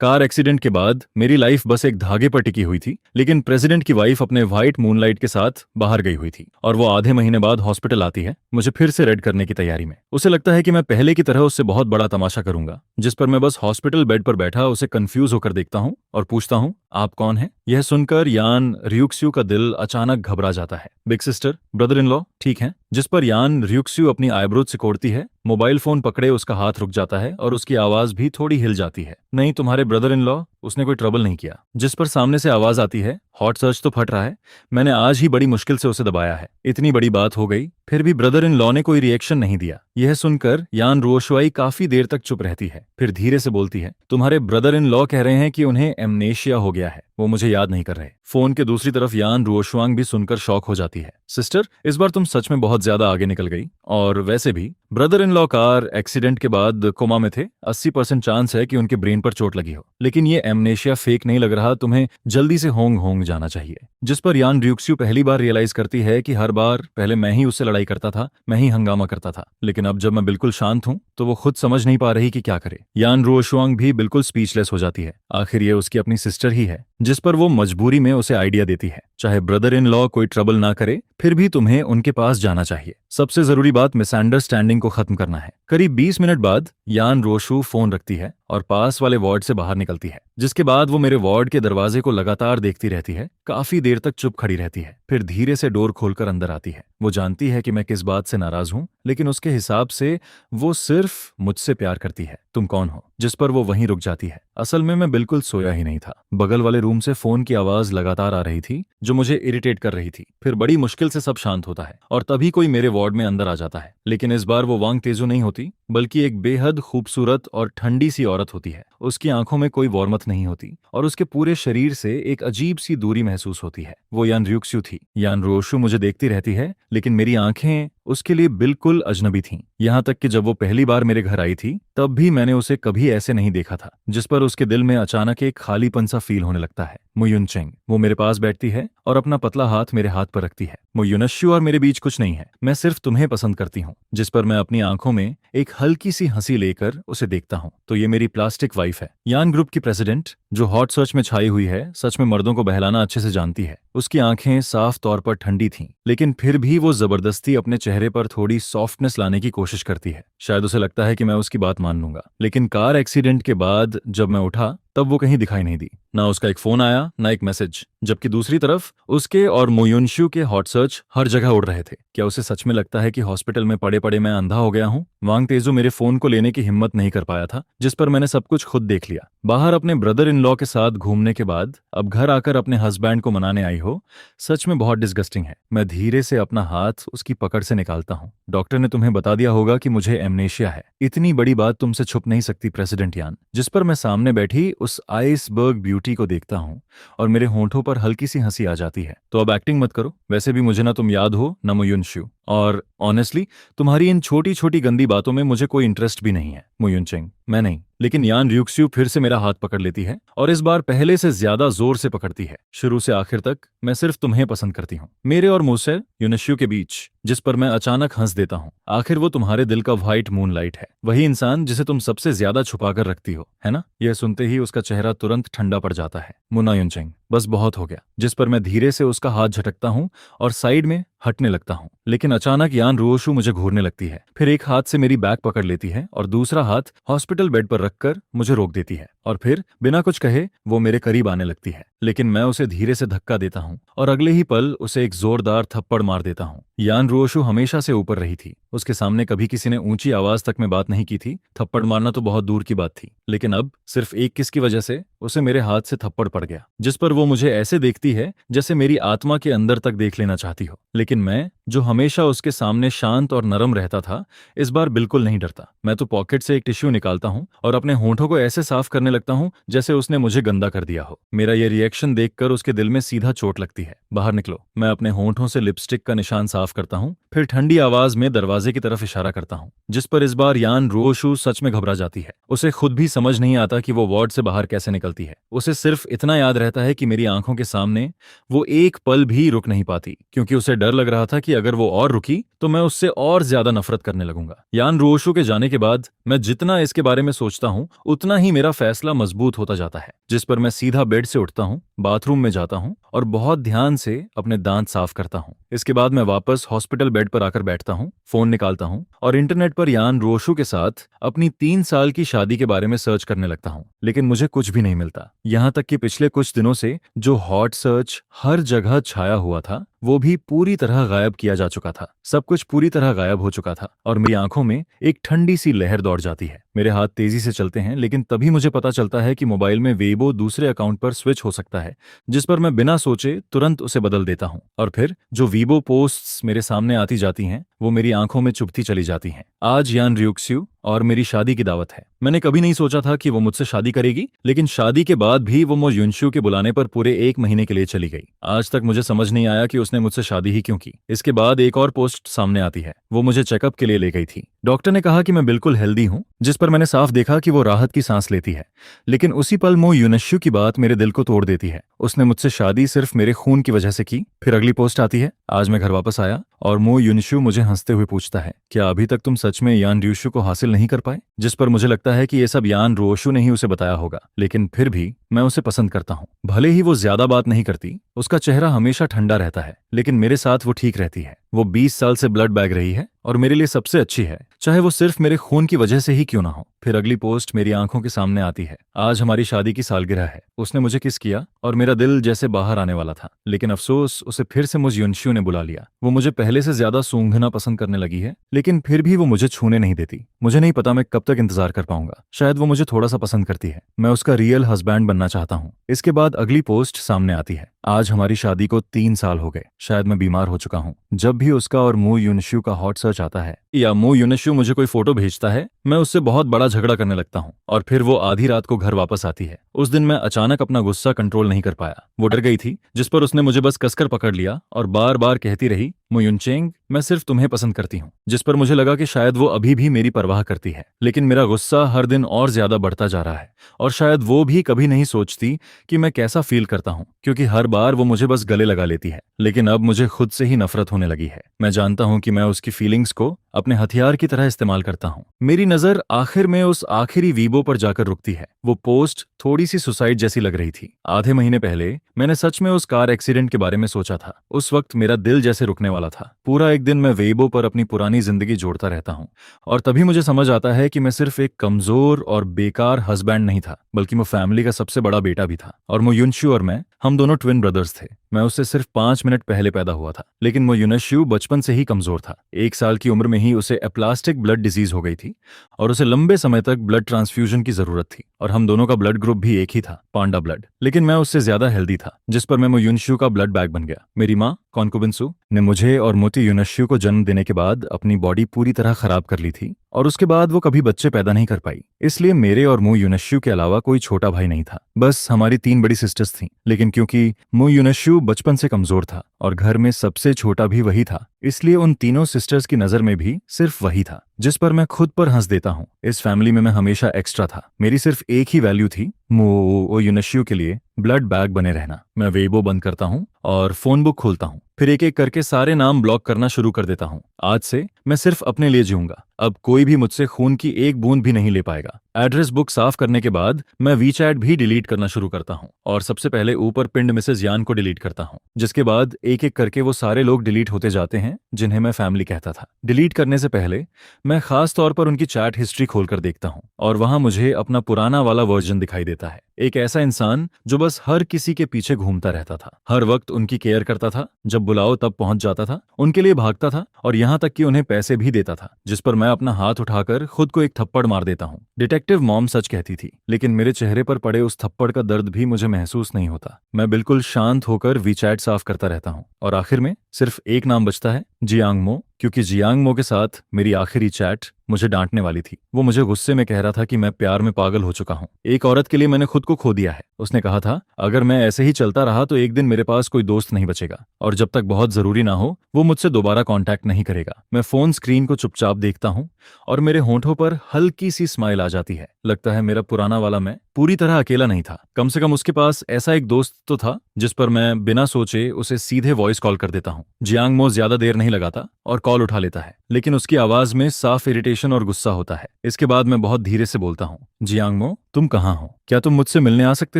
Car accident के बाद मेरी लाइफ बस एक धागे पर टिकी हुई थी, लेकिन प्रेसिडेंट की वाइफ अपने व्हाइट मूनलाइट के साथ बाहर गई हुई थी और वो आधे महीने बाद हॉस्पिटल आती है, मुझे फिर से रेड करने की तैयारी में। उसे लगता है कि मैं पहले की तरह उससे बहुत बड़ा तमाशा करूंगा, जिस पर मैं बस हॉस्पिटल बेड पर बैठा उसे कंफ्यूज होकर देखता हूँ और पूछता हूँ, आप कौन हैं? यह सुनकर यान रियुक्स्यू का दिल अचानक घबरा जाता है। Big sister, brother in law, ठीक है? जिस पर यान रियुक्स्यू अपनी आईब्रोज सिकोड़ती है, मोबाइल फोन पकड़े उसका हाथ रुक जाता है और उसकी आवाज भी थोड़ी हिल जाती है। नहीं, तुम्हारे ब्रदर इन लॉ, उसने कोई ट्रबल नहीं किया। जिस पर सामने से आवाज आती है, हॉट सर्च तो फट रहा है, मैंने आज ही बड़ी मुश्किल से उसे दबाया है। इतनी बड़ी बात हो गई, फिर भी ब्रदर इन लॉ ने कोई रिएक्शन नहीं दिया। यह सुनकर यान रुओशुआई काफी देर तक चुप रहती है, फिर धीरे से बोलती है, तुम्हारे ब्रदर इन लॉ कह रहे हैं कि उन्हें एमनेशिया हो गया है, वो मुझे याद नहीं कर रहे। फोन के दूसरी तरफ यान रुओशुआंग भी सुनकर शॉक हो जाती है। सिस्टर, इस बार तुम सच में बहुत ज्यादा आगे निकल गई। और वैसे भी brother in law car accident के बाद कोमा में थे, 80% चांस है कि उनके ब्रेन पर चोट लगी हो, लेकिन ये एमनेशिया फेक नहीं लग रहा, तुम्हें जल्दी से होंग होंग जाना चाहिए। जिस पर यान रियुक्स्यू पहली बार रियलाइज करती है कि हर बार पहले मैं ही उससे लड़ाई करता था, मैं ही हंगामा करता था, लेकिन अब जब मैं बिल्कुल शांत हूं तो वो खुद समझ नहीं पा रही कि क्या करे। यान रुओशुआंग भी बिल्कुल स्पीचलेस हो जाती है। आखिर ये उसकी अपनी सिस्टर ही है, जिस पर वो मजबूरी में उसे आइडिया देती है, चाहे ब्रदर इन लॉ कोई ट्रबल ना करे, फिर भी तुम्हें उनके पास जाना चाहिए। सबसे जरूरी बात मिसअंडरस्टैंडिंग को खत्म करना है। करीब 20 मिनट बाद यान रोशु फोन रखती है और पास वाले वार्ड से बाहर निकलती है, जिसके बाद वो मेरे वार्ड के दरवाजे को लगातार देखती रहती है। काफी देर तक चुप खड़ी रहती है, फिर धीरे से डोर खोलकर अंदर आती है। वो जानती है कि मैं किस बात से नाराज हूं, लेकिन उसके हिसाब से वो सिर्फ मुझसे प्यार करती है। तुम कौन हो? जिस पर वो वहीं रुक जाती है। असल में मैं बिल्कुल सोया ही नहीं था। बगल वाले रूम से फोन की आवाज लगातार आ रही थी, जो मुझे इरिटेट कर रही थी। फिर बड़ी मुश्किल से सब शांत होता है और तभी कोई मेरे वार्ड में अंदर आ जाता है। लेकिन इस बार वो वांग तेजू नहीं होती, बल्कि एक बेहद खूबसूरत और ठंडी सी औरत होती है। उसकी आंखों में कोई वॉर्मथ नहीं होती और उसके पूरे शरीर से एक अजीब सी दूरी महसूस होती है। वो यान रियुक्स्यू थी। यान रोशु मुझे देखती रहती है, लेकिन मेरी आंखें उसके लिए बिल्कुल अजनबी थीं। यहाँ तक कि जब वो पहली बार मेरे घर आई थी, तब भी मैंने उसे कभी ऐसे नहीं देखा था। जिस पर उसके दिल में अचानक एक खालीपन सा फील होने लगता है। मुयुनचेंग, वो मेरे पास बैठती है और अपना पतला हाथ मेरे हाथ पर रखती है। मुयुनश्यू और मेरे बीच कुछ नहीं है, मैं सिर्फ तुम्हें पसंद करती हूँ। जिस पर मैं अपनी आंखों में एक हल्की सी हंसी लेकर उसे देखता हूँ, तो ये मेरी प्लास्टिक वाइफ है, यान ग्रुप की प्रेसिडेंट, जो हॉट सर्च में छाई हुई है, सच में मर्दों को बहलाना अच्छे से जानती है। उसकी आंखें साफ तौर पर ठंडी थीं, लेकिन फिर भी वो जबरदस्ती अपने चेहरे पर थोड़ी सॉफ्टनेस लाने की कोशिश करती है। शायद उसे लगता है कि मैं उसकी बात मान लूंगा। लेकिन कार एक्सीडेंट के बाद जब मैं उठा, तब वो कहीं दिखाई नहीं दी। ना उसका एक फोन आया, ना एक मैसेज। जबकि दूसरी तरफ उसके और मुयुनशु के हॉट सर्च हर जगह उड़ रहे थे। क्या उसे सच में लगता है कि हॉस्पिटल में पड़े पड़े मैं अंधा हो गया हूँ? वांग तेजू मेरे फोन को लेने की हिम्मत नहीं कर पाया था, जिस पर मैंने सब कुछ खुद देख लिया। बाहर अपने ब्रदर इन लॉ के साथ घूमने के बाद अब घर आकर अपने हस्बैंड को मनाने आई हो, सच में बहुत डिस्गस्टिंग है। मैं धीरे से अपना हाथ उसकी पकड़ से निकालता हूँ। डॉक्टर ने तुम्हें बता दिया होगा कि मुझे एमनेशिया है। इतनी बड़ी बात तुमसे छुप नहीं सकती प्रेसिडेंट यान। जिस पर मैं सामने बैठी उस आइसबर्ग ब्यूटी को देखता हूँ और मेरे होंठों पर हल्की सी हंसी आ जाती है। तो अब एक्टिंग मत करो, वैसे भी मुझे ना तुम याद हो ना मुयुनशु, और ऑनेस्टली तुम्हारी इन छोटी छोटी गंदी बातों में मुझे कोई इंटरेस्ट भी नहीं है। मुयुनचेंग, मैं नहीं। लेकिन यान रियुक्स्यू फिर से मेरा हाथ पकड़ लेती है और इस बार पहले से ज्यादा जोर से पकड़ती है। शुरू से आखिर तक मैं सिर्फ तुम्हें पसंद करती हूँ, मेरे और मुझसे यूनश्यू के बीच। जिस पर मैं अचानक हंस देता हूँ। आखिर वो तुम्हारे दिल का व्हाइट मूनलाइट है, वही इंसान जिसे तुम सबसे ज्यादा छुपा कर रखती हो, है ना? यह सुनते ही उसका चेहरा तुरंत ठंडा पड़ जाता है। मुन्ना युनचेंग, बस बहुत हो गया। जिस पर मैं धीरे से उसका हाथ झटकता हूँ और साइड में हटने लगता हूँ। लेकिन अचानक यान रुओशु मुझे घूरने लगती है, फिर एक हाथ से मेरी बैग पकड़ लेती है और दूसरा हाथ हॉस्पिटल बेड पर रखकर मुझे रोक देती है, और फिर बिना कुछ कहे वो मेरे करीब आने लगती है। लेकिन मैं उसे धीरे से धक्का देता हूँ और अगले ही पल उसे एक जोरदार थप्पड़ मार देता हूँ। यान रुओशु हमेशा से ऊपर रही थी, उसके सामने कभी किसी ने ऊंची आवाज तक में बात नहीं की थी। थप्पड़ मारना तो बहुत दूर की बात थी, लेकिन अब सिर्फ एक किस की वजह से उसे मेरे हाथ से थप्पड़ पड़ गया। जिस पर वो मुझे ऐसे देखती है जैसे मेरी आत्मा के अंदर तक देख लेना चाहती हो। लेकिन मैं, जो हमेशा उसके सामने शांत और नरम रहता था, इस बार बिल्कुल नहीं डरता। मैं तो पॉकेट से एक टिश्यू निकालता हूँ और अपने होंठों को ऐसे साफ करने लगता हूँ जैसे उसने मुझे गंदा कर दिया हो। मेरा ये रिएक्शन देखकर उसके दिल में सीधा चोट लगती है। बाहर निकलो। मैं अपने होंठों से लिपस्टिक का निशान साफ करता हूँ, फिर ठंडी आवाज में दरवाजे की तरफ इशारा करता हूँ। जिस पर इस बार यान रुओशु सच में घबरा जाती है। उसे खुद भी समझ नहीं आता कि वो वार्ड से बाहर कैसे निकलती है। उसे सिर्फ इतना याद रहता है कि मेरी आंखों के सामने वो एक पल भी रुक नहीं पाती, क्योंकि उसे डर लग रहा था कि अगर वो और रुकी तो मैं उससे और ज्यादा नफरत करने लगूंगा। यान रोशो के जाने के बाद मैं जितना इसके बारे में सोचता हूँ उतना ही मेरा फैसला मजबूत होता जाता है, जिस पर मैं सीधा बेड से उठता हूँ, बाथरूम में जाता हूँ और बहुत ध्यान से अपने दांत साफ करता हूँ। इसके बाद मैं वापस हॉस्पिटल बेड पर आकर बैठता हूँ, फोन निकालता हूँ और इंटरनेट पर यान रोशो के साथ अपनी 3 साल की शादी के बारे में सर्च करने लगता हूँ, लेकिन मुझे कुछ भी नहीं मिलता। यहाँ तक कि पिछले कुछ दिनों से जो हॉट सर्च हर जगह छाया हुआ था वो भी पूरी तरह गायब किया जा चुका था। सब कुछ पूरी तरह गायब हो चुका था और मेरी आंखों में एक ठंडी सी लहर दौड़ जाती है। मेरे हाथ तेजी से चलते हैं, लेकिन तभी मुझे पता चलता है कि मोबाइल में वेबो दूसरे अकाउंट पर स्विच हो सकता है, जिस पर मैं बिना सोचे तुरंत उसे बदल देता हूँ। और फिर जो वीबो पोस्ट्स मेरे सामने आती जाती हैं वो मेरी आंखों में चुभती चली जाती हैं। आज यान रियुक्स्यू और मेरी शादी की दावत है। मैंने कभी नहीं सोचा था कि वो मुझसे शादी करेगी, लेकिन शादी के बाद भी वो मो युनशु के बुलाने पर पूरे 1 महीने के लिए चली गई। आज तक मुझे समझ नहीं आया कि उसने मुझसे शादी ही क्यों की। इसके बाद एक और पोस्ट सामने आती है। वो मुझे चेकअप के लिए ले गई थी। डॉक्टर ने कहा कि मैं बिल्कुल हेल्दी हूँ, जिस पर मैंने साफ देखा कि वो राहत की सांस लेती है। लेकिन उसी पल मो युनशु की बात मेरे दिल को तोड़ देती है। उसने मुझसे शादी सिर्फ मेरे खून की वजह से की। फिर अगली पोस्ट आती है। आज मैं घर वापस आया और मो युनशु मुझे हंसते हुए पूछता है, क्या अभी तक तुम सच में यान रियुशु को हासिल नहीं कर पाए? जिस पर मुझे लगता है कि ये सब यान रोशु ने ही उसे बताया होगा, लेकिन फिर भी मैं उसे पसंद करता हूँ। भले ही वो ज्यादा बात नहीं करती, उसका चेहरा हमेशा ठंडा रहता है, लेकिन मेरे साथ वो ठीक रहती है। वो 20 साल से ब्लड बैग रही है और मेरे लिए सबसे अच्छी है, चाहे वो सिर्फ मेरे खून की वजह से ही क्यों ना हो। फिर अगली पोस्ट मेरी आंखों के सामने आती है। आज हमारी शादी की सालगिरह है। उसने मुझे किस किया और मेरा दिल जैसे बाहर आने वाला था, लेकिन अफसोस उसे फिर से मुझ युनशु ने बुला लिया। वो मुझे पहले से ज्यादा सूंघना पसंद करने लगी है, लेकिन फिर भी वो मुझे छूने नहीं देती। मुझे नहीं पता मैं कब तक इंतजार कर पाऊंगा। शायद वो मुझे थोड़ा सा पसंद करती है। मैं उसका रियल हस्बैंड बनना चाहता हूँ। इसके बाद अगली पोस्ट सामने आती है। आज हमारी शादी को 3 साल हो गए। शायद मैं बीमार हो चुका हूँ। जब भी उसका और मो युनशु का हॉट सर्च आता है या मो युनशु मुझे कोई फोटो भेजता है, मैं उससे बहुत बड़ा झगड़ा करने लगता हूँ और फिर वो आधी रात को घर वापस आती है। उस दिन मैं अचानक अपना गुस्सा कंट्रोल नहीं कर पाया। वो डर गई थी, जिस पर उसने मुझे बस कसकर पकड़ लिया और बार बार कहती रही, मो युनचेंग, मैं सिर्फ तुम्हें पसंद करती हूँ। जिस पर मुझे लगा कि शायद वो अभी भी मेरी परवाह करती है, लेकिन मेरा गुस्सा हर दिन और ज्यादा बढ़ता जा रहा है और शायद वो भी कभी नहीं सोचती कि मैं कैसा फील करता हूँ, क्योंकि हर बार वो मुझे बस गले लगा लेती है। लेकिन अब मुझे खुद से ही नफरत होने लगी है। मैं जानता हूँ कि मैं उसकी फीलिंग्स को अपने हथियार की तरह इस्तेमाल करता हूँ। मेरी नजर आखिर में उस आखिरी वीबो पर जाकर रुकती है। वो पोस्ट थोड़ी सी सुसाइड जैसी लग रही थी। आधे महीने पहले मैंने सच में उस कार एक्सीडेंट के बारे में सोचा था। उस वक्त मेरा दिल जैसे रुकने वाला था। पूरा एक दिन मैं वेबो पर अपनी पुरानी जिंदगी जोड़ता रहता हूँ और तभी मुझे समझ आता है कि मैं सिर्फ एक कमजोर और बेकार हस्बैंड नहीं था, बल्कि मैं फैमिली का सबसे बड़ा बेटा भी था। और मो युनशु और मैं, हम दोनों ट्विन ब्रदर्स थे। मैं उससे सिर्फ 5 मिनट पहले पैदा हुआ था, लेकिन मो युनशु बचपन से ही कमजोर था। 1 साल की उम्र में ही उसे एप्लास्टिक ब्लड डिजीज हो गई थी और उसे लंबे समय तक ब्लड ट्रांसफ्यूजन की जरूरत थी। और हम दोनों का ब्लड ग्रुप भी एक ही था, पांडा ब्लड। लेकिन मैं उससे ज्यादा हेल्दी था, जिस पर मैं मो युनशु का ब्लड बैग बन गया। मेरी माँ कॉन्कुबिन्सु ने मुझे और मोती युनशु को जन्म देने के बाद अपनी बॉडी पूरी तरह खराब कर ली थी और उसके बाद वो कभी बच्चे पैदा नहीं कर पाई। इसलिए मेरे और मो युनशु के अलावा कोई छोटा भाई नहीं था। बस हमारी 3 बड़ी सिस्टर्स थीं। लेकिन क्योंकि मो युनशु बचपन से कमजोर था और घर में सबसे छोटा भी वही था, इसलिए उन तीनों सिस्टर्स की नजर में भी सिर्फ वही था, जिस पर मैं खुद पर हंस देता हूँ। इस फैमिली में मैं हमेशा एक्स्ट्रा था। मेरी सिर्फ एक ही वैल्यू थी, मो युनशु के लिए ब्लड बैग बने रहना। मैं वेबो बंद करता हूँ और फोन बुक खोलता हूँ, फिर एक एक करके सारे नाम ब्लॉक करना शुरू कर देता हूँ। आज से मैं सिर्फ अपने लिए जीऊंगा। अब कोई भी मुझसे खून की एक बूंद भी नहीं ले पाएगा। एड्रेस बुक साफ करने के बाद मैं वीचैट भी डिलीट करना शुरू करता हूँ और सबसे पहले ऊपर पिंड मिसेस यान को डिलीट करता हूँ, जिसके बाद एक एक करके वो सारे लोग डिलीट होते जाते हैं जिन्हें मैं फैमिली कहता था। डिलीट करने से पहले मैं खास तौर पर उनकी चैट हिस्ट्री खोलकर देखता हूँ और वहां मुझे अपना पुराना वाला वर्जन दिखाई देता है। एक ऐसा इंसान जो बस हर किसी के पीछे घूमता रहता था, हर वक्त उनकी केयर करता था, जब बुलाओ तब पहुंच जाता था, उनके लिए भागता था और यहाँ तक कि उन्हें पैसे भी देता था, जिस पर मैं अपना हाथ उठाकर खुद को एक थप्पड़ मार देता हूँ। डिटेक्टिव मॉम सच कहती थी, लेकिन मेरे चेहरे पर पड़े उस थप्पड़ का दर्द भी मुझे महसूस नहीं होता। मैं बिल्कुल शांत होकर वीचैट साफ करता रहता हूँ और आखिर में सिर्फ एक नाम बचता है, जियांग मो, क्योंकि जियांग मो के साथ मेरी आखिरी चैट मुझे डांटने वाली थी। वो मुझे गुस्से में कह रहा था कि मैं प्यार में पागल हो चुका हूँ। एक औरत के लिए मैंने खुद को खो दिया है। उसने कहा था, अगर मैं ऐसे ही चलता रहा तो एक दिन मेरे पास कोई दोस्त नहीं बचेगा और जब तक बहुत जरूरी ना हो वो मुझसे दोबारा कांटेक्ट नहीं करेगा। मैं फोन स्क्रीन को चुपचाप देखता हूँ और मेरे होंठों पर हल्की सी स्माइल आ जाती है। लगता है मेरा पुराना वाला मैं पूरी तरह अकेला नहीं था। कम से कम उसके पास ऐसा एक दोस्त तो था जिस पर मैं बिना सोचे उसे सीधे वॉइस कॉल कर देता हूँ। जियांग मो ज्यादा देर नहीं लगाता और कॉल उठा लेता है, लेकिन उसकी आवाज में साफ इरिटेशन और गुस्सा होता है। इसके बाद मैं बहुत धीरे से बोलता हूँ, जियांग मो, तुम कहाँ हो? क्या तुम मुझसे मिलने आ सकते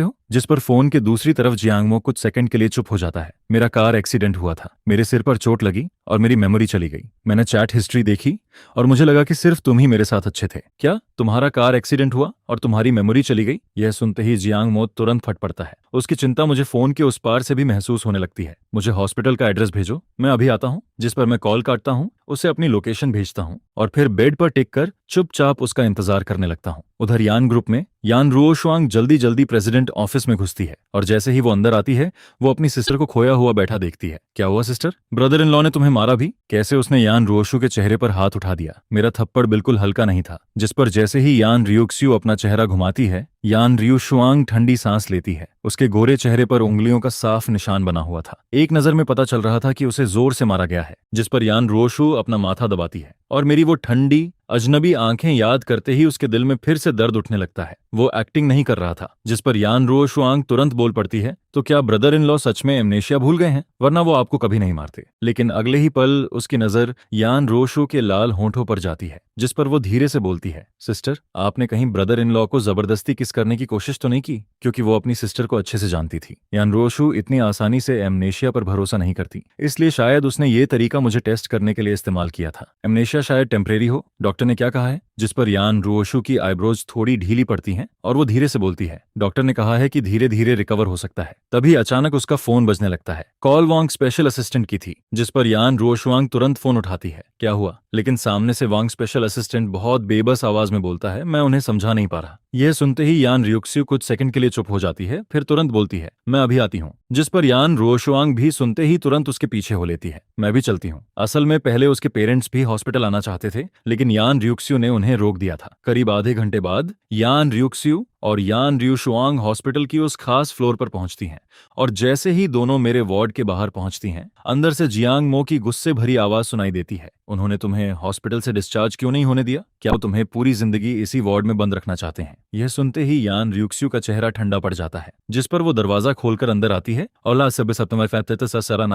हो? जिस पर फोन के दूसरी तरफ जियांग मो कुछ सेकंड के लिए चुप हो जाता है। मेरा कार एक्सीडेंट हुआ था, मेरे सिर पर चोट लगी और मेरी मेमोरी चली गई। मैंने चैट हिस्ट्री देखी और मुझे लगा कि सिर्फ तुम ही मेरे साथ अच्छे थे। क्या तुम्हारा कार एक्सीडेंट हुआ और तुम्हारी मेमोरी चली गई? यह सुनते ही जियांग मो तुरंत फट पड़ता है। उसकी चिंता मुझे फोन के उस पार से भी महसूस होने लगती है। मुझे हॉस्पिटल का एड्रेस भेजो, मैं अभी आता हूँ। जिस पर मैं कॉल काटता हूँ, उसे अपनी लोकेशन भेजता हूँ और फिर बेड पर टिक कर चुपचाप उसका इंतजार करने लगता हूँ। उधर यान ग्रुप में यान रुओशुआंग जल्दी जल्दी प्रेसिडेंट ऑफिस में घुसती है और जैसे ही वो अंदर आती है, वो अपनी सिस्टर को खोया हुआ बैठा देखती है। क्या हुआ सिस्टर? ब्रदर इन लॉ ने तुम्हें मारा भी? कैसे उसने यान रुओशु के चेहरे पर हाथ उठा दिया। मेरा थप्पड़ बिल्कुल हल्का नहीं था, जिस पर जैसे ही यान रियुक्स्यू अपना चेहरा घुमाती है, यान रियुशुआंग ठंडी सांस लेती है। उसके गोरे चेहरे पर उंगलियों का साफ निशान बना हुआ था। एक नजर में पता चल रहा था कि उसे जोर से मारा गया है। जिस पर यान रुओशु अपना माथा दबाती है और मेरी वो ठंडी अजनबी आंखें याद करते ही उसके दिल में फिर से दर्द उठने लगता है। वो एक्टिंग नहीं कर रहा था। जिस पर यान रुओशुआंग तुरंत बोल पड़ती है, तो क्या ब्रदर इन लॉ सच में एमनेशिया भूल गए हैं? वरना वो आपको कभी नहीं मारते। लेकिन अगले ही पल उसकी नजर यान रुओशु के लाल होंठों पर जाती है, जिस पर वो धीरे से बोलती है, सिस्टर, आपने कहीं ब्रदर इन लॉ को जबरदस्ती किस करने की कोशिश तो नहीं की? क्योंकि वो अपनी सिस्टर को अच्छे से जानती थी। यान रुओशु इतनी आसानी से एमनेशिया पर भरोसा नहीं करती, इसलिए शायद उसने ये तरीका मुझे टेस्ट करने के लिए इस्तेमाल किया था। एमनेशिया शायद टेम्परेरी हो। डॉक्टर ने क्या कहा है? जिस पर यान रुओशु की आईब्रोज थोड़ी ढीली पड़ती हैं और वो धीरे से बोलती है, डॉक्टर ने कहा है कि धीरे धीरे रिकवर हो सकता है। तभी अचानक उसका फोन बजने लगता है। कॉल वांग स्पेशल असिस्टेंट की थी। जिस पर यान रुओशुआंग तुरंत फोन उठाती है। क्या हुआ? लेकिन सामने से वांग स्पेशल असिस्टेंट बहुत बेबस आवाज में बोलता है, मैं उन्हें समझा नहीं पा रहा। यह सुनते ही यान रियुक्स्यू कुछ सेकंड के लिए चुप हो जाती है, फिर तुरंत बोलती है, मैं अभी आती हूँ। जिस पर यान रुओशुआंग भी सुनते ही तुरंत उसके पीछे हो लेती है। मैं भी चलती हूँ। असल में पहले उसके पेरेंट्स भी हॉस्पिटल आना चाहते थे, लेकिन यान रियुक्स्यू ने उन्हें रोक दिया था। करीब आधे घंटे बाद यान रियुक्स्यू और यान रियुशुआंग हॉस्पिटल की उस खास फ्लोर पर पहुंचती हैं और जैसे ही दोनों मेरे वार्ड के बाहर पहुंचती हैं, अंदर से जियांग मो की गुस्से भरी आवाज सुनाई देती है, उन्होंने तुम्हें हॉस्पिटल से डिस्चार्ज क्यों नहीं होने दिया? क्या वो तुम्हें पूरी जिंदगी इसी वार्ड में बंद रखना चाहते हैं? यह सुनते ही यान रियुक्स्यू का चेहरा ठंडा पड़ जाता है, जिस पर वो दरवाजा खोलकर अंदर आती है और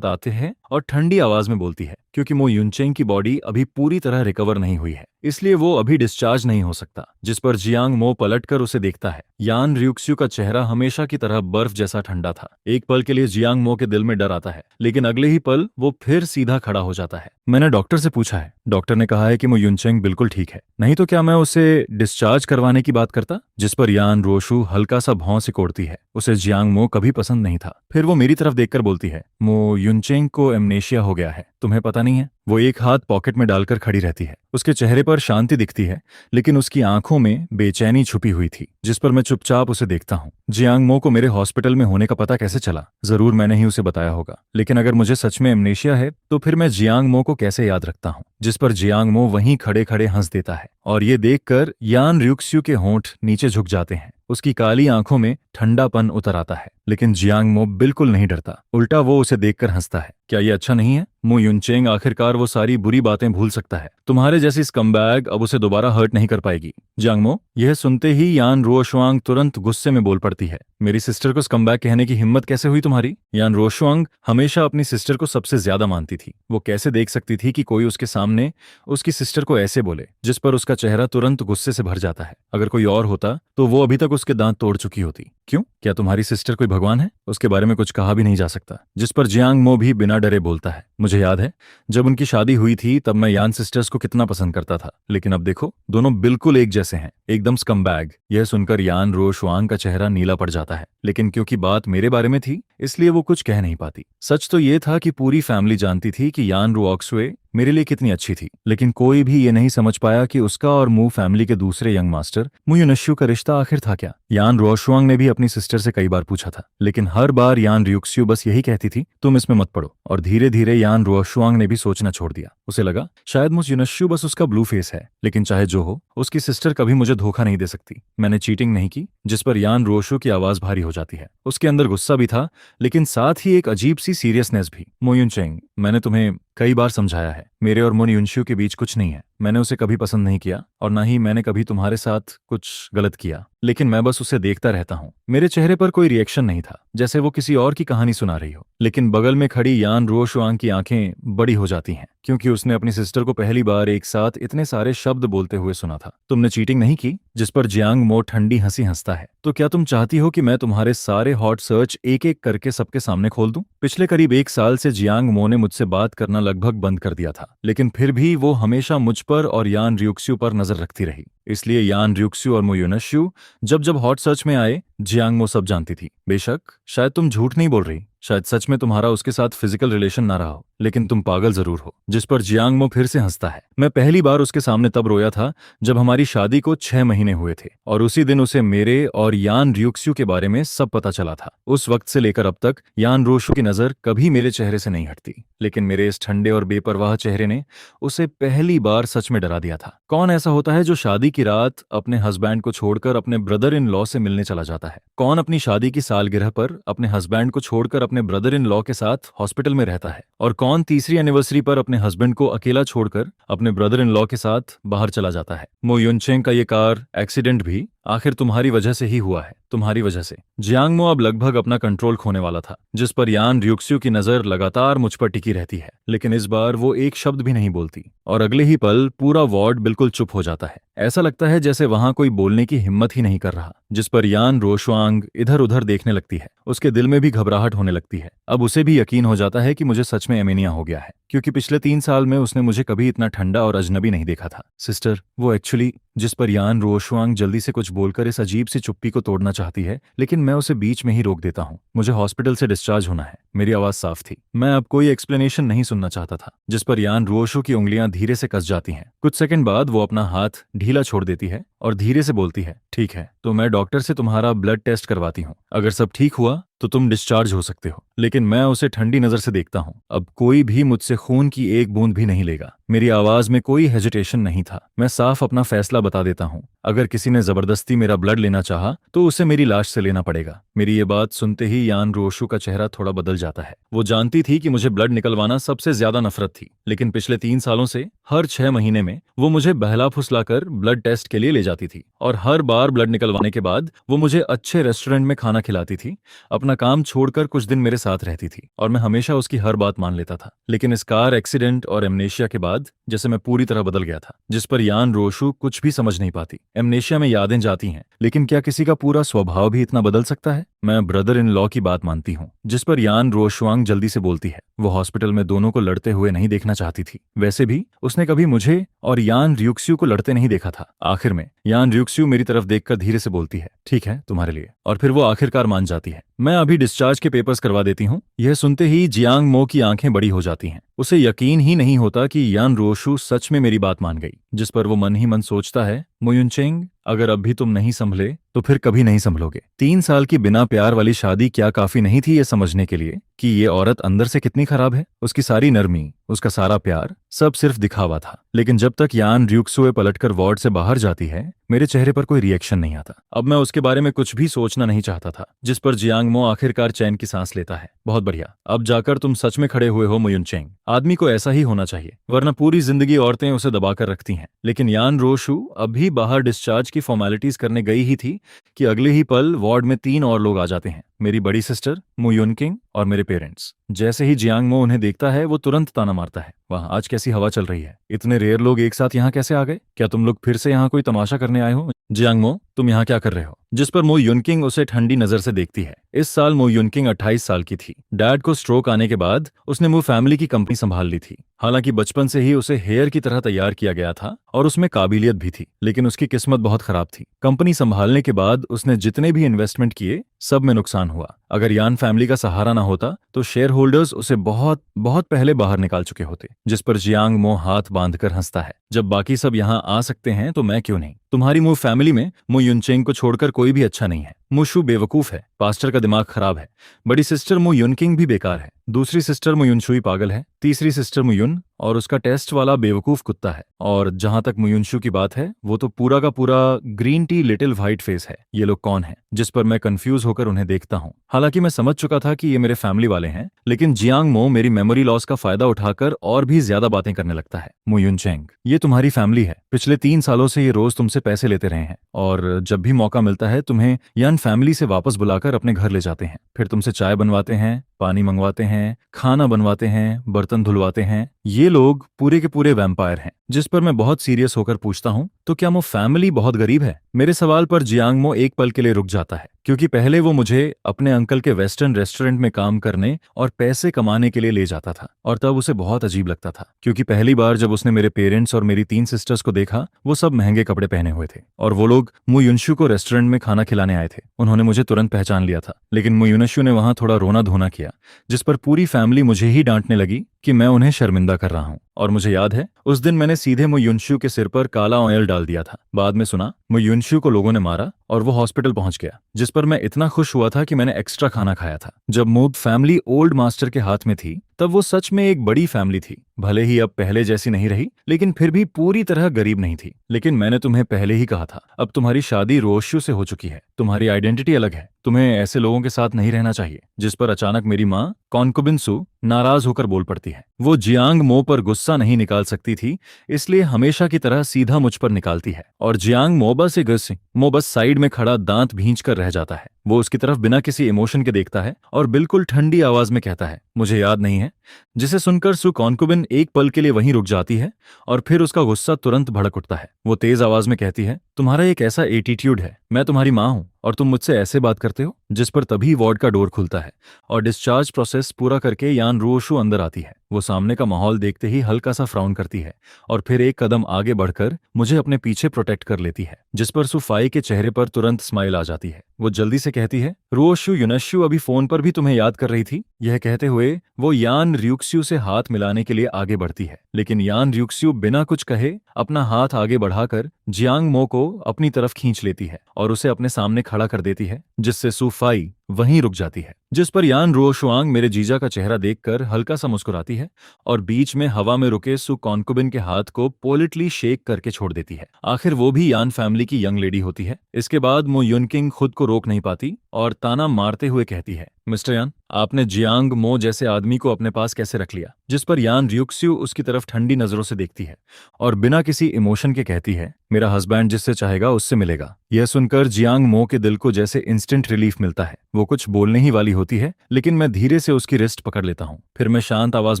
आते हैं और ठंडी आवाज में बोलती है, क्योंकि मो युनचेंग की बॉडी अभी पूरी तरह रिकवर नहीं हुई है, इसलिए वो अभी डिस्चार्ज नहीं हो सकता। जिस पर जियांग मो पलटकर उसे देखता है। यान रियुक्स्यू का चेहरा हमेशा की तरह बर्फ जैसा ठंडा था। एक पल के लिए जियांग मो के दिल में डर आता है, लेकिन अगले ही पल वो फिर सीधा खड़ा हो जाता है। मैंने डॉक्टर से पूछा है, डॉक्टर ने कहा है कि मो युनचेंग बिल्कुल ठीक है, नहीं तो क्या मैं उसे डिस्चार्ज करवाने की बात करता? जिस पर यान रोशु हल्का सा भौं से कोड़ती है। उसे जियांग मो कभी पसंद नहीं था। फिर वो मेरी तरफ देखकर बोलती है, मो युनचेंग को एमनेशिया हो गया है, तुम्हें पता नहीं है? वो एक हाथ पॉकेट में डालकर खड़ी रहती है। उसके चेहरे पर शांति दिखती है, लेकिन उसकी आंखों में बेचैनी छुपी हुई थी। जिस पर मैं चुपचाप उसे देखता हूँ। जियांग मो को मेरे हॉस्पिटल में होने का पता कैसे चला? जरूर मैंने ही उसे बताया होगा, लेकिन अगर मुझे सच में एमनेशिया है तो फिर मैं जियांग मो को कैसे याद रखता हूँ? जिस पर जियांग मो वहीं खड़े खड़े हंस देता है और ये देखकर यान रियुक्स्यू के होंठ नीचे झुक जाते हैं। उसकी काली आंखों में ठंडापन उतर आता है, लेकिन जियांग मो बिल्कुल नहीं डरता। उल्टा वो उसे देखकर हंसता है। क्या ये अच्छा नहीं है? मो युनचेंग आखिरकार वो सारी बुरी बातें भूल सकता है। तुम्हारे जैसी स्कमबैग अब उसे दोबारा हर्ट नहीं कर पाएगी। जियांग मो, यह सुनते ही यान रुओशुआंग तुरंत गुस्से में बोल पड़ती है, मेरी सिस्टर को स्कमबैग कहने की हिम्मत कैसे हुई तुम्हारी? यान रुओशुआंग हमेशा अपनी सिस्टर को सबसे ज्यादा मानती थी। वो कैसे देख सकती थी कि कोई उसके सामने उसकी सिस्टर को ऐसे बोले? जिस पर उसका चेहरा तुरंत गुस्से से भर जाता है। अगर कोई और होता तो वो अभी तक उसके दांत तोड़ चुकी होती। क्यों? क्या तुम्हारी सिस्टर कोई भगवान है? उसके बारे में कुछ कहा भी नहीं जा सकता। जिस पर जियांग मो भी बिना डरे बोलता है, मुझे याद है जब उनकी शादी हुई थी तब मैं यान सिस्टर्स को कितना पसंद करता था, लेकिन अब देखो दोनों बिल्कुल एक जैसे हैं, एकदम स्कमबैग। यह सुनकर यान रुओशुआंग का चेहरा नीला पड़ जाता है, लेकिन क्योंकि बात मेरे बारे में थी इसलिए वो कुछ कह नहीं पाती। सच तो ये था कि पूरी फैमिली जानती थी कि यान रुओक्सुए मेरे लिए कितनी अच्छी थी, लेकिन कोई भी ये नहीं समझ पाया कि उसका और मू फैमिली के दूसरे यंग मास्टर मू युनश्यू का रिश्ता आखिर था क्या। यान रुओशुआंग ने भी अपनी सिस्टर से कई बार पूछा था, लेकिन हर बार यान रियुक्स्यू बस यही कहती थी, तुम इसमें मत पड़ो। और धीरे धीरे यान रुओशुआंग ने भी सोचना छोड़ दिया। उसे लगा शायद मू युनश्यू बस उसका ब्लू फेस है, लेकिन चाहे जो हो, उसकी सिस्टर कभी मुझे धोखा नहीं दे सकती। मैंने चीटिंग नहीं की। जिस पर यान रुओशु की आवाज भारी हो जाती है। उसके अंदर गुस्सा भी था, लेकिन साथ ही एक अजीब सी सीरियसनेस भी। मो युनचेंग, मैंने तुम्हें कई बार समझाया है, मेरे और मुन युनशु के बीच कुछ नहीं है। मैंने उसे कभी पसंद नहीं किया और ना ही मैंने कभी तुम्हारे साथ कुछ गलत किया, लेकिन मैं बस उसे देखता रहता हूँ। मेरे चेहरे पर कोई रिएक्शन नहीं था, जैसे वो किसी और की कहानी सुना रही हो। लेकिन बगल में खड़ी यान रुओशुआंग की आंखें बड़ी हो जाती हैं, क्योंकि उसने अपनी सिस्टर को पहली बार एक साथ इतने सारे शब्द बोलते हुए सुना था। तुमने चीटिंग नहीं की? जिस पर जियांग मो ठंडी हंसी हंसता है। तो क्या तुम चाहती हो कि मैं तुम्हारे सारे हॉट सर्च एक एक करके सबके सामने खोल दूं? पिछले करीब 1 साल से जियांग मो ने मुझसे बात करना लगभग बंद कर दिया था, लेकिन फिर भी वो हमेशा मुझ पर और यान रियुक्स्यू पर नजर रखती रही। इसलिए यान रियुक्स्यू और मोयुनश्यू जब जब हॉट सर्च में आए, जियांग मो सब जानती थी। बेशक शायद तुम झूठ नहीं बोल रही, शायद सच में तुम्हारा उसके साथ फिजिकल रिलेशन ना रहा हो, लेकिन तुम पागल जरूर हो। जिस पर जियांग मो फिर से हंसता है। मैं पहली बार उसके सामने तब रोया था जब हमारी शादी को 6 महीने हुए थे, और उसी दिन उसे मेरे और यान रियुक्स्यू के बारे में सब पता चला था। उस वक्त से लेकर अब तक यान रोशु की नजर कभी मेरे चेहरे से नहीं हटती, लेकिन मेरे इस ठंडे और बेपरवाह चेहरे ने उसे पहली बार सच में डरा दिया था। कौन ऐसा होता है जो शादी की रात अपने हस्बैंड को छोड़कर अपने ब्रदर इन लॉ से मिलने चला जाता है? कौन अपनी शादी की सालगिरह पर अपने हस्बैंड को छोड़कर अपने ब्रदर इन लॉ के साथ हॉस्पिटल में रहता है? और कौन तीसरी एनिवर्सरी पर अपने हस्बैंड को अकेला छोड़कर अपने ब्रदर इन लॉ के साथ बाहर चला जाता है? मो युनचेंग का ये कार एक्सीडेंट भी आखिर तुम्हारी वजह से ही हुआ है, तुम्हारी वजह से। जियांग मो अब लगभग अपना कंट्रोल खोने वाला था, जिस पर यान रियुक्स्यू की नजर लगातार मुझ पर टिकी रहती है, लेकिन इस बार वो एक शब्द भी नहीं बोलती, और अगले ही पल पूरा वार्ड बिल्कुल चुप हो जाता है। ऐसा लगता है जैसे वहां कोई बोलने की हिम्मत ही नहीं कर रहा। जिस पर यान रोशवांग इधर उधर देखने लगती है। उसके दिल में भी घबराहट होने लगती है। अब उसे भी यकीन हो जाता है कि मुझे सच में एमेनिया हो गया है, क्योंकि पिछले 3 साल में उसने मुझे कभी इतना ठंडा और अजनबी नहीं देखा था। सिस्टर, वो एक्चुअली। जिस पर यान रोशवांग जल्दी से कुछ बोलकर इस अजीब सी चुप्पी को तोड़ना चाहती है, लेकिन मैं उसे बीच में ही रोक देता हूँ। मुझे हॉस्पिटल से डिस्चार्ज होना है। मेरी आवाज साफ थी, मैं अब कोई एक्सप्लेनेशन नहीं सुनना चाहता था। जिस पर यान रोशो की उंगलियां धीरे से कस जाती हैं। कुछ सेकंड बाद वो अपना हाथ ढीला छोड़ देती है और धीरे से बोलती है, ठीक है, तो मैं डॉक्टर से तुम्हारा ब्लड टेस्ट करवाती हूँ। अगर सब ठीक हुआ तो तुम डिस्चार्ज हो सकते हो। लेकिन मैं उसे ठंडी नजर से देखता हूँ। अब कोई भी मुझसे खून की एक बूंद भी नहीं लेगा। मेरी आवाज में कोई हेजिटेशन नहीं था। मैं साफ अपना फैसला बता देता हूँ। अगर किसी ने जबरदस्ती मेरा ब्लड लेना चाहा तो उसे मेरी लाश से लेना पड़ेगा। मेरी ये बात सुनते ही यान रोशु का चेहरा थोड़ा बदल जाता है। वो जानती थी कि मुझे ब्लड निकलवाना सबसे ज्यादा नफरत थी, लेकिन पिछले 3 सालों से हर 6 महीने में वो मुझे बहला फुसलाकर ब्लड टेस्ट के लिए ले जाती थी, और हर बार ब्लड निकलवाने के बाद वो मुझे अच्छे रेस्टोरेंट में खाना खिलाती थी, अपना काम छोड़कर कुछ दिन मेरे साथ रहती थी, और मैं हमेशा उसकी हर बात मान लेता था। लेकिन इस कार एक्सीडेंट और एमनेशिया के बाद जैसे मैं पूरी तरह बदल गया था। जिस पर यान रोशु कुछ भी समझ नहीं पाती। एमनेशिया में यादें जाती हैं, लेकिन क्या किसी का पूरा स्वभाव भी इतना बदल सकता है? मैं ब्रदर इन लॉ की बात मानती हूँ। जिस पर यान रोशवांग जल्दी से बोलती है, वो हॉस्पिटल में दोनों को लड़ते हुए नहीं देखना चाहती थी। वैसे भी उसने कभी मुझे और यान रियुक्स्यू को लड़ते नहीं देखा था। आखिर में यान रियुक्स्यू मेरी तरफ देखकर धीरे से बोलती है, ठीक है, तुम्हारे लिए। और फिर वो आखिरकार मान जाती है। मैं अभी डिस्चार्ज के पेपर्स करवा देती हूँ। यह सुनते ही जियांग मो की आंखें बड़ी हो जाती हैं। उसे यकीन ही नहीं होता कि यान रोशु सच में मेरी बात मान गई। जिस पर वो मन ही मन सोचता है, मोयुनचेंग, अगर अब भी तुम नहीं संभले तो फिर कभी नहीं संभलोगे। 3 साल की बिना प्यार वाली शादी क्या काफी नहीं थी ये समझने के लिए कि ये औरत अंदर से कितनी खराब है? उसकी सारी नरमी, उसका सारा प्यार, सब सिर्फ दिखावा था। लेकिन जब तक यान रियुक्सुए पलटकर वार्ड से बाहर जाती है, मेरे चेहरे पर कोई रिएक्शन नहीं आता। अब मैं उसके बारे में कुछ भी सोचना नहीं चाहता था। जिस पर जियांग मो आखिरकार चैन की सांस लेता है। बहुत बढ़िया, अब जाकर तुम सच में खड़े हुए हो मोयुनचेंग। आदमी को ऐसा ही होना चाहिए, वरना पूरी जिंदगी औरतें उसे दबाकर रखती हैं। लेकिन यान रोशु अभी बाहर डिस्चार्ज की फॉर्मेलिटीज करने गई ही थी कि अगले ही पल वार्ड में 3 और लोग आ जाते हैं। मेरी बड़ी सिस्टर, मो युनकिंग और मेरे पेरेंट्स। जैसे ही जियांग मो उन्हें देखता है, वो तुरंत ताना मारता है, वाह, आज कैसी हवा चल रही है। इतने रेयर लोग एक साथ यहाँ कैसे आ गए? क्या तुम लोग फिर से यहाँ कोई तमाशा करने आए हो? जियांग मो, तुम यहाँ क्या कर रहे हो? जिस पर मो युनकिंग उसे ठंडी नजर से देखती है। इस साल मो युनकिंग 28 साल की थी। डैड को स्ट्रोक आने के बाद उसने मो फैमिली की कंपनी संभाल ली थी। हालांकि बचपन से ही उसे हेयर की तरह तैयार किया गया था और उसमें काबिलियत भी थी, लेकिन उसकी किस्मत बहुत खराब थी। कंपनी संभालने के बाद उसने जितने भी इन्वेस्टमेंट किए, सब में नुकसान हुआ। अगर यान फैमिली का सहारा ना होता तो शेयर होल्डर्स उसे बहुत बहुत पहले बाहर निकाल चुके होते। जिस पर जियांग मो हाथ बांधकर हंसता है, जब बाकी सब यहाँ आ सकते हैं तो मैं क्यों नहीं? तुम्हारी मु फैमिली में मु युनचेंग को छोड़कर कोई भी अच्छा नहीं है। मुशु बेवकूफ है, पास्टर का दिमाग खराब है, बड़ी सिस्टर मु युनकिंग भी बेकार है, दूसरी सिस्टर मु युनशुई पागल है, तीसरी सिस्टर मु युन और उसका टेस्ट वाला बेवकूफ कुत्ता है, और जहां तक मु युनशु की बात है वो तो पूरा का पूरा green tea little white face है। ये लोग कौन है जिस पर मैं कंफ्यूज होकर उन्हें देखता हूँ। हालांकि मैं समझ चुका था कि ये मेरे फैमिली वाले हैं, लेकिन जियांग मो मेरी मेमोरी लॉस का फायदा उठाकर और भी ज्यादा बातें करने लगता है। मु युनचेंग, ये तुम्हारी फैमिली है, पिछले 3 सालों से ये रोज तुमसे पैसे लेते रहे हैं और जब भी मौका मिलता है तुम्हें यान फैमिली से वापस बुलाकर अपने घर ले जाते हैं, फिर तुमसे चाय बनवाते हैं, पानी मंगवाते हैं, खाना बनवाते हैं, बर्तन धुलवाते हैं। ये लोग पूरे के पूरे वैम्पायर हैं। जिस पर मैं बहुत सीरियस होकर पूछता हूँ, तो क्या वो फैमिली बहुत गरीब है? मेरे सवाल पर जियांग मो एक पल के लिए रुक जाता है, क्योंकि पहले वो मुझे अपने अंकल के वेस्टर्न रेस्टोरेंट में काम करने और पैसे कमाने के लिए ले जाता था, और तब उसे बहुत अजीब लगता था, क्योंकि पहली बार जब उसने मेरे पेरेंट्स और मेरी 3 सिस्टर्स को देखा, वो सब महंगे कपड़े पहने हुए थे और वो लोग मु युनशु को रेस्टोरेंट में खाना खिलाने आए थे। उन्होंने मुझे तुरंत पहचान लिया था, लेकिन मु युनशु ने वहां थोड़ा रोना धोना किया, जिस पर पूरी फैमिली मुझे ही डांटने लगी कि मैं उन्हें शर्मिंदा कर रहा हूँ। और मुझे याद है उस दिन मैंने सीधे मु युनशु के सिर पर काला ऑयल डाल दिया था। बाद में सुना मु युनशु को लोगों ने मारा और वो हॉस्पिटल पहुंच गया, जिस पर मैं इतना खुश हुआ था कि मैंने एक्स्ट्रा खाना खाया था। जब मूब फैमिली ओल्ड मास्टर के हाथ में थी तब वो सच में एक बड़ी फैमिली थी। भले ही अब पहले जैसी नहीं रही, लेकिन फिर भी पूरी तरह गरीब नहीं थी। लेकिन मैंने तुम्हें पहले ही कहा था, अब तुम्हारी शादी रोशु से हो चुकी है, तुम्हारी आइडेंटिटी अलग है, तुम्हें ऐसे लोगों के साथ नहीं रहना चाहिए। जिस पर अचानक मेरी माँ कॉन्कुबिन सु नाराज होकर बोल पड़ती है। वो जियांग मो पर गुस्सा नहीं निकाल सकती थी, इसलिए हमेशा की तरह सीधा मुझ पर निकालती है, और जियांग मो बस साइड में खड़ा दांत भींच कर रह जाता है। वो उसकी तरफ बिना किसी इमोशन के देखता है और बिल्कुल ठंडी आवाज में कहता है, मुझे याद नहीं है, जिसे सुनकर सु कॉन्कुबिन एक पल के लिए वहीं रुक जाती है और फिर उसका गुस्सा तुरंत भड़क उठता है। वो तेज आवाज में कहती है, तुम्हारा एक ऐसा एटीट्यूड है, मैं तुम्हारी माँ हूं और तुम मुझसे ऐसे बात करते हो। जिस पर तभी वार्ड का डोर खुलता है और डिस्चार्ज प्रोसेस पूरा करके यान रोशु अंदर आती है। वो सामने का माहौल देखते ही हल्का सा फ्राउन करती है और फिर एक कदम आगे बढ़कर मुझे अपने पीछे प्रोटेक्ट कर लेती है, जिस पर सुफाई के चेहरे पर तुरंत स्माइल आ जाती है। वो जल्दी से कहती है, रोशु युनशु अभी फोन पर भी तुम्हें याद कर रही थी। यह कहते हुए वो यान र्यूक्स्यू से हाथ मिलाने के लिए आगे बढ़ती है, लेकिन यान र्यूक्स्यू बिना कुछ कहे अपना हाथ आगे बढ़ाकर जियांग मो को अपनी तरफ खींच लेती है और उसे अपने सामने खड़ा कर देती है, जिससे सुफाई वहीं रुक जाती है। जिस पर यान रोशुआंग मेरे जीजा का चेहरा देखकर हल्का सा मुस्कुराती है और बीच में हवा में रुके सु कॉन्कुबिन के हाथ को पोलिटली शेक करके छोड़ देती है। आखिर वो भी यान फैमिली की यंग लेडी होती है। इसके बाद मो युनकिंग खुद को रोक नहीं पाती और ताना मारते हुए कहती है, मिस्टर यान, आपने जियांग मो जैसे आदमी को अपने पास कैसे रख लिया? जिस पर यान र्यूक्स्यू उसकी तरफ ठंडी नजरों से देखती है और बिना किसी इमोशन के कहती है, मेरा हस्बैंड जिससे चाहेगा उससे मिलेगा। यह सुनकर जियांग मो के दिल को जैसे इंस्टेंट रिलीफ मिलता है। वो कुछ बोलने ही वाली होती है, लेकिन मैं धीरे से उसकी रिस्ट पकड़ लेता हूँ। फिर मैं शांत आवाज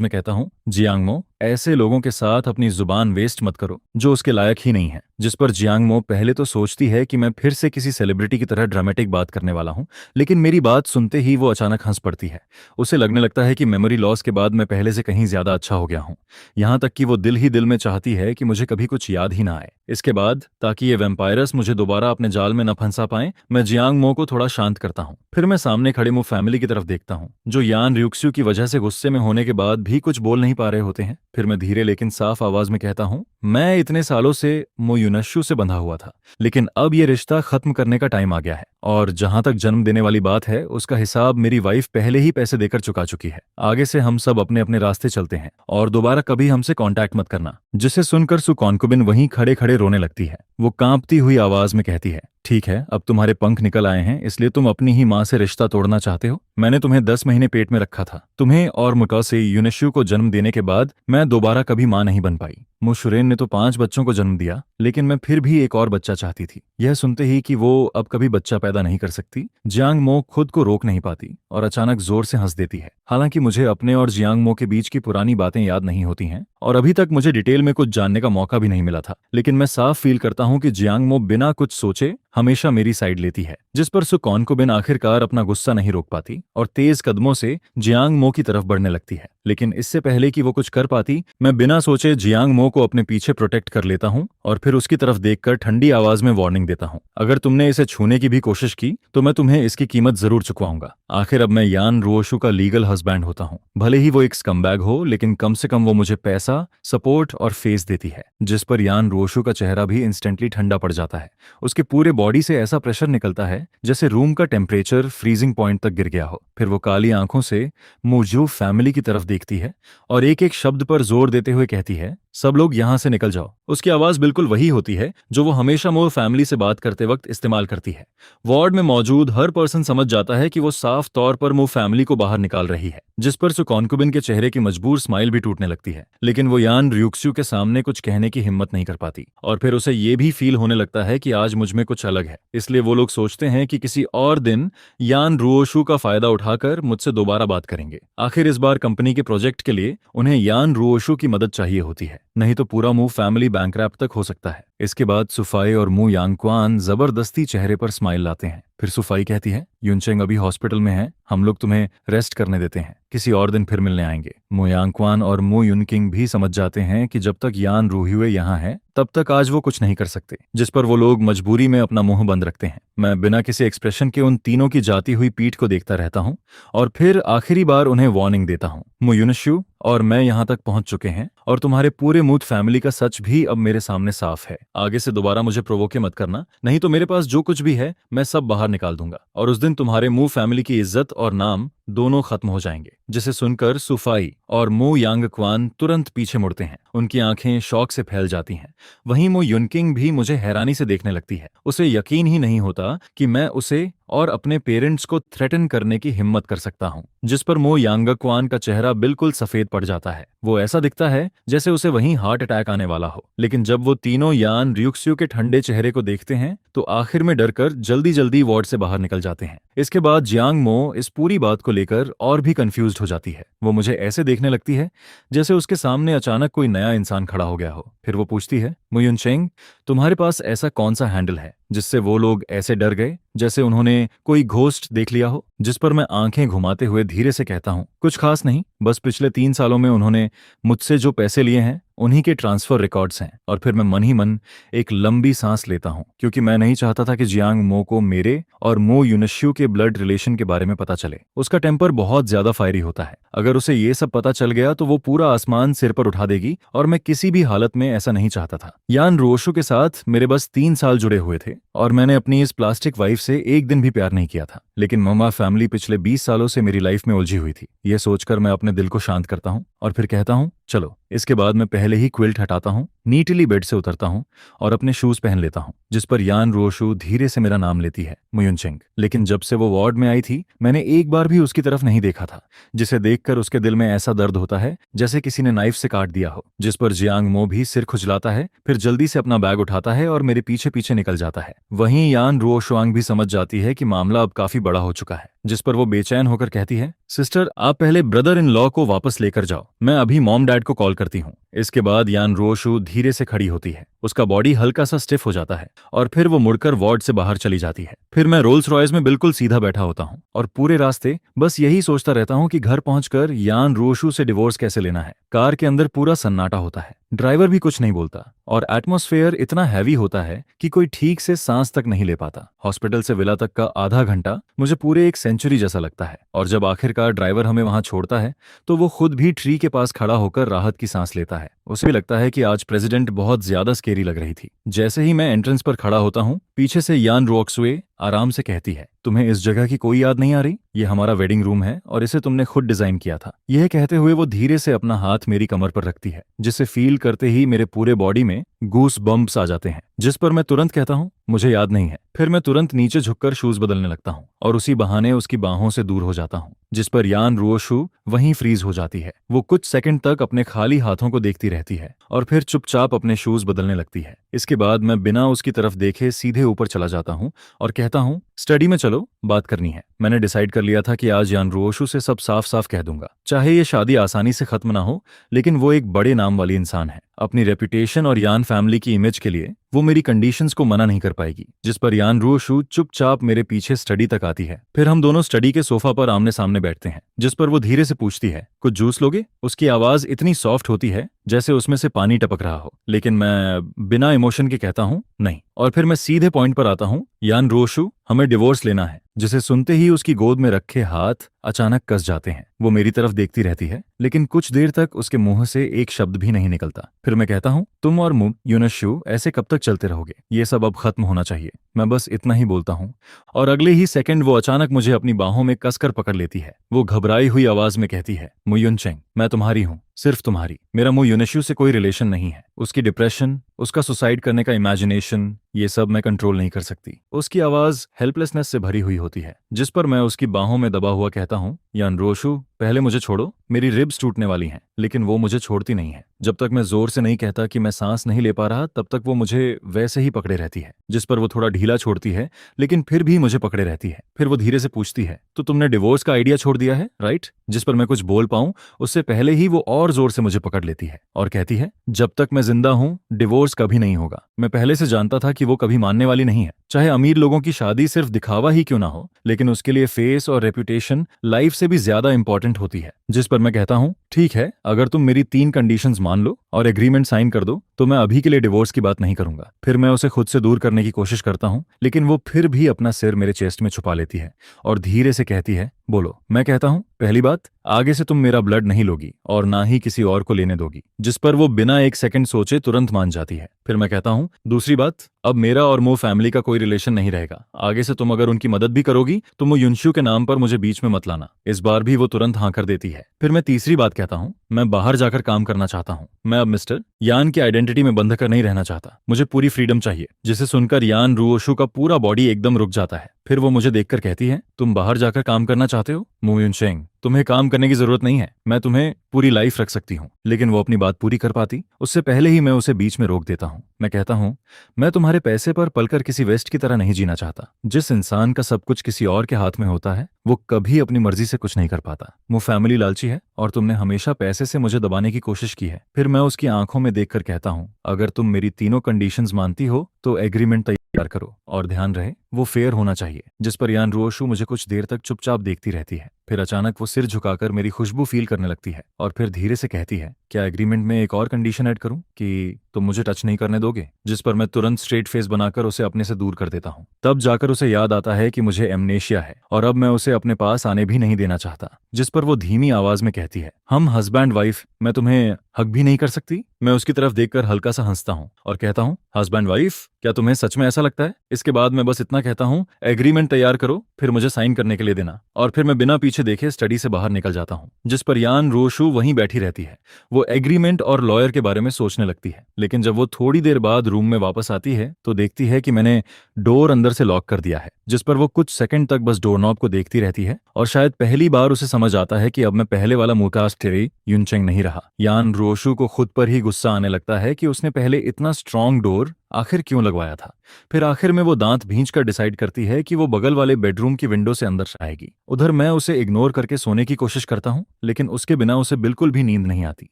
में कहता हूँ, जियांग मो, ऐसे लोगों के साथ अपनी जुबान वेस्ट मत करो जो उसके लायक ही नहीं है। जिस पर जियांग मो पहले तो सोचती है कि मैं फिर से किसी सेलिब्रिटी की तरह ड्रामेटिक बात करने वाला हूं, लेकिन मेरी बात सुनते ही वो अचानक हंस पड़ती है। उसे लगने लगता है कि मेमोरी लॉस के बाद मैं पहले से कहीं ज्यादा अच्छा हो गया हूं, यहां तक कि वो दिल ही दिल में चाहती है कि मुझे कभी कुछ याद ही ना आए। इसके बाद, ताकि ये वैम्पायरस मुझे दोबारा अपने जाल में न फंसा पाए, मैं जियांग मो को थोड़ा शांत करता हूं। फिर मैं सामने खड़े मो फैमिली की तरफ देखता हूं, जो यान र्यूक्स्यू की वजह से गुस्से में होने के बाद भी कुछ बोल नहीं पा रहे होते हैं। फिर मैं धीरे लेकिन साफ आवाज में कहता हूं, मैं इतने सालों से मो युनशु से बंधा हुआ था, लेकिन अब ये रिश्ता खत्म करने का टाइम आ गया है, और जहां तक जन्म देने वाली बात है उसका हिसाब मेरी वाइफ पहले ही पैसे देकर चुका चुकी है। आगे से हम सब अपने अपने रास्ते चलते हैं और दोबारा कभी हमसे कांटेक्ट मत करना। जिसे सुनकर सु कॉन्कुबिन वहीं खड़े खड़े रोने लगती है। वो कांपती हुई आवाज में कहती है, ठीक है, अब तुम्हारे पंख निकल आए हैं, इसलिए तुम अपनी ही माँ से रिश्ता तोड़ना चाहते हो। मैंने तुम्हें 10 महीने पेट में रखा था। तुम्हें और मुका से युनशु को जन्म देने के बाद मैं दोबारा कभी माँ नहीं बन पाई। मुशुरेन ने तो 5 बच्चों को जन्म दिया, लेकिन मैं फिर भी एक और बच्चा चाहती थी। यह सुनते ही कि वो अब कभी बच्चा पैदा नहीं कर सकती, जियांग मो खुद को रोक नहीं पाती और अचानक जोर से हंस देती है। हालांकि मुझे अपने और जियांग मो के बीच की पुरानी बातें याद नहीं होती हैं और अभी तक मुझे डिटेल में कुछ जानने का मौका भी नहीं मिला था, लेकिन मैं साफ फील करता हूं कि जियांग मो बिना कुछ सोचे हमेशा मेरी साइड लेती है। जिस पर सु कॉन्कुबिन आखिरकार अपना गुस्सा नहीं रोक पाती और तेज कदमों से जियांग मो की तरफ बढ़ने लगती है। लेकिन इससे पहले कि वो कुछ कर पाती, मैं बिना सोचे जियांग मो को अपने पीछे प्रोटेक्ट कर लेता हूँ और फिर उसकी तरफ देखकर ठंडी आवाज में वार्निंग देता हूँ, अगर तुमने इसे छूने की भी कोशिश की तो मैं तुम्हें इसकी कीमत जरूर चुकवाऊंगा। आखिर अब मैं यान रुओशु का लीगल हस्बैंड होता हूँ। भले ही वो एक स्कमबैग हो, लेकिन कम से कम वो मुझे पैसा, सपोर्ट और फेस देती है। जिस पर यान रुओशु का चेहरा भी इंस्टेंटली ठंडा पड़ जाता है। उसके पूरे बॉडी से ऐसा प्रेशर निकलता है जैसे रूम का टेम्परेचर फ्रीजिंग पॉइंट तक गिर गया हो। फिर वो काली आंखों से मुझे फैमिली की तरफ देखती है और एक एक शब्द पर जोर देते हुए कहती है, सब लोग यहाँ से निकल जाओ। उसकी आवाज बिल्कुल वही होती है जो वो हमेशा मोर फैमिली से बात करते वक्त इस्तेमाल करती है। वार्ड में मौजूद हर पर्सन समझ जाता है कि वो साफ तौर पर मो फैमिली को बाहर निकाल रही है, जिस पर सुकॉन्कुबिन के चेहरे की मजबूर स्माइल भी टूटने लगती है। लेकिन वो यान रियुक्स्यू के सामने कुछ कहने की हिम्मत नहीं कर पाती और फिर उसे ये भी फील होने लगता है कि आज मुझ में कुछ अलग है। इसलिए वो लोग सोचते हैं कि किसी और दिन यान रुओशु का फायदा उठाकर मुझसे दोबारा बात करेंगे। आखिर इस बार कंपनी के प्रोजेक्ट के लिए उन्हें यान रुओशु की मदद चाहिए होती है, नहीं तो पूरा मुंह फैमिली बैंकरप्ट तक हो सकता है। इसके बाद सुफाई और मु यांगक्वान जबरदस्ती चेहरे पर स्माइल लाते हैं। फिर सुफाई कहती है, युनचेंग अभी हॉस्पिटल में है, हम लोग तुम्हें रेस्ट करने देते हैं, किसी और दिन फिर मिलने आएंगे। मु यांगक्वान और मु युनकिंग भी समझ जाते हैं कि जब तक यान रूहिवे यहाँ है तब तक आज वो कुछ नहीं कर सकते, जिस पर वो लोग मजबूरी में अपना मुंह बंद रखते हैं। मैं बिना किसी एक्सप्रेशन के उन तीनों की जाती हुई पीठ को देखता रहता हूँ और फिर आखिरी बार उन्हें वार्निंग देता हूँ, मु युनशु और मैं यहाँ तक पहुंच चुके हैं और तुम्हारे पूरे मूथ फैमिली का सच भी अब मेरे सामने साफ है। आगे से दोबारा मुझे प्रोवोके मत करना, नहीं तो मेरे पास जो कुछ भी है मैं सब बाहर निकाल दूंगा और उस दिन तुम्हारे मु फैमिली की इज्जत और नाम दोनों खत्म हो जाएंगे। जिसे सुनकर सुफाई और मु यांगक्वान तुरंत पीछे मुड़ते हैं। उनकी आंखें शौक से फैल जाती हैं। वहीं मु युनकिंग भी मुझे हैरानी से देखने लगती है। उसे यकीन ही नहीं होता कि मैं उसे और अपने पेरेंट्स को थ्रेटन करने की हिम्मत कर सकता हूँ। जिस पर मु यांगक्वान का चेहरा बिल्कुल सफेद पड़ जाता है। वो ऐसा दिखता है जैसे उसे वहीं हार्ट अटैक आने वाला हो। लेकिन जब वो तीनों यान रियुक्स्यू के ठंडे चेहरे को देखते हैं तो आखिर में डरकर जल्दी जल्दी वार्ड से बाहर निकल जाते हैं। इसके बाद जियांग मो इस पूरी बात को लेकर और भी कंफ्यूज्ड हो जाती है। वो मुझे ऐसे देखने लगती है जैसे उसके सामने अचानक कोई नया इंसान खड़ा हो गया हो। फिर वो पूछती है, मु युनचेंग, तुम्हारे पास ऐसा कौन सा हैंडल है जिससे वो लोग ऐसे डर गए जैसे उन्होंने कोई घोस्ट देख लिया हो? जिस पर मैं आंखें घुमाते हुए धीरे से कहता हूँ, कुछ खास नहीं, बस पिछले 3 सालों में उन्होंने मुझसे जो पैसे लिए हैं उन्हीं के ट्रांसफर रिकॉर्ड्स हैं। और फिर मैं मन ही मन एक लंबी सांस लेता हूँ, क्योंकि मैं नहीं चाहता था कि जियांग मो को मेरे और मो युनश्यू के ब्लड रिलेशन के बारे में पता चले। उसका टेम्पर बहुत ज्यादा फायरी होता है। अगर उसे ये सब पता चल गया तो वो पूरा आसमान सिर पर उठा देगी और मैं किसी भी हालत में ऐसा नहीं चाहता था। यान रुओशु के साथ मेरे बस 3 साल जुड़े हुए थे और मैंने अपनी इस प्लास्टिक वाइफ से एक दिन भी प्यार नहीं किया था। लेकिन ममा फैमिली पिछले 20 सालों से मेरी लाइफ में उलझी हुई थी। यह सोचकर मैं अपने दिल को शांत करता हूँ और फिर कहता हूँ, चलो। इसके बाद मैं पहले ही क्विल्ट हटाता हूँ, नीटली बेड से उतरता हूँ और अपने शूज पहन लेता हूँ। जिस पर यान रुओशु धीरे से मेरा नाम लेती है, मु युनचेंग। लेकिन जब से वो वार्ड में आई थी मैंने एक बार भी उसकी तरफ नहीं देखा था, जिसे देखकर उसके दिल में ऐसा दर्द होता है जैसे किसी ने नाइफ से काट दिया हो। जिस पर जियांग मो भी सिर खुजलाता है, फिर जल्दी से अपना बैग उठाता है और मेरे पीछे पीछे निकल जाता है। वहीं यान रुओशुआंग भी समझ जाती है कि मामला अब काफी बड़ा हो चुका है। जिस पर वो बेचैन होकर कहती है, सिस्टर, आप पहले ब्रदर इन लॉ को वापस लेकर जाओ, मैं अभी मॉम डैड को कॉल करती हूँ। इसके बाद यान रुओशु धीरे से खड़ी होती है। उसका बॉडी हल्का सा स्टिफ हो जाता है और फिर वो मुड़कर वार्ड से बाहर चली जाती है। फिर मैं रोल्स रॉयस में बिल्कुल सीधा बैठा होता हूँ और पूरे रास्ते बस यही सोचता रहता हूँ कि घर पहुंचकर यान रुओशु से डिवोर्स कैसे लेना है। कार के अंदर पूरा सन्नाटा होता है, ड्राइवर भी कुछ नहीं बोलता और एटमॉस्फेयर इतना हैवी होता है कि कोई ठीक से सांस तक नहीं ले पाता। हॉस्पिटल से विला तक का आधा घंटा मुझे पूरे एक सेंचुरी जैसा लगता है और जब आखिरकार ड्राइवर हमें वहां छोड़ता है तो वो खुद भी ट्री के पास खड़ा होकर राहत की सांस लेता है। उसे भी लगता है कि आज प्रेसिडेंट बहुत ज्यादा स्केरी लग रही थी। जैसे ही मैं एंट्रेंस पर खड़ा होता हूँ, पीछे से यान रुओक्सुए आराम से कहती है, तुम्हें इस जगह की कोई याद नहीं आ रही? ये हमारा वेडिंग रूम है और इसे तुमने खुद डिजाइन किया था। यह कहते हुए वो धीरे से अपना हाथ मेरी कमर पर रखती है, जिसे फील करते ही मेरे पूरे बॉडी में गूस बम्प्स आ जाते हैं। जिस पर मैं तुरंत कहता हूँ, मुझे याद नहीं है। फिर मैं तुरंत नीचे झुककर शूज बदलने लगता हूँ और उसी बहाने उसकी बाहों से दूर हो जाता हूँ। जिस पर यान रुओशु वहीं फ्रीज हो जाती है। वो कुछ सेकंड तक अपने खाली हाथों को देखती रहती है और फिर चुपचाप अपने शूज बदलने लगती है। इसके बाद मैं बिना उसकी तरफ देखे सीधे ऊपर चला जाता हूँ और कहता हूँ, स्टडी में चलो, बात करनी है। मैंने डिसाइड कर लिया था कि आज यान रुओशु से सब साफ साफ कह दूंगा। चाहे ये शादी आसानी से खत्म ना हो, लेकिन वो एक बड़े नाम वाली इंसान है। अपनी रेपुटेशन और यान फैमिली की इमेज के लिए वो मेरी कंडीशंस को मना नहीं कर पाएगी। जिस पर यान रुओशु चुपचाप मेरे पीछे स्टडी तक आती है। फिर हम दोनों स्टडी के सोफा पर आमने सामने बैठते हैं। जिस पर वो धीरे से पूछती है, कुछ जूस लोगे? उसकी आवाज इतनी सॉफ्ट होती है जैसे उसमें से पानी टपक रहा हो, लेकिन मैं बिना इमोशन के कहता हूँ नहीं। और फिर मैं सीधे पॉइंट पर आता हूँ, यान रोशु, हमें डिवोर्स लेना है। जिसे सुनते ही उसकी गोद में रखे हाथ अचानक कस जाते हैं। वो मेरी तरफ देखती रहती है, लेकिन कुछ देर तक उसके मुंह से एक शब्द भी नहीं निकलता। फिर मैं कहता हूँ, तुम और यूनशु ऐसे कब तक चलते रहोगे? ये सब अब खत्म होना चाहिए। मैं बस इतना ही बोलता हूँ, और अगले ही सेकंड वो अचानक मुझे अपनी बाहों में कसकर पकड़ लेती है। वो घबराई हुई आवाज में कहती है, मुयुनचेंग, मैं तुम्हारी हूँ, सिर्फ तुम्हारी। मेरा मुंह यूनशु से कोई रिलेशन नहीं है। उसकी डिप्रेशन, उसका सुसाइड करने का इमेजिनेशन, ये सब मैं कंट्रोल नहीं कर सकती। उसकी आवाज हेल्पलेसनेस से भरी हुई होती है, जिस पर मैं उसकी बाहों में दबा हुआ कहता हूँ, यान रोशु, पहले मुझे छोड़ो, मेरी रिब्स टूटने वाली हैं। लेकिन वो मुझे छोड़ती नहीं है। जब तक मैं जोर से नहीं कहता कि मैं सांस नहीं ले पा रहा, तब तक वो मुझे वैसे ही पकड़े रहती है। जिस पर वो थोड़ा ढीला छोड़ती है, लेकिन फिर भी मुझे पकड़े रहती है। फिर वो धीरे से पूछती है, तो तुमने डिवोर्स का आइडिया छोड़ दिया है, राइट? जिस पर मैं कुछ बोल पाऊं उससे पहले ही वो और जोर से मुझे पकड़ लेती है और कहती है, जब तक मैं जिंदा हूं डिवोर्स कभी नहीं होगा। मैं पहले से जानता था कि वो कभी मानने वाली नहीं है। चाहे अमीर लोगों की शादी सिर्फ दिखावा ही क्यों ना हो, लेकिन उसके लिए फेस और रेपुटेशन लाइफ से भी ज्यादा इंपॉर्टेंट होती है। जिस पर मैं कहता हूं, ठीक है, अगर तुम मेरी 3 कंडीशंस मान लो और एग्रीमेंट साइन कर दो, तो मैं अभी के लिए डिवोर्स की बात नहीं करूंगा। फिर मैं उसे खुद से दूर करने की कोशिश करता हूं, लेकिन वो फिर भी अपना सिर मेरे चेस्ट में छुपा लेती है और धीरे से कहती है, बोलो। मैं कहता हूं, पहली बात, आगे से तुम मेरा ब्लड नहीं लोगी और ना ही किसी और को लेने दोगी। जिस पर वो बिना एक सेकंड सोचे तुरंत मान जाती है। फिर मैं कहता हूं, दूसरी बात, अब मेरा और मो फैमिली का कोई रिलेशन नहीं रहेगा। आगे से तुम अगर उनकी मदद भी करोगी तो मो युनशु के नाम पर मुझे बीच में मत लाना। इस बार भी वो तुरंत हाँ कर देती है। फिर मैं तीसरी बात कहता हूँ, मैं बाहर जाकर काम करना चाहता हूँ। मैं अब मिस्टर यान की आइडेंटिटी में बंध कर नहीं रहना चाहता। मुझे पूरी फ्रीडम चाहिए। जिसे सुनकर यान रुओशु का पूरा बॉडी एकदम रुक जाता है। फिर वो मुझे देखकर कहती है, तुम बाहर जाकर काम करना चाहते हो? मो युनशेंग, तुम्हें काम करने की जरूरत नहीं है। मैं तुम्हें पूरी लाइफ रख सकती हूँ। लेकिन वो अपनी बात पूरी कर पाती उससे पहले ही मैं उसे बीच में रोक देता हूँ। मैं कहता हूँ, मैं तुम्हारे पैसे पर पलकर किसी वेस्ट की तरह नहीं जीना चाहता। जिस इंसान का सब कुछ किसी और के हाथ में होता है, वो कभी अपनी मर्जी से कुछ नहीं कर पाता। वो फैमिली लालची है और तुमने हमेशा पैसे से मुझे दबाने की कोशिश की है। फिर मैं उसकी आंखों में देखकर कहता हूँ, अगर तुम मेरी तीनों कंडीशंस मानती हो तो एग्रीमेंट तैयार करो, और ध्यान रहे वो फेयर होना चाहिए। जिस पर यान रुओशु मुझे कुछ देर तक चुपचाप देखती रहती है। फिर अचानक वो सिर झुकाकर मेरी खुशबू फील करने लगती है और फिर धीरे से कहती है, क्या एग्रीमेंट में एक और कंडीशन ऐड करूं कि तुम मुझे टच नहीं करने दोगे? जिस पर मैं तुरंत स्ट्रेट फेस बनाकर उसे अपने से दूर कर देता हूं। तब जाकर उसे याद आता है कि मुझे एमनेशिया है और अब मैं उसे अपने पास आने भी नहीं देना चाहता। जिस पर वो धीमी आवाज में कहती है, हम हस्बैंड वाइफ, मैं तुम्हें हक भी नहीं कर सकती? मैं उसकी तरफ देखकर हल्का सा हंसता हूँ और कहता हूँ, हस्बैंड वाइफ, क्या तुम्हें सच में ऐसा लगता है? इसके बाद मैं बस इतना कहता हूँ, एग्रीमेंट तैयार करो, फिर मुझे साइन करने के लिए देना। और फिर मैं बिना पीछे देखे स्टडी से बाहर निकल जाता हूँ। जिस पर यान रोशु वहीं बैठी रहती है। वो एग्रीमेंट और लॉयर के बारे में सोचने लगती है। लेकिन जब वो थोड़ी देर बाद रूम में वापस आती है तो देखती है कि मैंने डोर अंदर से लॉक कर दिया है। जिस पर वो कुछ सेकंड तक बस डोर नॉब को देखती रहती है और शायद पहली बार उसे समझ आता है कि अब मैं पहले वाला मुताज टेरी युनचेंग नहीं रहा। यान रोशु को खुद पर ही गुस्सा आने लगता है कि उसने पहले इतना स्ट्रॉन्ग डोर आखिर क्यों लगवाया था। फिर आखिर में वो दांत भींचकर डिसाइड करती है कि वो बगल वाले बेडरूम की विंडो से अंदर आएगी। उधर मैं उसे इग्नोर करके सोने की कोशिश करता हूँ, लेकिन उसके बिना उसे बिल्कुल भी नींद नहीं आती।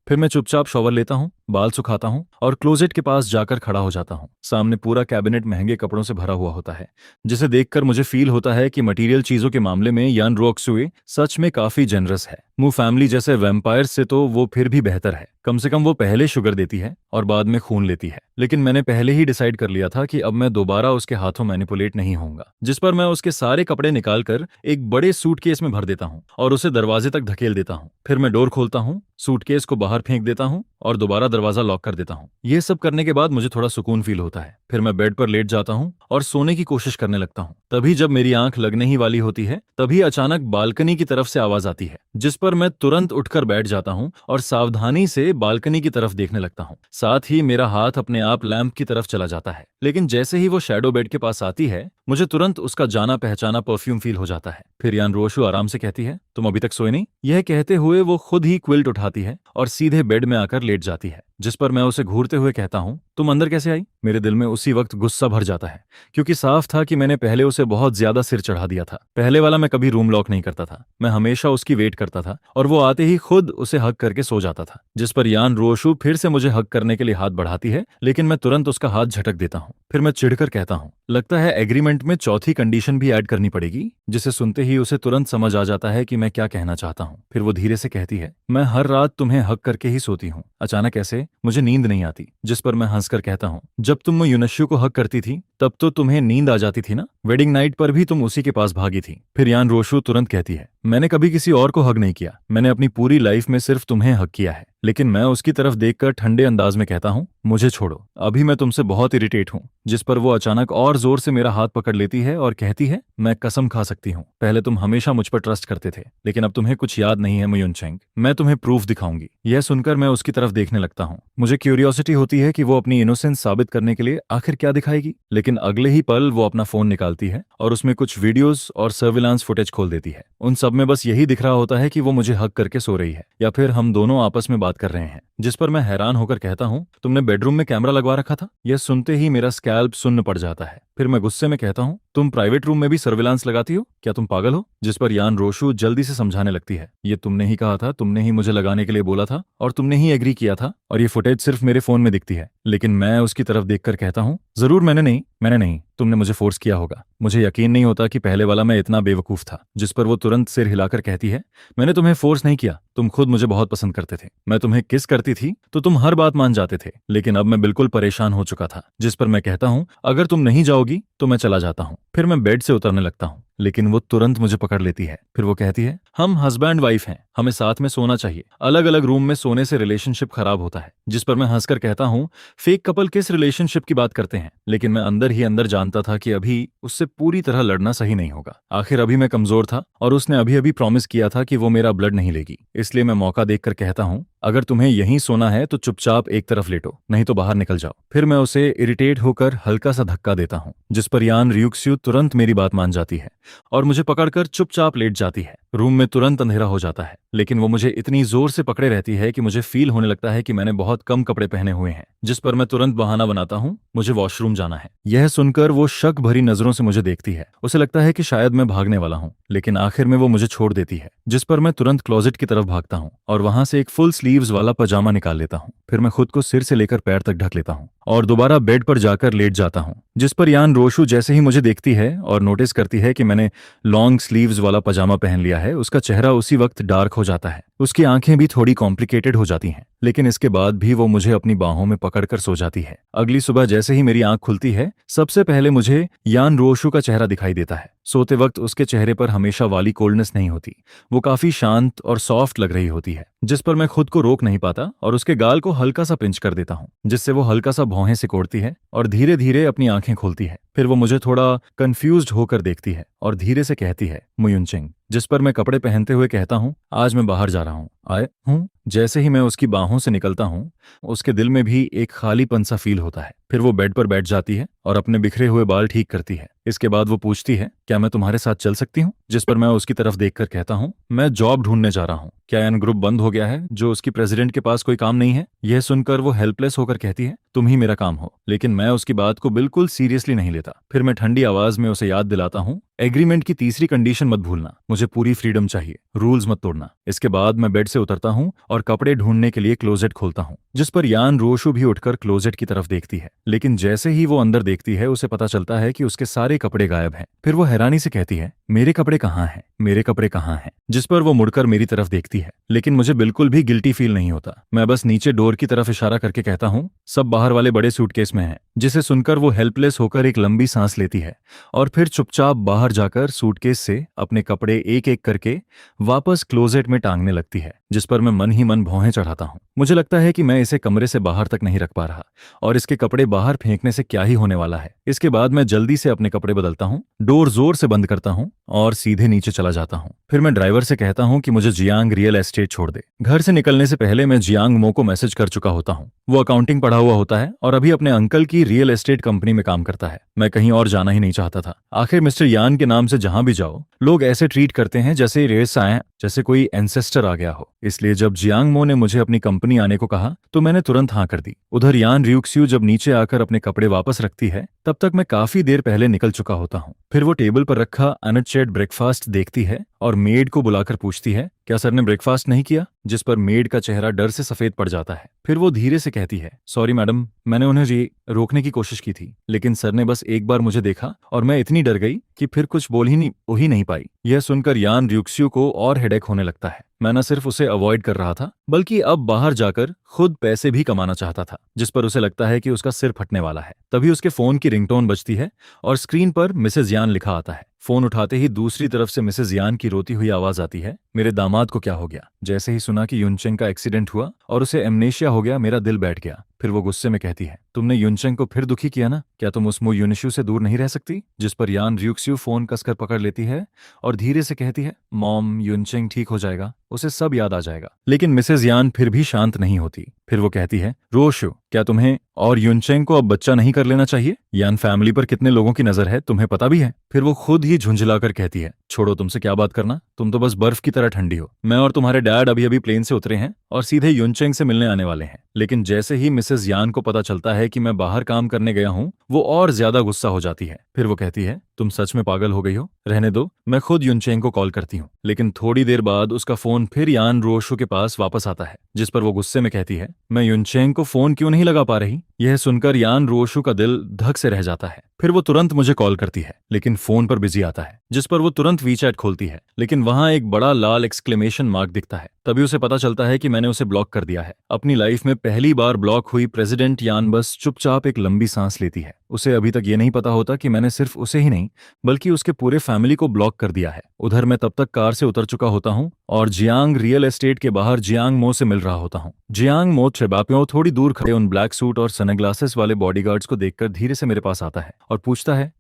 फिर मैं चुपचाप शॉवर लेता हूँ, बाल सुखाता हूँ और क्लोजेट के पास जाकर खड़ा हो जाता हूँ। सामने पूरा कैबिनेट महंगे कपड़ों से भरा हुआ होता है, जिसे देखकर मुझे फील होता है कि मटेरियल चीजों के मामले में यान रोक्सुए सच में काफी जेनरस है। मू फैमिली जैसे वैम्पायर से तो वो फिर भी बेहतर है। कम से कम वो पहले शुगर देती है और बाद में खून लेती है। लेकिन मैंने पहले ही डिसाइड कर लिया था कि अब मैं दोबारा उसके हाथों मैनिपुलेट नहीं होऊंगा। जिस पर मैं उसके सारे कपड़े निकालकर एक बड़े सूटकेस में भर देता हूँ और उसे दरवाजे तक धकेल देता हूँ। फिर मैं डोर खोलता हूँ, सूटकेस को बाहर फेंक देता हूँ और दोबारा दरवाजा लॉक कर देता हूँ। ये सब करने के बाद मुझे थोड़ा सुकून फील होता है। फिर मैं बेड पर लेट जाता हूँ और सोने की कोशिश करने लगता हूँ। तभी जब मेरी आंख लगने ही वाली होती है, तभी अचानक बालकनी की तरफ से आवाज आती है। जिस पर मैं तुरंत उठकर बैठ जाता हूँ और सावधानी से बालकनी की तरफ देखने लगता हूँ। साथ ही मेरा हाथ अपने आप लैंप की तरफ चला जाता है। लेकिन जैसे ही वो शैडो बेड के पास आती है, मुझे तुरंत उसका जाना पहचाना परफ्यूम फील हो जाता है। फिर यान रोशु आराम से कहती है, तुम अभी तक सोए नहीं? यह कहते हुए वो खुद ही क्विल्ट उठाती है और सीधे बेड में आकर लेट जाती है। जिस पर मैं उसे घूरते हुए कहता हूँ, तुम अंदर कैसे आई? मेरे दिल में उसी वक्त गुस्सा भर जाता है, क्योंकि साफ था कि मैंने पहले उसे बहुत ज्यादा सिर चढ़ा दिया था। पहले वाला मैं कभी रूम लॉक नहीं करता था, मैं हमेशा उसकी वेट करता था और वो आते ही खुद उसे हक करके सो जाता था। जिस पर यान रोशु फिर से मुझे हक करने के लिए हाथ बढ़ाती है, लेकिन मैं तुरंत उसका हाथ झटक देता हूँ। फिर मैं चिढ़कर कहता हूँ, लगता है एग्रीमेंट में चौथी कंडीशन भी ऐड करनी पड़ेगी। जिसे सुनते ही उसे तुरंत समझ आ जाता है कि मैं क्या कहना चाहता हूँ। फिर वो धीरे से कहती है, मैं हर रात तुम्हें हक करके ही सोती हूँ। अचानक ऐसे मुझे नींद नहीं आती। जिस पर मैं हंसकर कहता हूँ, जब तुम युनश्यु को हक करती थी तब तो तुम्हें नींद आ जाती थी ना? वेडिंग नाइट पर भी तुम उसी के पास भागी थी। फिर यान रोशु तुरंत कहती है, मैंने कभी किसी और को हक नहीं किया, मैंने अपनी पूरी लाइफ में सिर्फ तुम्हें हक किया है। लेकिन मैं उसकी तरफ देखकर ठंडे अंदाज में कहता हूँ, मुझे छोड़ो, अभी मैं तुमसे बहुत इरिटेट हूँ। जिस पर वो अचानक और जोर से मेरा हाथ पकड़ लेती है और कहती है, मैं कसम खा सकती हूँ, पहले तुम हमेशा मुझ पर ट्रस्ट करते थे, लेकिन अब तुम्हें कुछ याद नहीं है मयुनचेंग। मैं तुम्हें प्रूफ दिखाऊंगी। यह सुनकर मैं उसकी तरफ देखने लगता हूँ। मुझे क्यूरियोसिटी होती है कि वो अपनी इनोसेंस साबित करने के लिए आखिर क्या दिखाएगी। लेकिन अगले ही पल वो अपना फोन निकालती है और उसमें कुछ वीडियोस और सर्विलांस फुटेज खोल देती है। उन सब में बस यही दिख रहा होता है कि वो मुझे हक करके सो रही है या फिर हम दोनों आपस में बात कर रहे हैं। जिस पर मैं हैरान होकर कहता हूँ, तुमने बेडरूम में कैमरा लगवा रखा था? यह सुनते ही मेरा स्कैल्प सुन्न पड़ जाता है। फिर मैं गुस्से में कहता हूँ, तुम प्राइवेट रूम में भी सर्विलांस लगाती हो? क्या तुम पागल हो? जिस पर यान रोशु जल्दी से समझाने लगती है, ये तुमने ही कहा था, तुमने ही मुझे लगाने के लिए बोला था और तुमने ही एग्री किया था, और ये फुटेज सिर्फ मेरे फोन में दिखती है। लेकिन मैं उसकी तरफ देखकर कहता हूँ, जरूर मैंने नहीं, तुमने मुझे फोर्स किया होगा। मुझे यकीन नहीं होता कि पहले वाला मैं इतना बेवकूफ था। जिस पर वो तुरंत सिर हिलाकर कहती है, मैंने तुम्हें फोर्स नहीं किया, तुम खुद मुझे बहुत पसंद करते थे। मैं तुम्हें किस करती थी तो तुम हर बात मान जाते थे, लेकिन अब मैं बिल्कुल परेशान हो चुका था। जिस पर मैं कहता हूँ, अगर तुम नहीं जाओगी तो मैं चला जाता हूँ। फिर मैं बेड से उतरने लगता हूँ, लेकिन वो तुरंत मुझे पकड़ लेती है। फिर वो कहती है, हम हस्बैंड वाइफ हैं, हमें साथ में सोना चाहिए, अलग अलग रूम में सोने से रिलेशनशिप खराब होता है। जिस पर मैं हंसकर कहता हूँ, फेक कपल किस रिलेशनशिप की बात करते हैं? लेकिन मैं अंदर ही अंदर जानता था कि अभी उससे पूरी तरह लड़ना सही नहीं होगा। आखिर अभी मैं कमजोर था और उसने अभी अभी प्रॉमिस किया था कि वो मेरा ब्लड नहीं लेगी। इसलिए मैं मौका देखकर कहता हूँ, अगर तुम्हें यहीं सोना है तो चुपचाप एक तरफ लेटो, नहीं तो बाहर निकल जाओ। फिर मैं उसे इरिटेट होकर हल्का सा धक्का देता हूँ। जिस पर यान रियुक्स्यु तुरंत मेरी बात मान जाती है और मुझे पकड़कर चुपचाप लेट जाती है। रूम में तुरंत अंधेरा हो जाता है, लेकिन वो मुझे इतनी जोर से पकड़े रहती है कि मुझे फील होने लगता है कि मैंने बहुत कम कपड़े पहने हुए हैं। जिस पर मैं तुरंत बहाना बनाता हूँ, मुझे वॉशरूम जाना है। यह सुनकर वो शक भरी नजरों से मुझे देखती है। उसे लगता है कि शायद मैं भागने वाला हूँ, लेकिन आखिर में वो मुझे छोड़ देती है। जिस पर मैं तुरंत क्लोजेट की तरफ भागता हूँ और वहां से एक फुल स्लीव्स वाला पजामा निकाल लेता हूँ। फिर मैं खुद को सिर से लेकर पैर तक ढक लेता हूँ और दोबारा बेड पर जाकर लेट जाता हूँ। जिस पर यान रोशु जैसे ही मुझे देखती है और नोटिस करती है कि मैंने लॉन्ग स्लीव्स वाला पजामा पहन लिया है, उसका चेहरा उसी वक्त डार्क हो जाता है। उसकी आंखें भी थोड़ी कॉम्प्लिकेटेड हो जाती हैं, लेकिन इसके बाद भी वो मुझे अपनी बाहों में पकड़कर सो जाती है। अगली सुबह जैसे ही मेरी आंख खुलती है, सबसे पहले मुझे यान रोशु का चेहरा दिखाई देता है। सोते वक्त उसके चेहरे पर हमेशा वाली कोल्डनेस नहीं होती, वो काफी शांत और सॉफ्ट लग रही होती है। जिस पर मैं खुद को रोक नहीं पाता और उसके गाल को हल्का सा पिंच कर देता हूँ, जिससे वो हल्का सा भौहें सिकोड़ती है और धीरे धीरे अपनी आंखें खोलती है। फिर वो मुझे थोड़ा कंफ्यूज्ड होकर देखती है और धीरे से कहती है, मुयुनचेंग। जिस पर मैं कपड़े पहनते हुए कहता हूँ, आज मैं बाहर जा रहा हूँ, आए हूँ। जैसे ही मैं उसकी बाहों से निकलता हूँ, उसके दिल में भी एक खालीपन सा फील होता है। फिर वो बेड पर बैठ जाती है और अपने बिखरे हुए बाल ठीक करती है। इसके बाद वो पूछती है, क्या मैं तुम्हारे साथ चल सकती हूँ? जिस पर मैं उसकी तरफ देखकर कहता हूँ, मैं जॉब ढूंढने जा रहा हूँ। क्या एन ग्रुप बंद हो गया है जो उसकी प्रेसिडेंट के पास कोई काम नहीं है? यह सुनकर वो हेल्पलेस होकर कहती है, तुम ही मेरा काम हो। लेकिन मैं उसकी बात को बिल्कुल सीरियसली नहीं लेता। फिर मैं ठंडी आवाज में उसे याद दिलाता हूँ, एग्रीमेंट की तीसरी कंडीशन मत भूलना, मुझे पूरी फ्रीडम चाहिए, रूल्स मत तोड़ना। इसके बाद मैं बेड से उतरता हूँ और कपड़े ढूंढने के लिए क्लोजेट खोलता हूँ। जिस पर यान रोशु भी उठकर क्लोजेट की तरफ देखती है, लेकिन जैसे ही वो अंदर देखती है, उसे पता चलता है कि उसके सारे कपड़े गायब हैं। फिर वो हैरानी से कहती है, मेरे कपड़े कहाँ हैं? मेरे कपड़े कहाँ हैं? जिस पर वो मुड़कर मेरी तरफ देखती है, लेकिन मुझे बिल्कुल भी गिल्टी फील नहीं होता। मैं बस नीचे डोर की तरफ इशारा करके कहता हूँ, सब बाहर वाले बड़े सूटकेस में है। जिसे सुनकर वो हेल्पलेस होकर एक लंबी सांस लेती है और फिर चुपचाप बाहर जाकर सूटकेस से अपने कपड़े एक एक करके वापस क्लोजेट में टांगने लगती है। जिस पर मैं मन ही मन भौहें चढ़ाता हूँ। मुझे लगता है कि मैं इसे कमरे से बाहर तक नहीं रख पा रहा और इसके कपड़े बाहर फेंकने से क्या ही होने वाला है। इसके बाद मैं जल्दी से अपने कपड़े बदलता हूँ, डोर जोर से बंद करता हूँ और सीधे नीचे चला जाता हूँ। फिर मैं ड्राइवर से कहता हूँ कि मुझे जियांग रियल एस्टेट छोड़ दे। घर से निकलने से पहले मैं जियांग मो को मैसेज कर चुका होता हूँ। वो अकाउंटिंग पढ़ा हुआ होता है और अभी अपने अंकल की रियल एस्टेट कंपनी में काम करता है। मैं कहीं और जाना ही नहीं चाहता था। आखिर मिस्टर यान के नाम से जहां भी जाओ, लोग ऐसे ट्रीट करते हैं जैसे रेस आए, जैसे कोई एंसेस्टर आ गया हो। इसलिए जब जियांग मो ने मुझे अपनी कंपनी आने को कहा तो मैंने तुरंत हाँ कर दी। उधर यान रियुक्स्यू जब नीचे आकर अपने कपड़े वापस रखती है तब तक मैं काफी देर पहले निकल चुका होता हूँ। फिर वो टेबल पर रखा अनचेड ब्रेकफास्ट देखती है और मेड को बुलाकर पूछती है, क्या सर ने ब्रेकफास्ट नहीं किया? जिस पर मेड का चेहरा डर से सफेद पड़ जाता है। फिर वो धीरे से कहती है, सॉरी मैडम, मैंने उन्हें रोकने की कोशिश की थी, लेकिन सर ने बस एक बार मुझे देखा और मैं इतनी डर गई कि फिर कुछ बोल ही नहीं पाई। यह सुनकर यान रियुक्स्यू को और हेडेक होने लगता है। मैं न सिर्फ उसे अवॉइड कर रहा था बल्कि अब बाहर जाकर खुद पैसे भी कमाना चाहता था, जिस पर उसे लगता है कि उसका सिर फटने वाला है। तभी उसके फोन की रिंगटोन बजती है और स्क्रीन पर मिसेज यान लिखा आता है। फोन उठाते ही दूसरी तरफ से मिसेज यान की रोती हुई आवाज आती है, मेरे दामाद को क्या हो गया? जैसे ही सुना कि युनचेंग का एक्सीडेंट हुआ और उसे एमनेशिया हो गया, मेरा दिल बैठ गया। फिर वो गुस्से में कहती है, तुमने युनचेंग को फिर दुखी किया ना? क्या तुम उस मुंह यूनिशु से दूर नहीं रह सकती? जिस पर यान रियुक्स्यू फोन कसकर पकड़ लेती है और धीरे से कहती है, मॉम, युनचेंग ठीक हो जाएगा, उसे सब याद आ जाएगा। लेकिन मिसेज यान फिर भी शांत नहीं होती। फिर वो कहती है, रोशु, क्या तुम्हें और युनचेंग को अब बच्चा नहीं कर लेना चाहिए? यान फैमिली पर कितने लोगों की नजर है, तुम्हें पता भी है। फिर वो खुद ही झुंझलाकर कहती है, छोड़ो, तुमसे क्या बात करना, तुम तो बस बर्फ की तरह ठंडी हो। मैं और तुम्हारे डैड अभी अभी प्लेन से उतरे हैं और सीधे युनचेंग से मिलने आने वाले हैं। लेकिन जैसे ही मिसेज यान को पता चलता है कि मैं बाहर काम करने गया हूँ, वो और ज्यादा गुस्सा हो जाती है। फिर वो कहती है, तुम सच में पागल हो गई हो, रहने दो, मैं खुद युनचेंग को कॉल करती हूँ। लेकिन थोड़ी देर बाद उसका फोन फिर यान रोशु के पास वापस आता है, जिस पर वो गुस्से में कहती है, मैं युनचेंग को फोन क्यों नहीं लगा पा रही? यह सुनकर यान रोशु का दिल धक से रह जाता है। फिर वो तुरंत मुझे कॉल करती है, लेकिन फोन पर बिजी आता है, जिस पर वो तुरंत वीचैट खोलती है, लेकिन वहां एक बड़ा लाल एक्सक्लेमेशन मार्क दिखता है। तभी उसे पता चलता है कि मैंने उसे ब्लॉक कर दिया है। अपनी लाइफ में पहली बार ब्लॉक हुई प्रेसिडेंट यान बस चुपचाप एक लंबी सांस लेती है। उसे अभी तक ये नहीं पता होता कि मैंने सिर्फ उसे ही नहीं बल्कि उसके पूरे फैमिली को ब्लॉक कर दिया है। उधर मैं तब तक कार से उतर चुका होता हूँ और जियांग रियल एस्टेट के बाहर जियांग मो से मिल रहा होता हूँ। जियांग मो ट्रेबाप्यो थोड़ी दूर खड़े उन ब्लैक सूट और सनग्लासेस वाले बॉडीगार्ड्स को देखकर धीरे से मेरे पास आता है और पूछता है,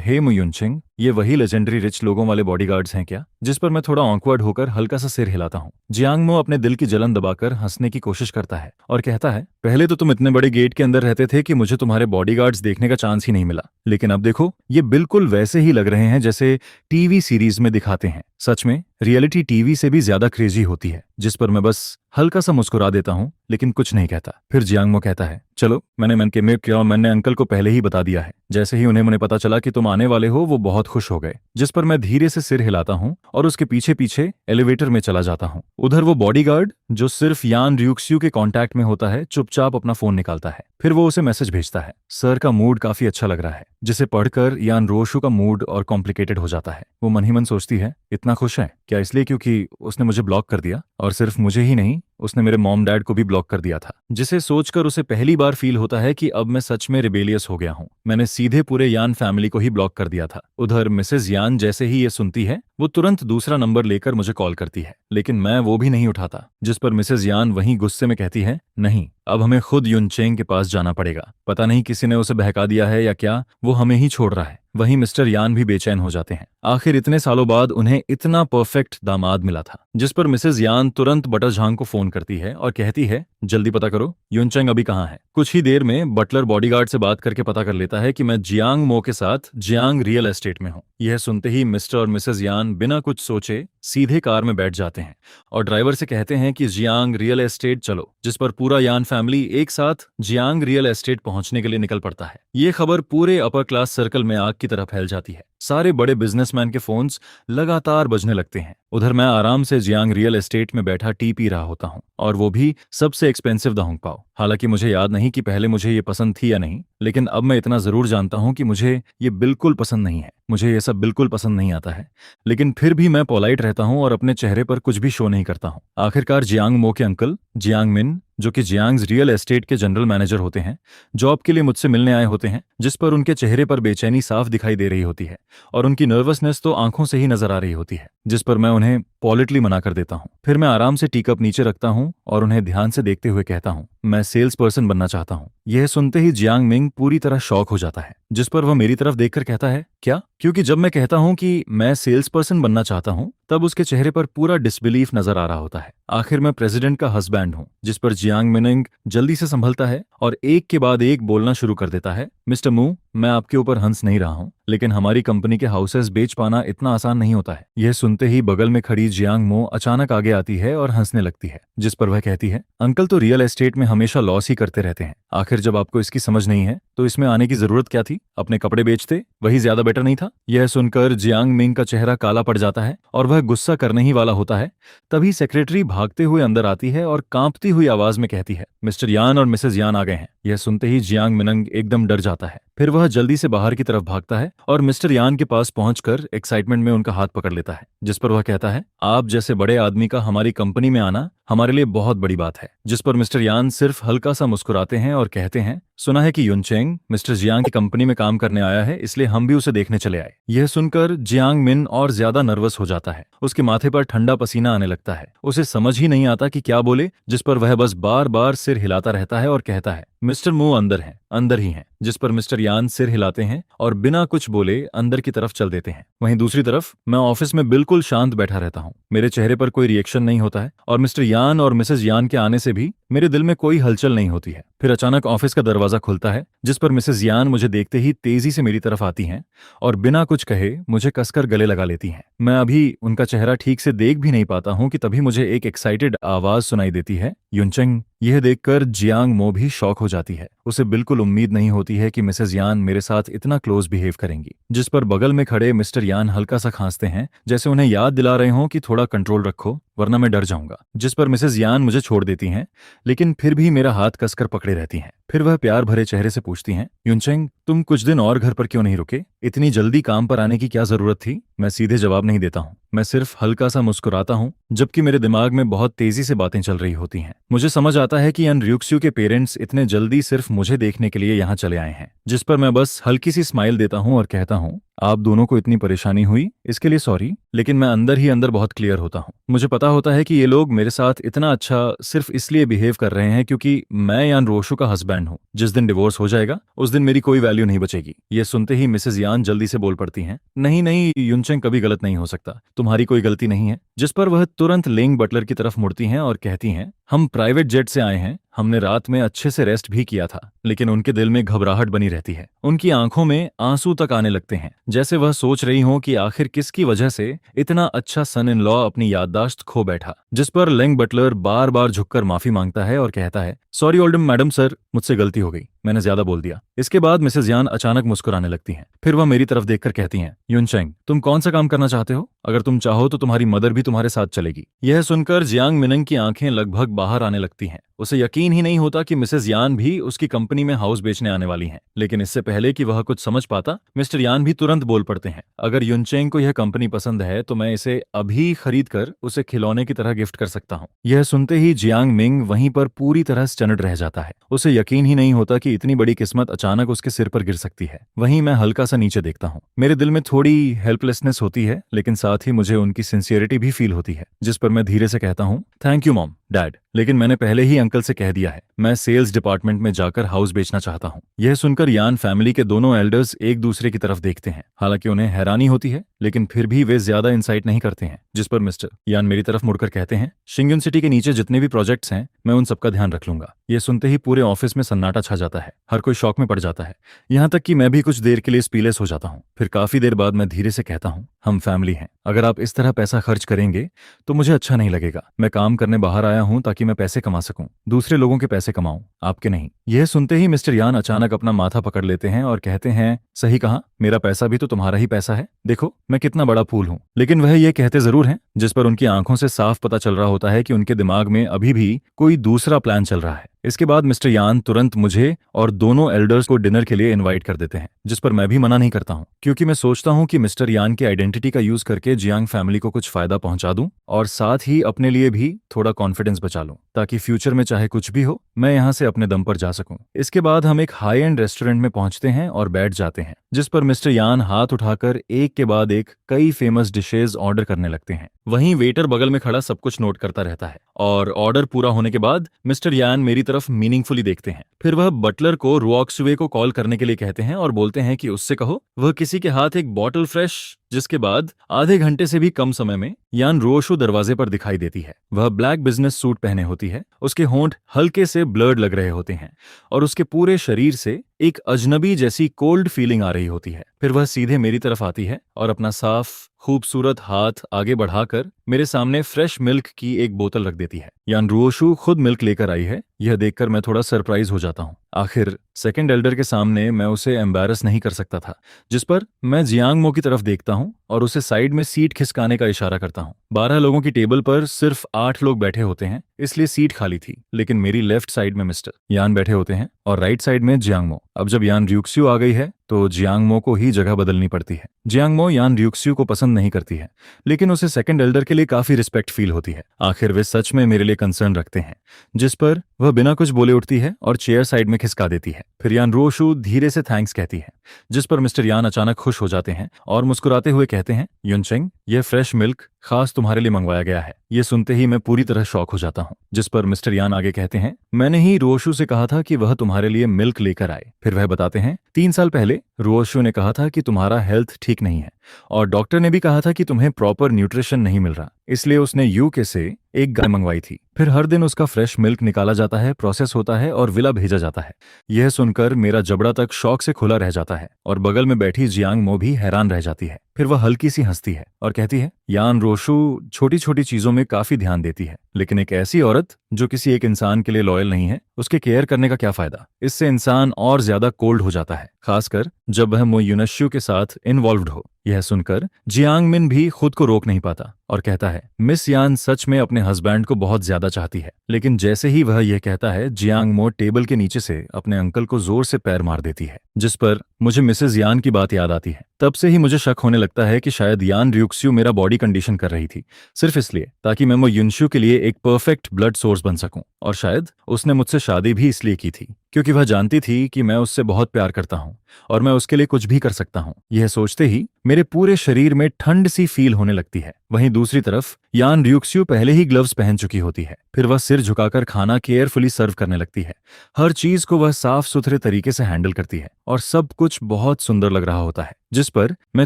हे मु युनचेंग, ये वही लेजेंडरी रिच लोगों वाले बॉडीगार्ड्स हैं क्या? जिस पर मैं थोड़ा ऑकवर्ड होकर हल्का सा सिर हिलाता हूँ। जियांग मो अपने दिल की जलन दबाकर हंसने की कोशिश करता है और कहता है, पहले तो तुम इतने बड़े गेट के अंदर रहते थे कि मुझे तुम्हारे बॉडीगार्ड्स देखने का चांस ही नहीं मिला, लेकिन अब देखो, ये बिल्कुल वैसे ही लग रहे हैं जैसे टीवी सीरीज में दिखाते हैं। सच में रियलिटी टीवी से भी ज्यादा क्रेजी होती है। जिस पर मैं बस हल्का सा मुस्कुरा देता हूँ, लेकिन कुछ नहीं कहता। फिर जियांग मो कहता है, चलो, मैंने अंकल को पहले ही बता दिया है। जैसे ही उन्हें पता चला कि तुम आने वाले हो, वो बहुत खुश हो गए। जिस पर मैं धीरे से सिर हिलाता हूँ और उसके पीछे पीछे एलिवेटर में चला जाता हूँ। उधर वो बॉडीगार्ड जो सिर्फ यान रियुक्स्यू के कांटेक्ट में होता है, चुपचाप अपना फोन निकालता है। फिर वो उसे मैसेज भेजता है, सर का मूड काफी अच्छा लग रहा है। जिसे पढ़कर यान रोशु का मूड और कॉम्प्लिकेटेड हो जाता है। वो मन ही मन सोचती है, इतना खुश है क्या इसलिए क्योंकि उसने मुझे ब्लॉक कर दिया? और सिर्फ मुझे ही नहीं, उसने मेरे मॉम डैड को भी ब्लॉक कर दिया था। जिसे सोचकर उसे पहली बार फील होता है कि अब मैं सच में रिबेलियस हो गया हूँ। मैंने सीधे पूरे यान फैमिली को ही ब्लॉक कर दिया था। उधर मिसेज यान जैसे ही ये सुनती है, वो तुरंत दूसरा नंबर लेकर मुझे कॉल करती है, लेकिन मैं वो भी नहीं उठाता। जिस पर मिसेज यान वहीं गुस्से में कहती है, नहीं, अब हमें खुद युनचेंग के पास जाना पड़ेगा। पता नहीं किसी ने उसे बहका दिया है या क्या, वो हमें ही छोड़ रहा है। वहीं मिस्टर यान भी बेचैन हो जाते हैं। आखिर इतने सालों बाद उन्हें इतना परफेक्ट दामाद मिला था। जिस पर मिसेज यान तुरंत बटर झांग को फोन करती है और कहती है, जल्दी पता करो युनचेंग अभी कहाँ है। कुछ ही देर में बटलर बॉडीगार्ड से बात करके पता कर लेता है कि मैं जियांग मो के साथ जियांग रियल एस्टेट में हूँ। यह सुनते ही मिस्टर और मिसेज यान बिना कुछ सोचे सीधे कार में बैठ जाते हैं और ड्राइवर से कहते हैं कि जियांग रियल एस्टेट चलो। जिस पर पूरा यान फैमिली एक साथ जियांग रियल एस्टेट पहुंचने के लिए निकल पड़ता है। ये खबर पूरे अपर क्लास सर्कल में आग की तरह फैल जाती है। सारे बड़े बिजनेसमैन के फोन्स लगातार बजने लगते हैं। उधर मैं आराम से जियांग रियल एस्टेट में बैठा टी पी रहा होता हूँ, और वो भी सबसे एक्सपेंसिव दाहुंग पाओ। हालांकि मुझे याद नहीं कि पहले मुझे ये पसंद थी या नहीं, लेकिन अब मैं इतना जरूर जानता हूँ कि मुझे ये बिल्कुल पसंद नहीं है। मुझे ये सब बिल्कुल पसंद नहीं आता है, लेकिन फिर भी मैं पोलाइट रहता हूँ और अपने चेहरे पर कुछ भी शो नहीं करता हूँ। आखिरकार जियांग मो के अंकल जियांग मिन, जो कि जियांग्स रियल एस्टेट के जनरल मैनेजर होते हैं, जॉब के लिए मुझसे मिलने आए होते हैं। जिस पर उनके चेहरे पर बेचैनी साफ दिखाई दे रही होती है और उनकी नर्वसनेस तो आंखों से ही नजर आ रही होती है। जिस पर मैं उन्हें पॉलिटली मना कर देता हूँ। फिर मैं आराम से टी कप नीचे रखता हूँ और उन्हें ध्यान से देखते हुए कहता हूँ, मैं सेल्स पर्सन बनना चाहता हूँ। यह सुनते ही जियांग मिंग पूरी तरह शॉक हो जाता है, जिस पर वह मेरी तरफ देखकर कहता है, क्या? क्योंकि जब मैं कहता हूँ कि मैं सेल्स पर्सन बनना चाहता हूँ, तब उसके चेहरे पर पूरा डिसबिलीफ नजर आ रहा होता है। आखिर मैं प्रेसिडेंट का हस्बैंड हूँ। जिस पर जियांग मिनिंग जल्दी से संभलता है और एक के बाद एक बोलना शुरू कर देता है, मिस्टर मू, मैं आपके ऊपर हंस नहीं रहा हूँ, लेकिन हमारी कंपनी के हाउसेस बेच पाना इतना आसान नहीं होता है। यह सुनते ही बगल में खड़ी जियांग मो अचानक आगे आती है और हंसने लगती है, जिस पर वह कहती है, अंकल तो रियल एस्टेट में हमेशा लॉस ही करते रहते हैं। आखिर जब आपको इसकी समझ नहीं है तो इसमें आने की जरूरत क्या थी? अपने कपड़े बेचते, वही ज्यादा बेटर नहीं था? यह सुनकर जियांग मिंग का चेहरा काला पड़ जाता है और वह गुस्सा करने ही वाला होता है। तभी सेक्रेटरी भागते हुए अंदर आती है और कांपती हुई आवाज में कहती है, मिस्टर यान और मिसेज यान आ गए हैं। यह सुनते ही जियांग मिनंग एकदम डर जाता है। फिर वह जल्दी से बाहर की तरफ भागता है और मिस्टर यान के पास पहुंचकर एक्साइटमेंट में उनका हाथ पकड़ लेता है, जिस पर वह कहता है, आप जैसे बड़े आदमी का हमारी कंपनी में आना हमारे लिए बहुत बड़ी बात है। जिस पर मिस्टर यान सिर्फ हल्का सा मुस्कुराते हैं और कहते हैं, सुना है कि युनचेंग मिस्टर जियांग की कंपनी में काम करने आया है, इसलिए हम भी उसे देखने चले आए। यह सुनकर जियांग मिन और ज्यादा नर्वस हो जाता है। उसके माथे पर ठंडा पसीना आने लगता है। उसे समझ ही नहीं आता कि क्या बोले, जिस पर वह बस बार बार सिर हिलाता रहता है और कहता है, मिस्टर मू अंदर हैं, अंदर ही हैं। जिस पर मिस्टर यान सिर हिलाते हैं और बिना कुछ बोले अंदर की तरफ चल देते हैं। वहीं दूसरी तरफ मैं ऑफिस में बिल्कुल शांत बैठा रहता हूँ। मेरे चेहरे पर कोई रिएक्शन नहीं होता है और मिस्टर यान और मिसेज यान के आने से भी मेरे दिल में कोई हलचल नहीं होती है। फिर अचानक ऑफिस का दरवाजा खुलता है, जिस पर मिसेज यान मुझे देखते ही तेजी से मेरी तरफ आती हैं और बिना कुछ कहे मुझे कसकर गले लगा लेती हैं। मैं अभी उनका चेहरा ठीक से देख भी नहीं पाता हूँ कि तभी मुझे एक एक्साइटेड आवाज सुनाई देती है, युनचेंग। यह देखकर जियांग मो भी शॉक हो जाती है। उसे बिल्कुल उम्मीद नहीं होती है कि मिसेज यान मेरे साथ इतना क्लोज बिहेव करेंगी। जिस पर बगल में खड़े मिस्टर यान हल्का सा खांसते हैं, जैसे उन्हें याद दिला रहे हों कि थोड़ा कंट्रोल रखो वरना मैं डर जाऊंगा। जिस पर मिसेज यान मुझे छोड़ देती हैं, लेकिन फिर भी मेरा हाथ कसकर पकड़े रहती हैं। फिर वह प्यार भरे चेहरे से पूछती हैं, युनचेंग तुम कुछ दिन और घर पर क्यों नहीं रुके? इतनी जल्दी काम पर आने की क्या जरूरत थी? मैं सीधे जवाब नहीं देता हूँ, मैं सिर्फ हल्का सा मुस्कुराता हूँ, जबकि मेरे दिमाग में बहुत तेजी से बातें चल रही होती हैं। मुझे समझ आता है कि अन रियुक्स्यू के पेरेंट्स इतने जल्दी सिर्फ मुझे देखने के लिए यहाँ चले आए हैं। जिस पर मैं बस हल्की सी स्माइल देता हूँ और कहता हूँ, आप दोनों को इतनी परेशानी हुई इसके लिए सॉरी, लेकिन मैं अंदर ही अंदर बहुत क्लियर होता हूँ। मुझे पता होता है कि ये लोग मेरे साथ इतना अच्छा सिर्फ इसलिए बिहेव कर रहे हैं क्योंकि मैं यान रोशु का हस्बैंड हूँ। जिस दिन डिवोर्स हो जाएगा उस दिन मेरी कोई वैल्यू नहीं बचेगी। ये सुनते ही मिसेज यान जल्दी से बोल पड़ती हैं, नहीं नहीं युनचेंग कभी गलत नहीं हो सकता, तुम्हारी कोई गलती नहीं है। जिस पर वह तुरंत लेंग बटलर की तरफ मुड़ती हैं और कहती हैं, हम प्राइवेट जेट से आए हैं, हमने रात में अच्छे से रेस्ट भी किया था। लेकिन उनके दिल में घबराहट बनी रहती है। उनकी आंखों में आंसू तक आने लगते हैं, जैसे वह सोच रही हों कि आखिर किसकी वजह से इतना अच्छा सन इन लॉ अपनी याददाश्त खो बैठा। जिस पर लेंग बटलर बार बार झुककर माफी मांगता है और कहता है, सॉरी ओल्डम मैडम सर, मुझसे गलती हो गई, मैंने ज्यादा बोल दिया। इसके बाद मिसेज यान अचानक मुस्कुराने लगती हैं। फिर वह मेरी तरफ देखकर कहती हैं, युनचेंग तुम कौन सा काम करना चाहते हो? अगर तुम चाहो तो तुम्हारी मदर भी तुम्हारे साथ चलेगी। यह सुनकर जियांग मिनंग की आंखें लगभग बाहर आने लगती हैं। उसे यकीन ही नहीं होता कि मिसेज यान भी उसकी कंपनी में हाउस बेचने आने वाली हैं। लेकिन इससे पहले कि वह कुछ समझ पाता, मिस्टर यान भी तुरंत बोल पड़ते हैं, अगर युनचेंग को यह कंपनी पसंद है तो मैं इसे अभी खरीद कर उसे खिलौने की तरह गिफ्ट कर सकता हूँ। यह सुनते ही जियांग मिंग वहीं पर पूरी तरह स्टन्ड रह जाता है। उसे यकीन ही नहीं होता कि इतनी बड़ी किस्मत अचानक उसके सिर पर गिर सकती है। वहीं मैं हल्का सा नीचे देखता हूँ। मेरे दिल में थोड़ी हेल्पलेसनेस होती है, लेकिन साथ ही मुझे उनकी सिंसियरिटी भी फील होती है। जिस पर मैं धीरे से कहता हूँ, थैंक यू मॉम डैड, लेकिन मैंने पहले ही अंकल से कह दिया है, मैं सेल्स डिपार्टमेंट में जाकर हाउस बेचना चाहता हूँ। यह सुनकर यान फैमिली के दोनों एल्डर्स एक दूसरे की तरफ देखते हैं। हालांकि उन्हें हैरानी होती है, लेकिन फिर भी वे ज्यादा इंसाइट नहीं करते हैं। जिस पर मिस्टर यान मेरी तरफ मुड़कर कहते हैं, शिंगयुन सिटी के नीचे जितने भी प्रोजेक्ट्स हैं मैं उन सबका ध्यान रख लूंगा। यह सुनते ही पूरे ऑफिस में सन्नाटा छा जाता है। हर कोई शॉक में पड़ जाता है, यहाँ तक कि मैं भी कुछ देर के लिए स्पीलेस हो जाता हूँ। फिर काफी देर बाद मैं धीरे से कहता हूँ, हम फैमिली हैं, अगर आप इस तरह पैसा खर्च करेंगे तो मुझे अच्छा नहीं लगेगा। मैं काम करने बाहर आया हूँ ताकि मैं पैसे कमा सकूं, दूसरे लोगों के पैसे कमाऊं, आपके नहीं। यह सुनते ही मिस्टर यान अचानक अपना माथा पकड़ लेते हैं और कहते हैं, सही कहा, मेरा पैसा भी तो तुम्हारा ही पैसा है, देखो मैं कितना बड़ा फूल हूँ। लेकिन वह ये कहते जरूर हैं, जिस पर उनकी आंखों से साफ पता चल रहा होता है कि उनके दिमाग में अभी भी कोई दूसरा प्लान चल रहा है। इसके बाद मिस्टर यान तुरंत मुझे और दोनों एल्डर्स को डिनर के लिए इनवाइट कर देते हैं, जिस पर मैं भी मना नहीं करता हूं, क्योंकि मैं सोचता हूं कि मिस्टर यान की आइडेंटिटी का यूज करके जियांग फैमिली को कुछ फायदा पहुंचा दूं और साथ ही अपने लिए भी थोड़ा कॉन्फिडेंस बचा लूं, ताकि फ्यूचर में चाहे कुछ भी हो मैं यहां से अपने दम पर जा सकूं। इसके बाद हम एक हाई एंड रेस्टोरेंट में पहुंचते हैं और बैठ जाते हैं, जिस पर मिस्टर यान हाथ उठाकर एक के बाद एक कई फेमस डिशेज ऑर्डर करने लगते हैं। वहीं वेटर बगल में खड़ा सब कुछ नोट करता रहता है और ऑर्डर पूरा होने के बाद मिस्टर यान मेरी तरफ मीनिंगफुली देखते हैं। फिर वह बटलर को रुऑक्सवे को कॉल करने के लिए कहते हैं और बोलते हैं कि उससे कहो वह किसी के हाथ एक बॉटल फ्रेश जिसके बाद आधे घंटे से भी कम समय में यान रोशो दरवाजे पर दिखाई देती है। वह ब्लैक बिजनेस सूट पहने होती है, उसके होंठ हल्के से ब्लर्ड लग रहे होते हैं और उसके पूरे शरीर से एक अजनबी जैसी कोल्ड फीलिंग आ रही होती है। फिर वह सीधे मेरी तरफ आती है और अपना साफ खूबसूरत हाथ आगे बढ़ाकर मेरे सामने फ्रेश मिल्क की एक बोतल रख देती है। यान रुओशु खुद मिल्क लेकर आई है। यह देखकर मैं थोड़ा सरप्राइज हो जाता हूँ। आखिर सेकंड एल्डर के सामने मैं उसे एम्बैरस नहीं कर सकता था, जिस पर मैं जियांगमो की तरफ देखता हूँ और उसे साइड में सीट खिसकाने का इशारा करता हूँ। 12 लोगों की टेबल पर सिर्फ 8 लोग बैठे होते हैं, इसलिए सीट खाली थी। लेकिन मेरी लेफ्ट साइड में मिस्टर यान बैठे होते हैं और राइट साइड में जियांगमो। अब जब यान र्यूक्स्यू आ गई है तो जियांगमो को ही जगह बदलनी पड़ती है। जियांगमो यान र्यूक्स्यू को पसंद नहीं करती है, लेकिन उसे सेकंड एल्डर के लिए काफी रिस्पेक्ट फील होती है। आखिर वे सच में मेरे लिए कंसर्न रखते हैं, जिस पर वह बिना कुछ बोले उठती है और चेयर साइड में खिसका देती है। फिर यान रोशु धीरे से थैंक्स कहती है, जिस पर मिस्टर यान अचानक खुश हो जाते हैं और मुस्कुराते हुए कहते हैं, युनचेंग, यह फ्रेश मिल्क खास तुम्हारे लिए मंगवाया गया है। ये सुनते ही मैं पूरी तरह शॉक हो जाता हूँ। जिस पर मिस्टर यान आगे कहते हैं, मैंने ही रोशु से कहा था कि वह तुम्हारे लिए मिल्क लेकर आए। फिर वह बताते हैं, 3 साल पहले रोशु ने कहा था कि तुम्हारा हेल्थ ठीक नहीं है और डॉक्टर ने भी कहा था कि तुम्हें प्रॉपर न्यूट्रिशन नहीं मिल रहा, इसलिए उसने यूके से एक गाय मंगवाई थी। फिर हर दिन उसका फ्रेश मिल्क निकाला जाता है, प्रोसेस होता है और विला भेजा जाता है। यह सुनकर मेरा जबड़ा तक शौक से खुला रह जाता है और बगल में बैठी जियांगमो भी हैरान रह जाती है। फिर वह हल्की सी हंसती है और कहती है, यान रोशु छोटी छोटी चीजों में काफी ध्यान देती है, लेकिन एक ऐसी औरत जो किसी एक इंसान के लिए लॉयल नहीं है, उसके केयर करने का क्या फायदा। इससे इंसान और ज्यादा कोल्ड हो जाता है, खासकर जब वह मो युनश्यू के साथ इन्वॉल्व्ड हो। यह सुनकर जियांग मिन भी खुद को रोक नहीं पाता और कहता है, मिस यान सच में अपने हस्बैंड को बहुत ज्यादा चाहती है। लेकिन जैसे ही वह यह कहता है, जियांग मो टेबल के नीचे से अपने अंकल को जोर से पैर मार देती है, जिस पर मुझे मिसेज यान की बात याद आती है। तब से ही मुझे शक होने लगता है कि शायद यान र्यूक्स्यू मेरा बॉडी कंडीशन कर रही थी, सिर्फ इसलिए ताकि मैं मो युनश्यू के लिए एक परफेक्ट ब्लड सोर्स बन सकूं। और शायद उसने मुझसे शादी भी इसलिए की थी क्योंकि वह जानती थी कि मैं उससे बहुत प्यार करता हूं और मैं उसके लिए कुछ भी कर सकता हूं। यह सोचते ही मेरे पूरे शरीर में ठंड सी फील होने लगती है। वहीं दूसरी तरफ यान र्यूक्स्यू पहले ही ग्लव्स पहन चुकी होती है। फिर वह सिर झुकाकर खाना केयरफुली सर्व करने लगती है। हर चीज को वह साफ सुथरे तरीके से हैंडल करती है और सब कुछ बहुत सुंदर लग रहा होता है, जिस पर मैं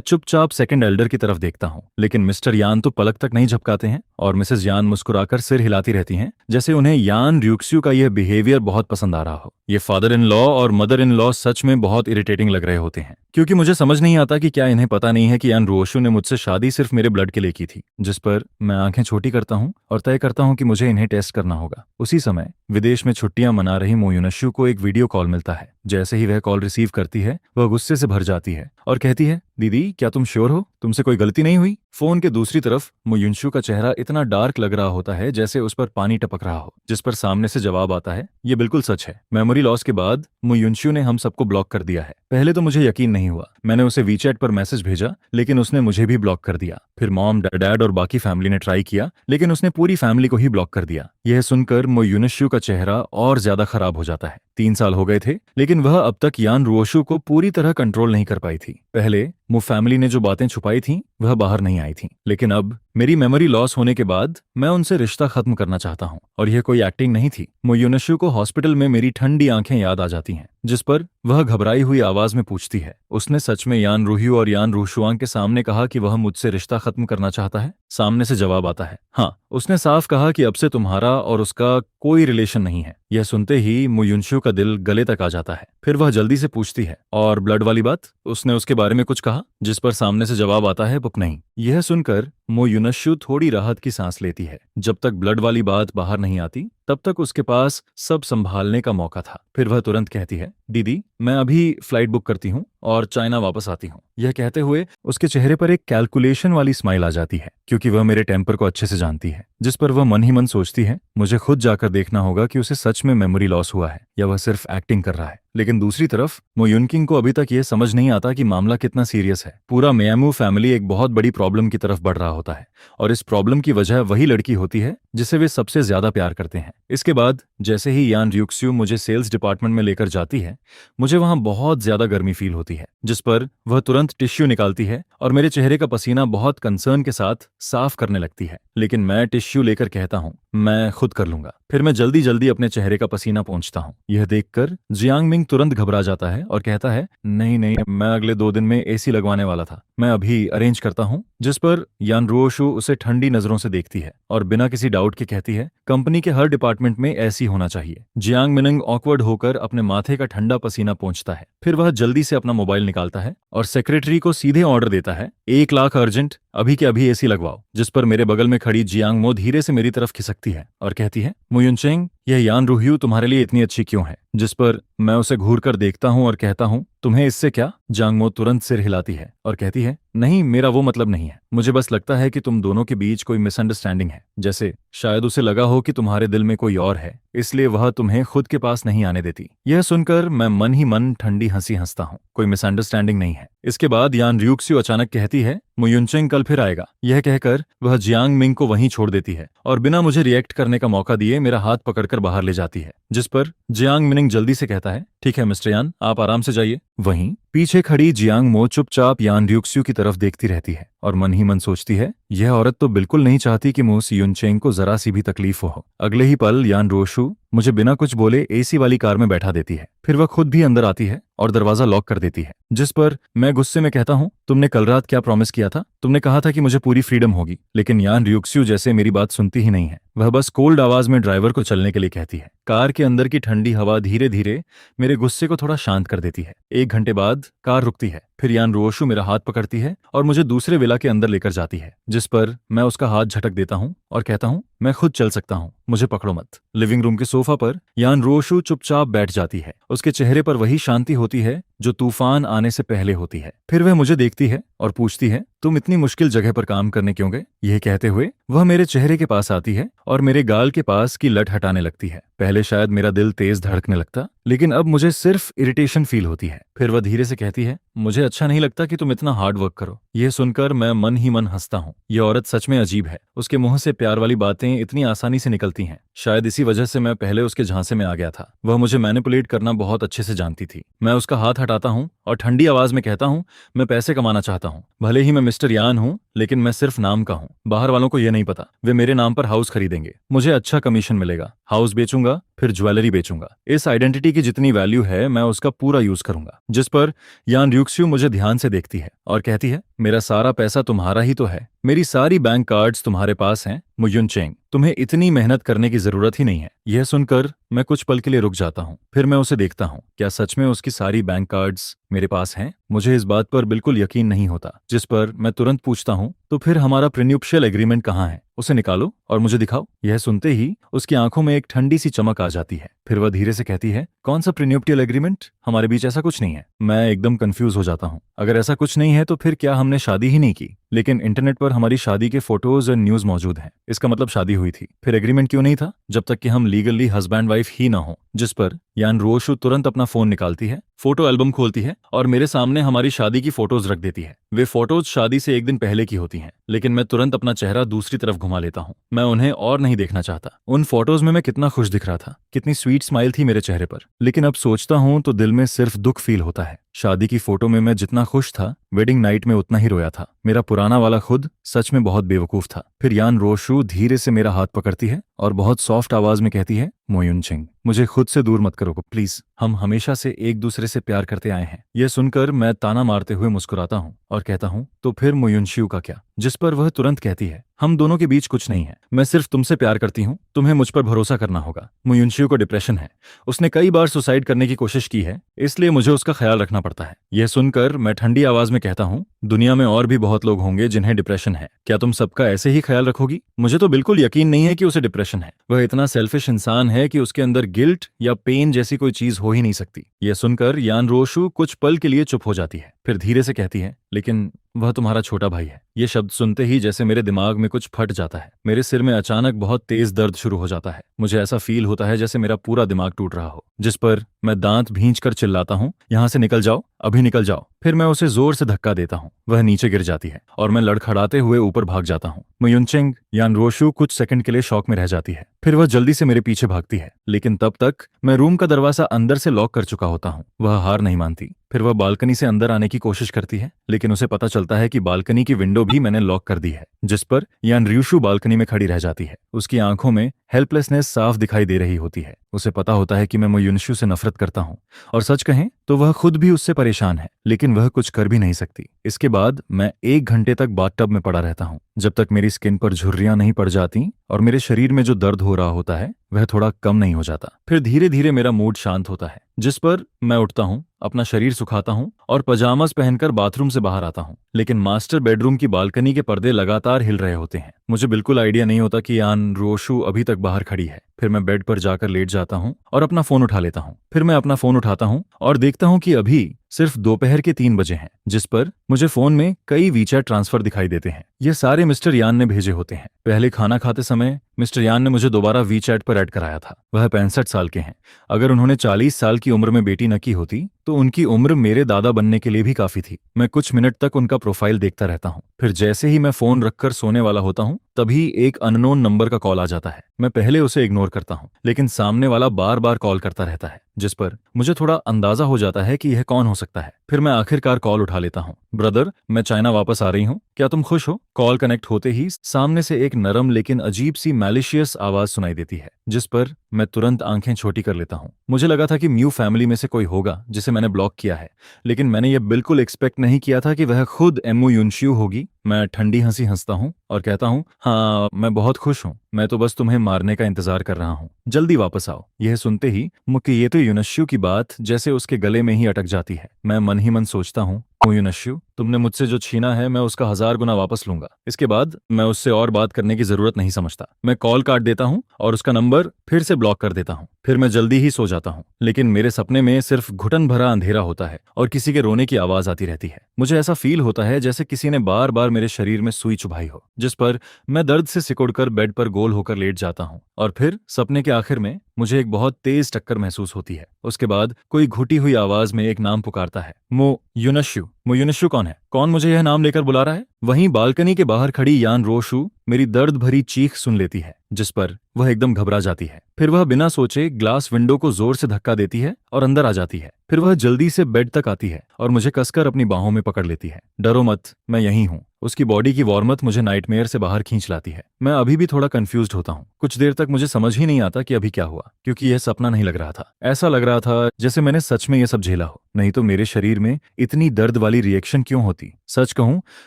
चुपचाप सेकंड एल्डर की तरफ देखता हूँ। लेकिन मिस्टर यान तो पलक तक नहीं झपकाते हैं और मिसेज यान मुस्कुराकर सिर हिलाती रहती हैं, जैसे उन्हें यान र्यूक्स्यू का यह बिहेवियर बहुत पसंद आ रहा हो। ये फादर इन लॉ और मदर इन लॉ सच में बहुत इरिटेटिंग लग रहे होते हैं, क्योंकि मुझे समझ नहीं आता कि क्या इन्हें पता नहीं है कि यान रोशु ने मुझसे शादी सिर्फ मेरे ब्लड के लिए की थी। जिस पर मैं आंखें छोटी करता हूँ और तय करता हूँ कि मुझे इन्हें टेस्ट करना होगा। उसी समय विदेश में छुट्टियां मना रही मो युनश्यू को एक वीडियो कॉल मिलता है। जैसे ही वह कॉल रिसीव करती है, वह गुस्से से भर जाती है और कहती है, दीदी क्या तुम श्योर हो, तुमसे कोई गलती नहीं हुई। फोन के दूसरी तरफ मो युनश्यू का चेहरा इतना डार्क लग रहा होता है जैसे उस पर पानी टपक रहा हो, जिस पर सामने से जवाब आता है, ये बिल्कुल सच है। मेमोरी लॉस के बाद मो युनश्यू ने हम सबको ब्लॉक कर दिया है। पहले तो मुझे यकीन नहीं हुआ। मैंने उसे वीचैट पर मैसेज भेजा, लेकिन उसने मुझे भी ब्लॉक कर दिया। फिर मॉम, डैड और बाकी फैमिली ने ट्राई किया, लेकिन उसने पूरी फैमिली को ही ब्लॉक कर दिया। यह सुनकर मो युनश्यू का चेहरा और ज्यादा खराब हो जाता है। 3 साल हो गए थे, लेकिन वह अब तक यान रुओशु को पूरी तरह कंट्रोल नहीं कर पाई थी। पहले मो फैमिली ने जो बातें छुपाई थीं, वह बाहर नहीं आई थीं, लेकिन अब मेरी मेमोरी लॉस होने के बाद मैं उनसे रिश्ता खत्म करना चाहता हूं। और यह कोई एक्टिंग नहीं थी। मो युनश्यू को हॉस्पिटल में मेरी ठंडी आंखें याद आ जाती हैं, जिस पर वह घबराई हुई आवाज में पूछती है, उसने सच में यान रूह्यू और यान रूशुआंग के सामने कहा कि वह मुझसे रिश्ता खत्म करना चाहता है? सामने से जवाब आता है, हाँ, उसने साफ कहा कि अब से तुम्हारा और उसका कोई रिलेशन नहीं है। यह सुनते ही मो युनश्यू का दिल गले तक आ जाता है। फिर वह जल्दी से पूछती है, और ब्लड वाली बात, उसने उसके बारे में कुछ कहा? जिस पर सामने से जवाब आता है, पुप नहीं। यह सुनकर मो युनश्यू थोड़ी राहत की सांस लेती है। जब तक ब्लड वाली बात बाहर नहीं आती, तब तक उसके पास सब संभालने का मौका था। फिर वह तुरंत कहती है, दीदी मैं अभी फ्लाइट बुक करती हूँ और चाइना वापस आती हूँ। यह कहते हुए उसके चेहरे पर एक कैलकुलेशन वाली स्माइल आ जाती है, क्योंकि वह मेरे टेम्पर को अच्छे से जानती है। जिस पर वह मन ही मन सोचती है, मुझे खुद जाकर देखना होगा कि उसे सच में मेमोरी लॉस हुआ है या वह सिर्फ एक्टिंग कर रहा है। लेकिन दूसरी तरफ मो युनकिंग को अभी तक यह समझ नहीं आता कि मामला कितना सीरियस है। पूरा मियामू फैमिली एक बहुत बड़ी प्रॉब्लम की तरफ बढ़ रहा होता है और इस प्रॉब्लम की वजह वही लड़की होती है जिसे वे सबसे ज्यादा प्यार करते हैं। इसके बाद जैसे ही यान र्यूक्स्यू मुझे सेल्स डिपार्टमेंट में लेकर जाती है, मुझे वहां बहुत ज्यादा गर्मी फील होती है, जिस पर वह तुरंत टिश्यू निकालती है और मेरे चेहरे का पसीना बहुत कंसर्न के साथ साफ करने लगती है। लेकिन मैं टिश्यू लेकर कहता हूँ मैं खुद कर लूंगा। फिर मैं जल्दी जल्दी अपने चेहरे का पसीना पोंछता हूँ। यह देखकर जियांग मिंग तुरंत घबरा जाता है और कहता है नहीं नहीं, मैं अगले 2 दिन में एसी लगवाने वाला था, मैं अभी अरेंज करता हूँ। जिस पर यान रुओशु उसे ठंडी नजरों से देखती है और बिना किसी डाउट के कहती है कंपनी के हर डिपार्टमेंट में ऐसी होना चाहिए। जियांग मिनिंग ऑकवर्ड होकर अपने माथे का ठंडा पसीना पोंछता है। फिर वह जल्दी से अपना मोबाइल निकालता है और सेक्रेटरी को सीधे ऑर्डर देता है 1 लाख अर्जेंट, अभी के अभी एसी लगवाओ। जिस पर मेरे बगल में खड़ी जियांग मो धीरे से मेरी तरफ खिसकती है और कहती है मुयुनचेंग, यह यान रुह्यू तुम्हारे लिए इतनी अच्छी क्यों है? जिस पर मैं उसे घूर कर देखता हूँ और कहता हूँ तुम्हें इससे क्या? जांगमो तुरंत सिर हिलाती है और कहती है नहीं, मेरा वो मतलब नहीं है, मुझे बस लगता है कि तुम दोनों के बीच कोई मिसअंडरस्टैंडिंग है, जैसे शायद उसे लगा हो कि तुम्हारे दिल में कोई और है, इसलिए वह तुम्हें खुद के पास नहीं आने देती। यह सुनकर मैं मन ही मन ठंडी हंसी हंसता हूँ, कोई मिसअंडरस्टैंडिंग नहीं है। इसके बाद यान र्यूक्स्यू अचानक कहती है मुयुनचेंग कल फिर आएगा। यह कहकर वह जियांग मिंग को वहीं छोड़ देती है और बिना मुझे रिएक्ट करने का मौका दिए मेरा हाथ पकड़कर बाहर ले जाती है। जिस पर जियांग मिनिंग जल्दी से कहता है ठीक है मिस्टर यान, आप आराम से जाइए। वहीं पीछे खड़ी जियांग मो चुपचाप यान र्यूक्स्यू की तरफ देखती रहती है और मन ही मन सोचती है यह औरत तो बिल्कुल नहीं चाहती कि मुझ युनचेंग को जरा सी भी तकलीफ हो। अगले ही पल यान रोशु मुझे बिना कुछ बोले एसी वाली कार में बैठा देती है। फिर वह खुद भी अंदर आती है और दरवाजा लॉक कर देती है। जिस पर मैं गुस्से में कहता हूँ तुमने कल रात क्या प्रॉमिस किया था? तुमने कहा था कि मुझे पूरी फ्रीडम होगी। लेकिन यान र्यूक्स्यू जैसे मेरी बात सुनती ही नहीं है, वह बस कोल्ड आवाज में ड्राइवर को चलने के लिए कहती है। कार के अंदर की ठंडी हवा धीरे धीरे मेरे गुस्से को थोड़ा शांत कर देती है। 1 घंटे बाद कार रुकती है। फिर यान रोशु मेरा हाथ पकड़ती है और मुझे दूसरे विला के अंदर लेकर जाती है। जिस पर मैं उसका हाथ झटक देता हूँ और कहता हूँ मैं खुद चल सकता हूँ, मुझे पकड़ो मत। लिविंग रूम के सोफा पर यान रोशु चुपचाप बैठ जाती है। उसके चेहरे पर वही शांति होती है जो तूफान आने से पहले होती है। फिर वह मुझे देखती है और पूछती है तुम इतनी मुश्किल जगह पर काम करने क्यों गए? यह कहते हुए वह मेरे चेहरे के पास आती है और मेरे गाल के पास की लट हटाने लगती है। पहले शायद मेरा दिल तेज धड़कने लगता, लेकिन अब मुझे सिर्फ इरिटेशन फील होती है। फिर वह धीरे से कहती है मुझे अच्छा नहीं लगता कि तुम इतना हार्ड वर्क करो। यह सुनकर मैं मन ही मन हंसता हूँ। यह औरत सच में अजीब है, उसके मुंह से प्यार वाली बातें इतनी आसानी से निकलती हैं। शायद इसी वजह से मैं पहले उसके झांसे में आ गया था। वह मुझे मैनिपुलेट करना बहुत अच्छे से जानती थी। मैं उसका हाथ हटाता हूँ और ठंडी आवाज में कहता हूँ मैं पैसे कमाना चाहता हूँ। भले ही मैं मिस्टर यान हूँ, लेकिन मैं सिर्फ नाम का हूँ। बाहर वालों को यह नहीं पता। वे मेरे नाम पर हाउस खरीदेंगे, मुझे अच्छा कमीशन मिलेगा। हाउस बेचूंगा, फिर ज्वेलरी बेचूंगा। इस आइडेंटिटी की जितनी वैल्यू है मैं उसका पूरा यूज करूंगा। जिस पर यान र्यूक्स्यू मुझे ध्यान से देखती है और कहती है मेरा सारा पैसा तुम्हारा ही तो है, मेरी सारी बैंक कार्ड्स तुम्हारे पास हैं। मुयुनचेंग, तुम्हें इतनी मेहनत करने की जरूरत ही नहीं है। यह सुनकर मैं कुछ पल के लिए रुक जाता हूँ। फिर मैं उसे देखता हूँ, क्या सच में उसकी सारी बैंक कार्ड्स मेरे पास हैं? मुझे इस बात पर बिल्कुल यकीन नहीं होता। जिस पर मैं तुरंत पूछता हूँ तो फिर हमारा प्रीन्यूप्शियल एग्रीमेंट कहाँ है? उसे निकालो और मुझे दिखाओ। यह सुनते ही उसकी आंखों में एक ठंडी सी चमक आ जाती है। फिर वह धीरे से कहती है कौन सा प्रीन्यूप्शियल एग्रीमेंट? हमारे बीच ऐसा कुछ नहीं है। मैं एकदम कंफ्यूज हो जाता हूँ। अगर ऐसा कुछ नहीं है तो फिर क्या हमने शादी ही नहीं की? लेकिन इंटरनेट पर हमारी शादी के फोटोज और न्यूज मौजूद हैं। इसका मतलब शादी हुई थी। फिर एग्रीमेंट क्यों नहीं था जब तक कि हम लीगली हस्बैंड वाइफ ही ना हो? जिस पर यान रोशु तुरंत अपना फोन निकालती है, फोटो एल्बम खोलती है और मेरे सामने हमारी शादी की फोटोज रख देती है। वे फोटोज शादी से 1 दिन पहले की होती हैं, लेकिन मैं तुरंत अपना चेहरा दूसरी तरफ घुमा लेता हूँ। मैं उन्हें और नहीं देखना चाहता। उन फोटोज में मैं कितना खुश दिख रहा था, कितनी स्वीट स्माइल थी मेरे चेहरे पर। लेकिन अब सोचता हूँ तो दिल में सिर्फ दुख फील होता है। शादी की फोटो में मैं जितना खुश था, वेडिंग नाइट में उतना ही रोया था। मेरा पुराना वाला खुद सच में बहुत बेवकूफ था। फिर यान रोशु धीरे से मेरा हाथ पकड़ती है और बहुत सॉफ्ट आवाज में कहती है मोयुनचेंग, मुझे खुद से दूर मत करो प्लीज, हम हमेशा से एक दूसरे से प्यार करते आए हैं। यह सुनकर मैं ताना मारते हुए मुस्कुराता हूँ और कहता हूँ तो फिर मुयुनशियू का क्या? जिस पर वह तुरंत कहती है हम दोनों के बीच कुछ नहीं है, मैं सिर्फ तुमसे प्यार करती हूँ, तुम्हें मुझ पर भरोसा करना होगा। मुयुनशियू को डिप्रेशन है, उसने कई बार सुसाइड करने की कोशिश की है, इसलिए मुझे उसका ख्याल रखना पड़ता है। यह सुनकर मैं ठंडी आवाज में कहता हूँ दुनिया में और भी बहुत लोग होंगे जिन्हें डिप्रेशन है, क्या तुम सबका ऐसे ही ख्याल रखोगी? मुझे तो बिल्कुल यकीन नहीं है कि उसे डिप्रेशन है। वह इतना सेल्फिश इंसान है कि उसके अंदर गिल्ट या पेन जैसी कोई चीज हो ही नहीं सकती। यह सुनकर यान रोशु कुछ पल के लिए चुप हो जाती है। फिर धीरे से कहती है लेकिन वह तुम्हारा छोटा भाई है। ये शब्द सुनते ही जैसे मेरे दिमाग में कुछ फट जाता है। मेरे सिर में अचानक बहुत तेज दर्द शुरू हो जाता है। मुझे ऐसा फील होता है जैसे मेरा पूरा दिमाग टूट रहा हो। जिस पर मैं दांत भींच कर चिल्लाता हूँ यहाँ से निकल जाओ, अभी निकल जाओ। फिर मैं उसे जोर से धक्का देता हूँ, वह नीचे गिर जाती है और मैं लड़खड़ाते हुए ऊपर भाग जाता हूँ। मुयुनचेंग यान रोशु कुछ सेकंड के लिए शॉक में रह जाती है, फिर वह जल्दी से मेरे पीछे भागती है, लेकिन तब तक मैं रूम का दरवाजा अंदर से लॉक कर चुका होता हूँ। वह हार नहीं मानती। फिर वह बालकनी से अंदर आने की कोशिश करती है, लेकिन उसे पता चलता है कि बालकनी की विंडो भी मैंने लॉक कर दी है, जिस पर यान र्यूशु बालकनी में खड़ी रह जाती है। उसकी आंखों में हेल्पलेसनेस साफ दिखाई दे रही होती है। उसे पता होता है कि मैं मुयुनशु से नफरत करता हूँ, और सच कहें तो वह खुद भी उससे परेशान है, लेकिन वह कुछ कर भी नहीं सकती। इसके बाद मैं 1 घंटे तक बाथटब में पड़ा रहता हूँ, जब तक मेरी स्किन पर झुर्रियां नहीं पड़ जाती और मेरे शरीर में जो दर्द हो रहा होता है वह थोड़ा कम नहीं हो जाता। फिर धीरे धीरे मेरा मूड शांत होता है, जिस पर मैं उठता हूँ, अपना शरीर सुखाता हूँ और पजामास पहनकर बाथरूम से बाहर आता हूँ। लेकिन मास्टर बेडरूम की बालकनी के पर्दे लगातार हिल रहे होते हैं। मुझे बिल्कुल आइडिया नहीं होता कि यान रोशु अभी तक बाहर खड़ी है। फिर मैं बेड पर जाकर लेट जाता हूँ और अपना फोन उठा लेता हूँ। फिर मैं अपना फोन उठाता हूँ और देखता हूँ कि अभी सिर्फ दोपहर के 3 बजे हैं, जिस पर मुझे फोन में कई वीचैट ट्रांसफर दिखाई देते हैं। ये सारे मिस्टर यान ने भेजे होते हैं। पहले खाना खाते समय मिस्टर यान ने मुझे दोबारा वीचैट पर ऐड कराया था। वह 65 साल के हैं। अगर उन्होंने 40 साल की उम्र में बेटी न की होती तो उनकी उम्र मेरे दादा बनने के लिए भी काफी थी। मैं कुछ मिनट तक उनका प्रोफाइल देखता रहता हूँ। फिर जैसे ही मैं फोन रखकर सोने वाला होता हूँ, तभी एक अननोन नंबर का कॉल आ जाता है। मैं पहले उसे इग्नोर करता हूँ, लेकिन सामने वाला बार बार कॉल करता रहता है, जिस पर मुझे थोड़ा अंदाजा हो जाता है कि यह कौन हो सकता है। फिर मैं आखिरकार कॉल उठा लेता हूँ। ब्रदर, मैं चाइना वापस आ रही हूँ, क्या तुम खुश हो? कॉल कनेक्ट होते ही सामने से एक नरम लेकिन अजीब सी मैलिशियस आवाज सुनाई देती है, जिस पर मैं तुरंत आंखें छोटी कर लेता हूँ। मुझे लगा था कि म्यू फैमिली में से कोई होगा जिसे मैंने ब्लॉक किया है, लेकिन मैंने यह बिल्कुल एक्सपेक्ट नहीं किया था कि वह खुद एमू युनशियू होगी। मैं ठंडी हंसी हंसता हूँ और कहता हूँ, हाँ, मैं बहुत खुश हूँ। मैं तो बस तुम्हें मारने का इंतजार कर रहा हूँ, जल्दी वापस आओ। यह सुनते ही मुकियेतो युनशियू की बात जैसे उसके गले में ही अटक जाती है। मैं मन ही मन सोचता हूँ, युनशियू, तुमने मुझसे जो छीना है मैं उसका 1000 गुना वापस लूंगा। इसके बाद मैं उससे और बात करने की जरूरत नहीं समझता। मैं कॉल काट देता हूँ और उसका नंबर फिर से ब्लॉक कर देता हूँ। फिर मैं जल्दी ही सो जाता हूँ, लेकिन मेरे सपने में सिर्फ घुटन भरा अंधेरा होता है और किसी के रोने की आवाज आती रहती है। मुझे ऐसा फील होता है जैसे किसी ने बार बार मेरे शरीर में सुई चुभाई हो, जिस पर मैं दर्द से सिकुड़कर बेड पर गोल होकर लेट जाता हूँ। और फिर सपने के आखिर में मुझे एक बहुत तेज टक्कर महसूस होती है। उसके बाद कोई घुटी हुई आवाज में एक नाम पुकारता है, मो युनशियू। मो युनशियू कौन है? कौन मुझे यह नाम लेकर बुला रहा है? वहीं बालकनी के बाहर खड़ी यान रोशु मेरी दर्द भरी चीख सुन लेती है, जिस पर वह एकदम घबरा जाती है। फिर वह बिना सोचे ग्लास विंडो को जोर से धक्का देती है और अंदर आ जाती है। फिर वह जल्दी से बेड तक आती है और मुझे कसकर अपनी बाहों में पकड़ लेती है। डरो मत, मैं यहीं हूँ। उसकी बॉडी की वार्मथ मुझे नाइटमेयर से बाहर खींच लाती है। मैं अभी भी थोड़ा कंफ्यूज्ड होता हूँ। कुछ देर तक मुझे समझ ही नहीं आता कि अभी क्या हुआ, क्योंकि यह सपना नहीं लग रहा था। ऐसा लग रहा था जैसे मैंने सच में यह सब झेला हो, नहीं तो मेरे शरीर में इतनी दर्द वाली रिएक्शन क्यों होती। सच कहूं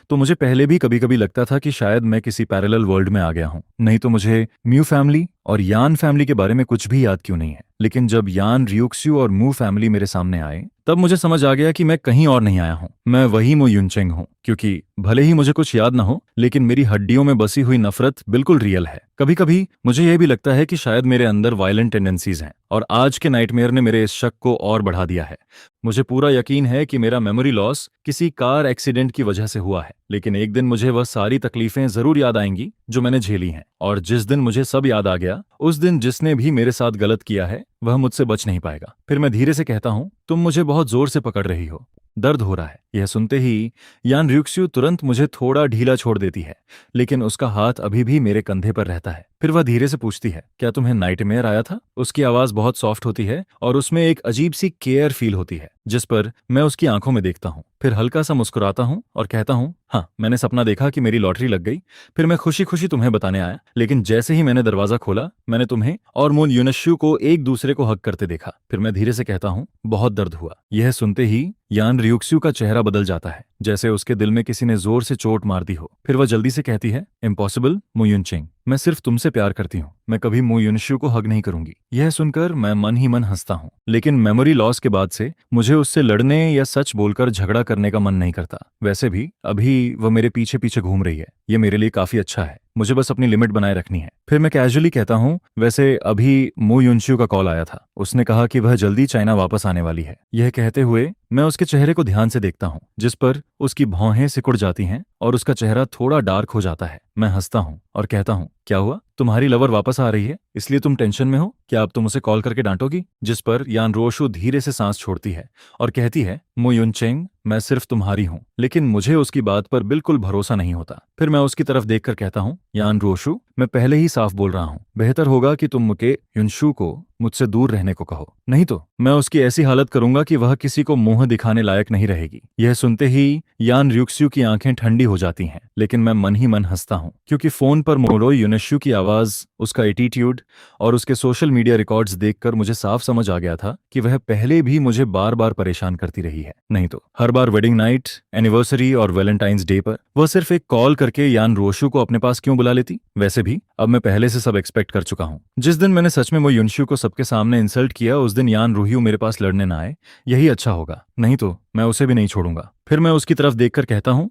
तो मुझे पहले भी कभी कभी लगता था कि शायद मैं किसी पैरेलल वर्ल्ड में आ गया हूं, नहीं तो मुझे म्यू फैमिली और यान फैमिली के बारे में कुछ भी याद क्यों नहीं है। लेकिन जब यान रियुक्स्यू और मू फैमिली मेरे सामने आए, तब मुझे समझ आ गया कि मैं कहीं और नहीं आया हूं, मैं वही मो युनचेंग हूं। क्योंकि भले ही मुझे कुछ याद ना हो, लेकिन मेरी हड्डियों में बसी हुई नफरत बिल्कुल रियल है। कभी कभी मुझे यह भी लगता है कि शायद मेरे अंदर वायलेंट टेंडेंसीज हैं, और आज के नाइटमेयर ने मेरे इस शक को और बढ़ा दिया है। मुझे पूरा यकीन है कि मेरा मेमोरी लॉस किसी कार एक्सीडेंट की वजह से हुआ है, लेकिन एक दिन मुझे वह सारी तकलीफें जरूर याद आएंगी जो मैंने झेली हैं। और जिस दिन मुझे सब याद आ गया, उस दिन जिसने भी मेरे साथ गलत किया है वह मुझसे बच नहीं पाएगा। फिर मैं धीरे से कहता हूँ, तुम मुझे बहुत जोर से पकड़ रही हो, दर्द हो रहा है। यह सुनते ही यान रियुक्स्यू तुरंत मुझे थोड़ा ढीला छोड़ देती है, लेकिन उसका हाथ अभी भी मेरे कंधे पर रहता है। फिर वह धीरे से पूछती है, क्या तुम्हें नाइटमेयर आया था? उसकी आवाज बहुत सॉफ्ट होती है और उसमें एक अजीब सी केयर फील होती है, जिस पर मैं उसकी आंखों में देखता हूँ। फिर हल्का सा मुस्कुराता हूँ और कहता हूँ, हाँ, मैंने सपना देखा कि मेरी लॉटरी लग गई। फिर मैं खुशी खुशी तुम्हें बताने आया, लेकिन जैसे ही मैंने दरवाजा खोला, मैंने तुम्हें और मून युनशियू को एक दूसरे को हक करते देखा। फिर मैं धीरे से कहता हूँ, बहुत दर्द हुआ। यह सुनते ही यान रियुक्स्यू का चेहरा बदल जाता है, जैसे उसके दिल में किसी ने जोर से चोट मार दी हो। फिर वह जल्दी से कहती है, इम्पॉसिबल मो युनचेंग, मैं सिर्फ तुमसे प्यार करती हूँ, मैं कभी मो युनशियू को हग नहीं करूंगी। यह सुनकर मैं मन ही मन हंसता हूँ, लेकिन मेमोरी लॉस के बाद से मुझे उससे लड़ने या सच बोलकर झगड़ा करने का मन नहीं करता। वैसे भी अभी वह मेरे पीछे पीछे घूम रही है, यह मेरे लिए काफी अच्छा है। मुझे बस अपनी लिमिट बनाए रखनी है। फिर मैं कैजुअली कहता हूँ, वैसे अभी मो युनशियू का कॉल आया था, उसने कहा कि वह जल्दी चाइना वापस आने वाली है। यह कहते हुए मैं उसके चेहरे को ध्यान से देखता हूँ, जिस पर उसकी भौहें सिकुड़ जाती हैं और उसका चेहरा थोड़ा डार्क हो जाता है। मैं हंसता हूँ और कहता हूँ, क्या हुआ? तुम्हारी लवर वापस आ रही है, इसलिए तुम टेंशन में हो। क्या अब तुम उसे कॉल करके डांटोगी? जिस पर यान रोशु धीरे से सांस छोड़ती है और कहती है, मो युनचेंग, मैं सिर्फ तुम्हारी हूं। लेकिन मुझे उसकी बात पर बिल्कुल भरोसा नहीं होता। फिर मैं उसकी तरफ देखकर कहता हूं, यान रोशु, मैं पहले ही साफ बोल रहा हूं, बेहतर होगा कि तुम मुके युनशु को मुझसे दूर रहने को कहो, नहीं तो मैं उसकी ऐसी हालत करूंगा कि वह किसी को मुंह दिखाने लायक नहीं रहेगी। यह सुनते ही यान र्यूक्स्यू की आंखें ठंडी हो जाती हैं, लेकिन मैं मन ही मन हंसता हूं, क्योंकि फोन पर मोरो युनशु की आवाज, उसका एटीट्यूड और उसके सोशल मीडिया रिकॉर्ड्स देखकर मुझे साफ समझ आ गया था कि वह पहले भी मुझे बार बार परेशान करती रही है। नहीं तो हर बार वेडिंग नाइट, एनिवर्सरी और वैलेंटाइंस डे पर वह सिर्फ एक कॉल करके यान रोशु को अपने पास क्यों बुला लेती? वैसे भी अब मैं पहले से सब एक्सपेक्ट कर चुका हूं। जिस दिन मैंने सच में वो युनशु को सबके सामने इंसल्ट किया, उस दिन यान रूहियो मेरे पास लड़ने ना आए, यही अच्छा होगा। नहीं तो मैं उसे भी नहीं छोड़ूंगा। फिर मैं उसकी तरफ देखकर कहता हूं,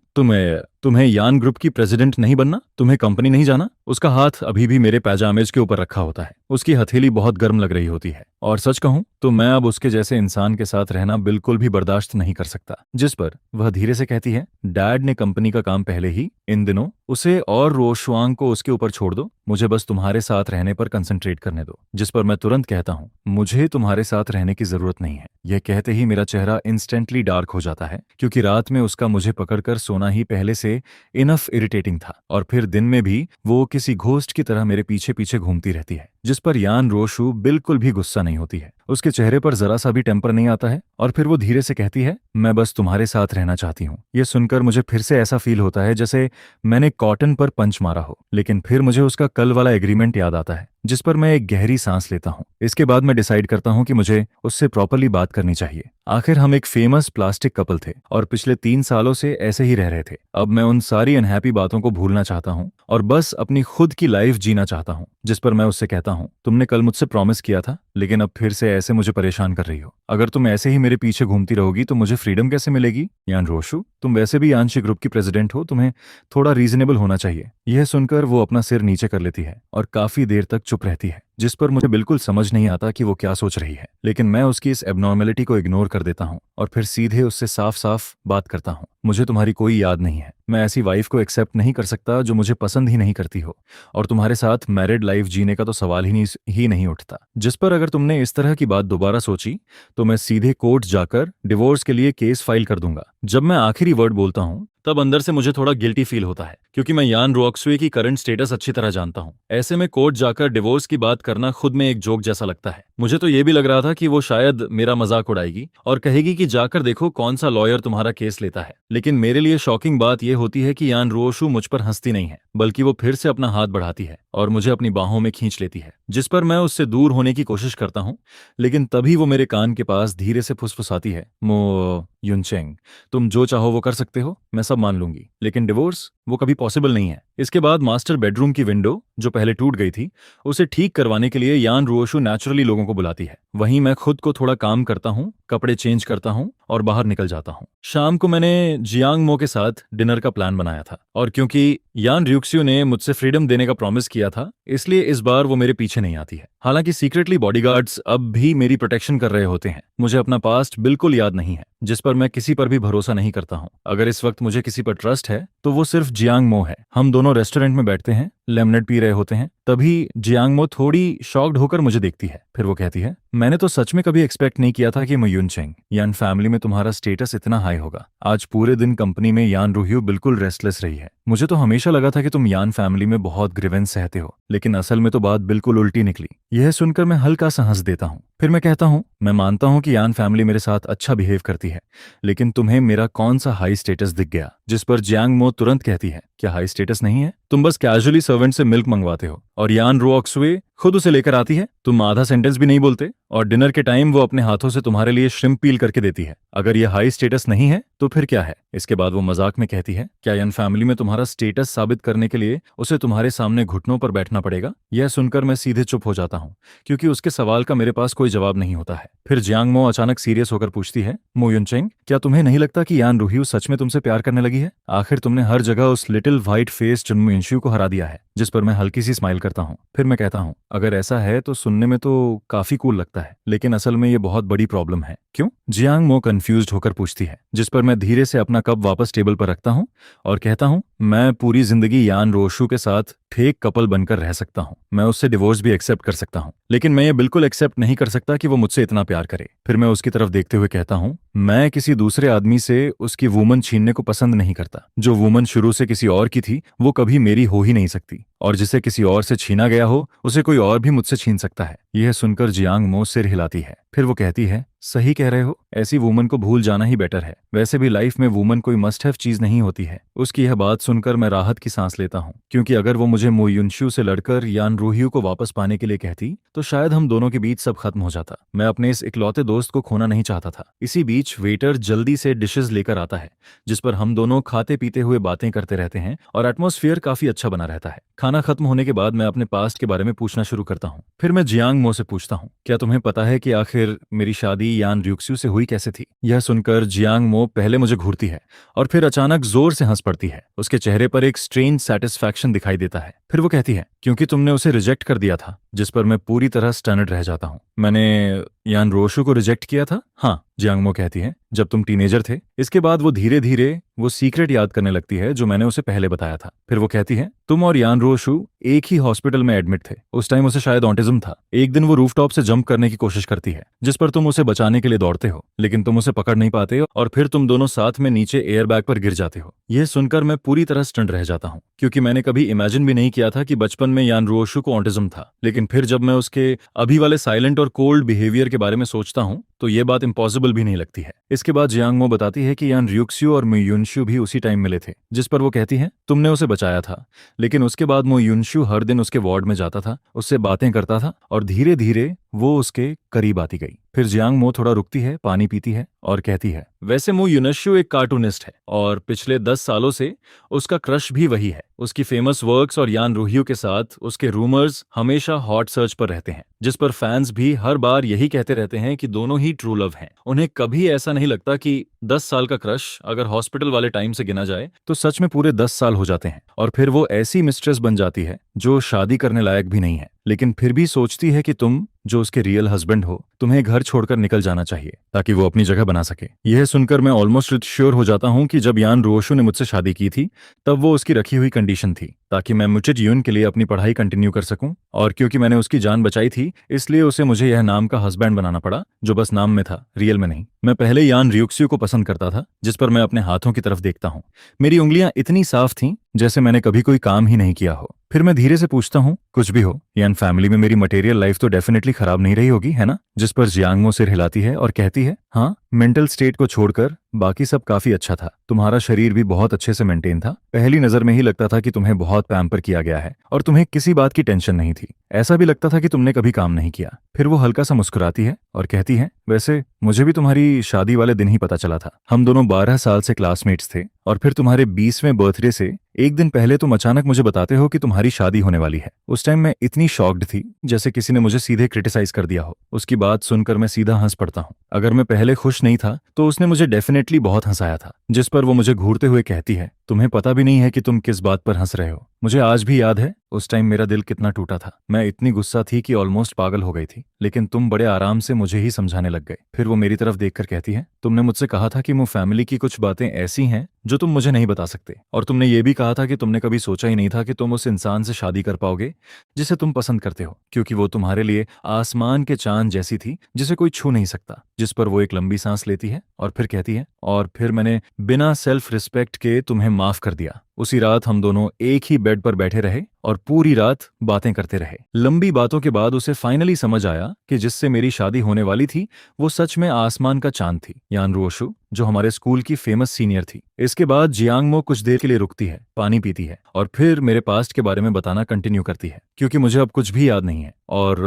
तुम्हें यान ग्रुप की प्रेसिडेंट नहीं बनना? तुम्हें कंपनी नहीं जाना? उसका हाथ अभी भी मेरे पैजामेज के ऊपर रखा होता है। उसकी हथेली बहुत गर्म लग रही होती है, और सच कहूं तो मैं अब उसके जैसे इंसान के साथ रहना बिल्कुल भी बर्दाश्त नहीं कर सकता। जिस पर वह धीरे से कहती है, डैड ने कंपनी का काम पहले ही इन दिनों उसे और रोशवांग को उसके ऊपर छोड़ दो, मुझे बस तुम्हारे साथ रहने पर कंसंट्रेट करने दो। जिस पर मैं तुरंत कहता हूं, मुझे तुम्हारे साथ रहने की जरूरत नहीं है। यह कहते ही मेरा चेहरा इंस्टेंटली डार्क हो जाता है, क्योंकि रात में उसका मुझे पकड़कर सोना ही पहले से इनफ इरिटेटिंग था, और फिर दिन में भी वो किसी घोस्ट की तरह मेरे पीछे पीछे घूमती रहती है। जिस पर यान रोशु बिल्कुल भी गुस्सा नहीं होती है, उसके चेहरे पर जरा सा भी टेम्पर नहीं आता है, और फिर वो धीरे से कहती है, मैं बस तुम्हारे साथ रहना चाहती हूँ। ये सुनकर मुझे फिर से ऐसा फील होता है जैसे मैंने कॉटन पर पंच मारा हो, लेकिन फिर मुझे उसका कल वाला एग्रीमेंट याद आता है, जिस पर मैं एक गहरी सांस लेता हूँ। इसके बाद मैं डिसाइड करता हूँ कि मुझे उससे प्रॉपर्ली बात करनी चाहिए। आखिर हम एक फेमस प्लास्टिक कपल थे और पिछले 3 सालों से ऐसे ही रह रहे थे। अब मैं उन सारी अनहैप्पी बातों को भूलना चाहता हूँ और बस अपनी खुद की लाइफ जीना चाहता हूँ। जिस पर मैं उससे कहता हूँ, तुमने कल मुझसे प्रॉमिस किया था, लेकिन अब फिर से ऐसे मुझे परेशान कर रही हो। अगर तुम ऐसे ही मेरे पीछे घूमती रहोगी तो मुझे फ्रीडम कैसे मिलेगी? यान रोशु, तुम वैसे भी यानशी ग्रुप की प्रेसिडेंट हो, तुम्हें थोड़ा रीजनेबल होना चाहिए। यह सुनकर वो अपना सिर नीचे कर लेती है और काफी देर तक चुप रहती है, जिस पर मुझे बिल्कुल समझ नहीं आता कि वो क्या सोच रही है। लेकिन मैं उसकी इस एबनॉर्मेलिटी को इग्नोर कर देता हूँ और फिर सीधे उससे साफ साफ बात करता हूँ, मुझे तुम्हारी कोई याद नहीं है। मैं ऐसी वाइफ को एक्सेप्ट नहीं कर सकता जो मुझे पसंद ही नहीं करती हो, और तुम्हारे साथ मैरिड लाइफ जीने का तो सवाल ही नहीं उठता। जिस पर अगर तुमने इस तरह की बात दोबारा सोची तो मैं सीधे कोर्ट जाकर डिवोर्स के लिए केस फाइल कर दूंगा। जब मैं आखिरी वर्ड बोलता हूँ तब अंदर से मुझे थोड़ा गिल्टी फील होता है, क्योंकि मैं यान रोक्सवे की करंट स्टेटस अच्छी तरह जानता हूँ। ऐसे में कोर्ट जाकर डिवोर्स की बात करना खुद में एक जोक जैसा लगता है। मुझे तो ये भी लग रहा था कि वो शायद मेरा मजाक उड़ाएगी और कहेगी कि जाकर देखो कौन सा लॉयर तुम्हारा केस लेता है। लेकिन मेरे लिए शॉकिंग बात यह होती है कि यान रोशु मुझ पर हंसती नहीं है, बल्कि वो फिर से अपना हाथ बढ़ाती है और मुझे अपनी बाहों में खींच लेती है। जिस पर मैं उससे दूर होने की कोशिश करता हूँ, लेकिन तभी वो मेरे कान के पास धीरे से फुसफुसाती है, मो युनचेंग, तुम जो चाहो वो कर सकते हो, मैं सब मान लूंगी, लेकिन डिवोर्स वो कभी पॉसिबल नहीं है। इसके बाद मास्टर बेडरूम की विंडो जो पहले टूट गई थी, उसे ठीक करवाने के लिए यान रोशु नेचुरली लोगों को बुलाती है। वहीं मैं खुद को थोड़ा काम करता हूँ, कपड़े चेंज करता हूँ और बाहर निकल जाता हूँ। शाम को मैंने जियांग मो के साथ डिनर का प्लान बनाया था, और क्योंकि यान र्यूक्स्यू ने मुझसे फ्रीडम देने का प्रॉमिस किया था, इसलिए इस बार वो मेरे पीछे नहीं आती है। हालांकि सीक्रेटली बॉडीगार्ड्स अब भी मेरी प्रोटेक्शन कर रहे होते हैं। मुझे अपना पास्ट बिल्कुल याद नहीं है, जिस पर मैं किसी पर भी भरोसा नहीं करता हूँ। अगर इस वक्त मुझे किसी पर ट्रस्ट है तो वो सिर्फ जियांग मो है। हम दोनों रेस्टोरेंट में बैठते हैं, लेमनेड पी रहे होते हैं, तभी जियांग मो थोड़ी शॉक्ड होकर मुझे देखती है। फिर वो कहती है, मैंने तो सच में कभी एक्सपेक्ट नहीं किया था कि मो युनचेंग, यान फैमिली में तुम्हारा स्टेटस इतना हाई होगा। आज पूरे दिन कंपनी में यान रूहियो बिल्कुल रेस्टलेस रही है। मुझे तो हमेशा लगा था कि तुम यान फैमिली में बहुत ग्रीवेंस सहते हो, लेकिन असल में तो बात बिल्कुल उल्टी निकली। यह सुनकर मैं हल्का सा हंस देता हूँ। फिर मैं कहता हूँ, मैं मानता हूँ कि यान फैमिली मेरे साथ अच्छा बिहेव करती है, लेकिन तुम्हें मेरा कौन सा हाई स्टेटस दिख गया? जिस पर जियांग मो तुरंत कहती है, क्या हाई स्टेटस नहीं है? तुम बस कैजुअली सर्वेंट से मिल्क मंगवाते हो और यान रोक्सवे खुद उसे लेकर आती है। तुम आधा सेंटेंस भी नहीं बोलते और डिनर के टाइम वो अपने हाथों से तुम्हारे लिए श्रिम्प पील करके देती है। अगर यह हाई स्टेटस नहीं है तो फिर क्या है? इसके बाद वो मजाक में कहती है, क्या यान फैमिली में तुम्हारा स्टेटस साबित करने के लिए उसे तुम्हारे सामने घुटनों पर बैठना पड़ेगा? यह सुनकर मैं सीधे चुप हो जाता हूँ, क्योंकि उसके सवाल का मेरे पास कोई जवाब नहीं होता है। फिर जियांग मो अचानक सीरियस होकर पूछती है, मो युनचेंग, क्या तुम्हें नहीं लगता कि यान रूहियो सच में तुमसे प्यार करने लगी है? आखिर तुमने हर जगह उस लिटिल व्हाइट फेस जुनमो युनशु को हरा दिया है। जिस पर मैं हल्की सी स्माइल करता हूँ। फिर मैं कहता हूँ, अगर ऐसा है तो सुनने में तो काफी कूल लगता है, लेकिन असल में ये बहुत बड़ी प्रॉब्लम है। क्यों? जियांग मो कंफ्यूज्ड होकर पूछती है, जिस पर मैं धीरे से अपना कप वापस टेबल पर रखता हूँ और कहता हूँ, मैं पूरी जिंदगी यान रोशु के साथ फेक कपल बनकर रह सकता हूँ, मैं उससे डिवोर्स भी एक्सेप्ट कर सकता हूँ, लेकिन मैं ये बिल्कुल एक्सेप्ट नहीं कर सकता कि वो मुझसे इतना प्यार करे। फिर मैं उसकी तरफ देखते हुए कहता हूँ, मैं किसी दूसरे आदमी से उसकी वूमन छीनने को पसंद नहीं करता। जो वूमन शुरू से किसी और की थी वो कभी मेरी हो ही नहीं सकती, और जिसे किसी और से छीना गया हो उसे कोई और भी मुझसे छीन सकता है। यह सुनकर जियांग मो सिर हिलाती है। फिर वो कहती है, सही कह रहे हो, ऐसी वूमन को भूल जाना ही बेटर है। वैसे भी लाइफ में वूमन कोई मस्ट हैव चीज नहीं होती है। उसकी यह बात सुनकर मैं राहत की सांस लेता हूँ, क्योंकि अगर वो मुझे मो युनशु से लड़कर यान रूहियू को वापस पाने के लिए कहती तो शायद हम दोनों के बीच सब खत्म हो जाता। मैं अपने इस इकलौते दोस्त को खोना नहीं चाहता था। इसी बीच वेटर जल्दी से डिशेस लेकर आता है, जिस पर हम दोनों खाते पीते हुए बातें करते रहते हैं और एटमॉस्फेयर काफी अच्छा बना रहता है। खाना खत्म होने के बाद मैं अपने पास्ट के बारे में पूछना शुरू करता हूँ। फिर मैं जियांग मो से पूछता हूँ, क्या तुम्हें पता है कि आखिर मेरी शादी यान र्यूक्स्यू से हुई कैसे थी? यह सुनकर जियांग मो पहले मुझे घूरती है और फिर अचानक जोर से हंस पड़ती है। उसके चेहरे पर एक स्ट्रेंज सेटिस्फैक्शन दिखाई देता है। फिर वो कहती है, क्योंकि तुमने उसे रिजेक्ट कर दिया था। जिस पर मैं पूरी तरह स्टनड रह जाता हूँ। मैंने यान रोशु को रिजेक्ट किया था? हाँ, जियांग मो कहती है, जब तुम टीनेजर थे। इसके बाद वो धीरे धीरे वो सीक्रेट याद करने लगती है जो मैंने उसे पहले बताया था। फिर वो कहती है, तुम और यान रोशु एक ही हॉस्पिटल में एडमिट थे। उस टाइम उसे शायद ऑटिज्म था। एक दिन वो रूफटॉप से जंप करने की कोशिश करती है, जिस पर तुम उसे बचाने के लिए दौड़ते हो, लेकिन तुम उसे पकड़ नहीं पाते हो और फिर तुम दोनों साथ में नीचे एयरबैग पर गिर जाते हो। यह सुनकर मैं पूरी तरह स्टंट रह जाता हूँ, क्योंकि मैंने कभी इमेजिन भी नहीं किया था कि बचपन में यान रोशु को ऑटिज्म था। लेकिन फिर जब मैं उसके अभी वाले साइलेंट और कोल्ड बिहेवियर के बारे में सोचता हूँ तो ये बात इम्पॉसिबल भी नहीं लगती है। इसके बाद जियांग मो बताती है कि यान र्यूक्स्यू और मो युनशु भी उसी टाइम मिले थे, जिस पर वो कहती है, तुमने उसे बचाया था, लेकिन उसके बाद मो युनशु हर दिन उसके वार्ड में जाता था, उससे बातें करता था और धीरे धीरे वो उसके करीब आती गई। फिर जियांग मो थोड़ा रुकती है, पानी पीती है और कहती है, वैसे मो युनशु एक कार्टूनिस्ट है और पिछले 10 सालों से उसका क्रश भी वही है। उसकी फेमस वर्क्स और यान रूहियो के साथ उसके रूमर्स हमेशा हॉट सर्च पर रहते हैं, जिस पर फैंस भी हर बार यही कहते रहते हैं कि दोनों ही ट्रू लव हैं। उन्हें कभी ऐसा नहीं लगता कि 10 साल का क्रश अगर हॉस्पिटल वाले टाइम से गिना जाए तो सच में पूरे 10 साल हो जाते हैं। और फिर वो ऐसी मिस्ट्रेस बन जाती है जो शादी करने लायक भी नहीं है, लेकिन फिर भी सोचती है कि तुम जो उसके रियल हस्बैंड हो, तुम्हें घर छोड़कर निकल जाना चाहिए ताकि वो अपनी जगह बना सके। यह सुनकर मैं ऑलमोस्ट श्योर हो जाता हूँ कि जब यान रोशु ने मुझसे शादी की थी तब वो उसकी रखी हुई कंडीशन थी ताकि मैं मुचिट यून के लिए अपनी पढ़ाई कंटिन्यू कर सकूं, और क्योंकि मैंने उसकी जान बचाई थी इसलिए उसे मुझे यह नाम का हस्बैंड बनाना पड़ा जो बस नाम में था, रियल में नहीं। मैं पहले यान र्यूक्स्यू को पसंद करता था, जिस पर मैं अपने हाथों की तरफ देखता हूँ। मेरी उंगलियां इतनी साफ थीं जैसे मैंने कभी कोई काम ही नहीं किया हो। फिर मैं धीरे से पूछता हूँ, कुछ भी हो यान फैमिली में मेरी मटेरियल लाइफ तो डेफिनेटली खराब नहीं रही होगी, है ना? जिस पर जियांग मो सिर हिलाती है और कहती है, हाँ, मेंटल स्टेट को छोड़कर बाकी सब काफी अच्छा था। तुम्हारा शरीर भी बहुत अच्छे से मेंटेन था। पहली नजर में ही लगता था कि तुम्हें बहुत पैम्पर किया गया है और तुम्हें किसी बात की टेंशन नहीं थी। ऐसा भी लगता था कि तुमने कभी काम नहीं किया। फिर वो हल्का सा मुस्कुराती है और कहती है, वैसे मुझे भी तुम्हारी शादी वाले दिन ही पता चला था। हम दोनों 12 साल से क्लासमेट्स थे और फिर तुम्हारे 20वें बर्थडे से एक दिन पहले तुम अचानक मुझे बताते हो कि तुम्हारी शादी होने वाली है। उस टाइम मैं इतनी शॉक्ड थी जैसे किसी ने मुझे सीधे क्रिटिसाइज कर दिया हो। उसकी बात सुनकर मैं सीधा हंस पड़ता हूँ। अगर मैं पहले खुश नहीं था तो उसने मुझे डेफिनेटली बहुत हंसाया था। जिस पर वो मुझे घूरते हुए कहती है, तुम्हें पता भी नहीं है कि तुम किस बात पर हंस रहे हो। मुझे आज भी याद है उस टाइम मेरा दिल कितना टूटा था। मैं इतनी गुस्सा थी कि ऑलमोस्ट पागल हो गई थी, लेकिन तुम बड़े आराम से मुझे ही समझाने लग गए। फिर वो मेरी तरफ देखकर कहती है, तुमने मुझसे कहा था कि मो फैमिली की कुछ बातें ऐसी हैं जो तुम मुझे नहीं बता सकते, और तुमने ये भी कहा था कि तुमने कभी सोचा ही नहीं था कि तुम उस इंसान से शादी कर पाओगे जिसे तुम पसंद करते हो, क्योंकि वो तुम्हारे लिए आसमान के चांद जैसी थी जिसे कोई छू नहीं सकता। जिस पर वो एक लंबी सांस लेती है और फिर कहती है, और फिर मैंने बिना सेल्फ रिस्पेक्ट के तुम्हें माफ कर दिया। उसी रात हम दोनों एक ही बेड पर बैठे रहे और पूरी रात बातें करते रहे। लंबी बातों के बाद उसे फाइनली समझ आया कि जिससे मेरी शादी होने वाली थी वो सच में आसमान का चांद थी, यान रोशु, जो हमारे स्कूल की फेमस सीनियर थी। इसके बाद जियांग मो कुछ देर के लिए रुकती है, पानी पीती है और फिर मेरे पास्ट के बारे में बताना कंटिन्यू करती है, क्योंकि मुझे अब कुछ भी याद नहीं है और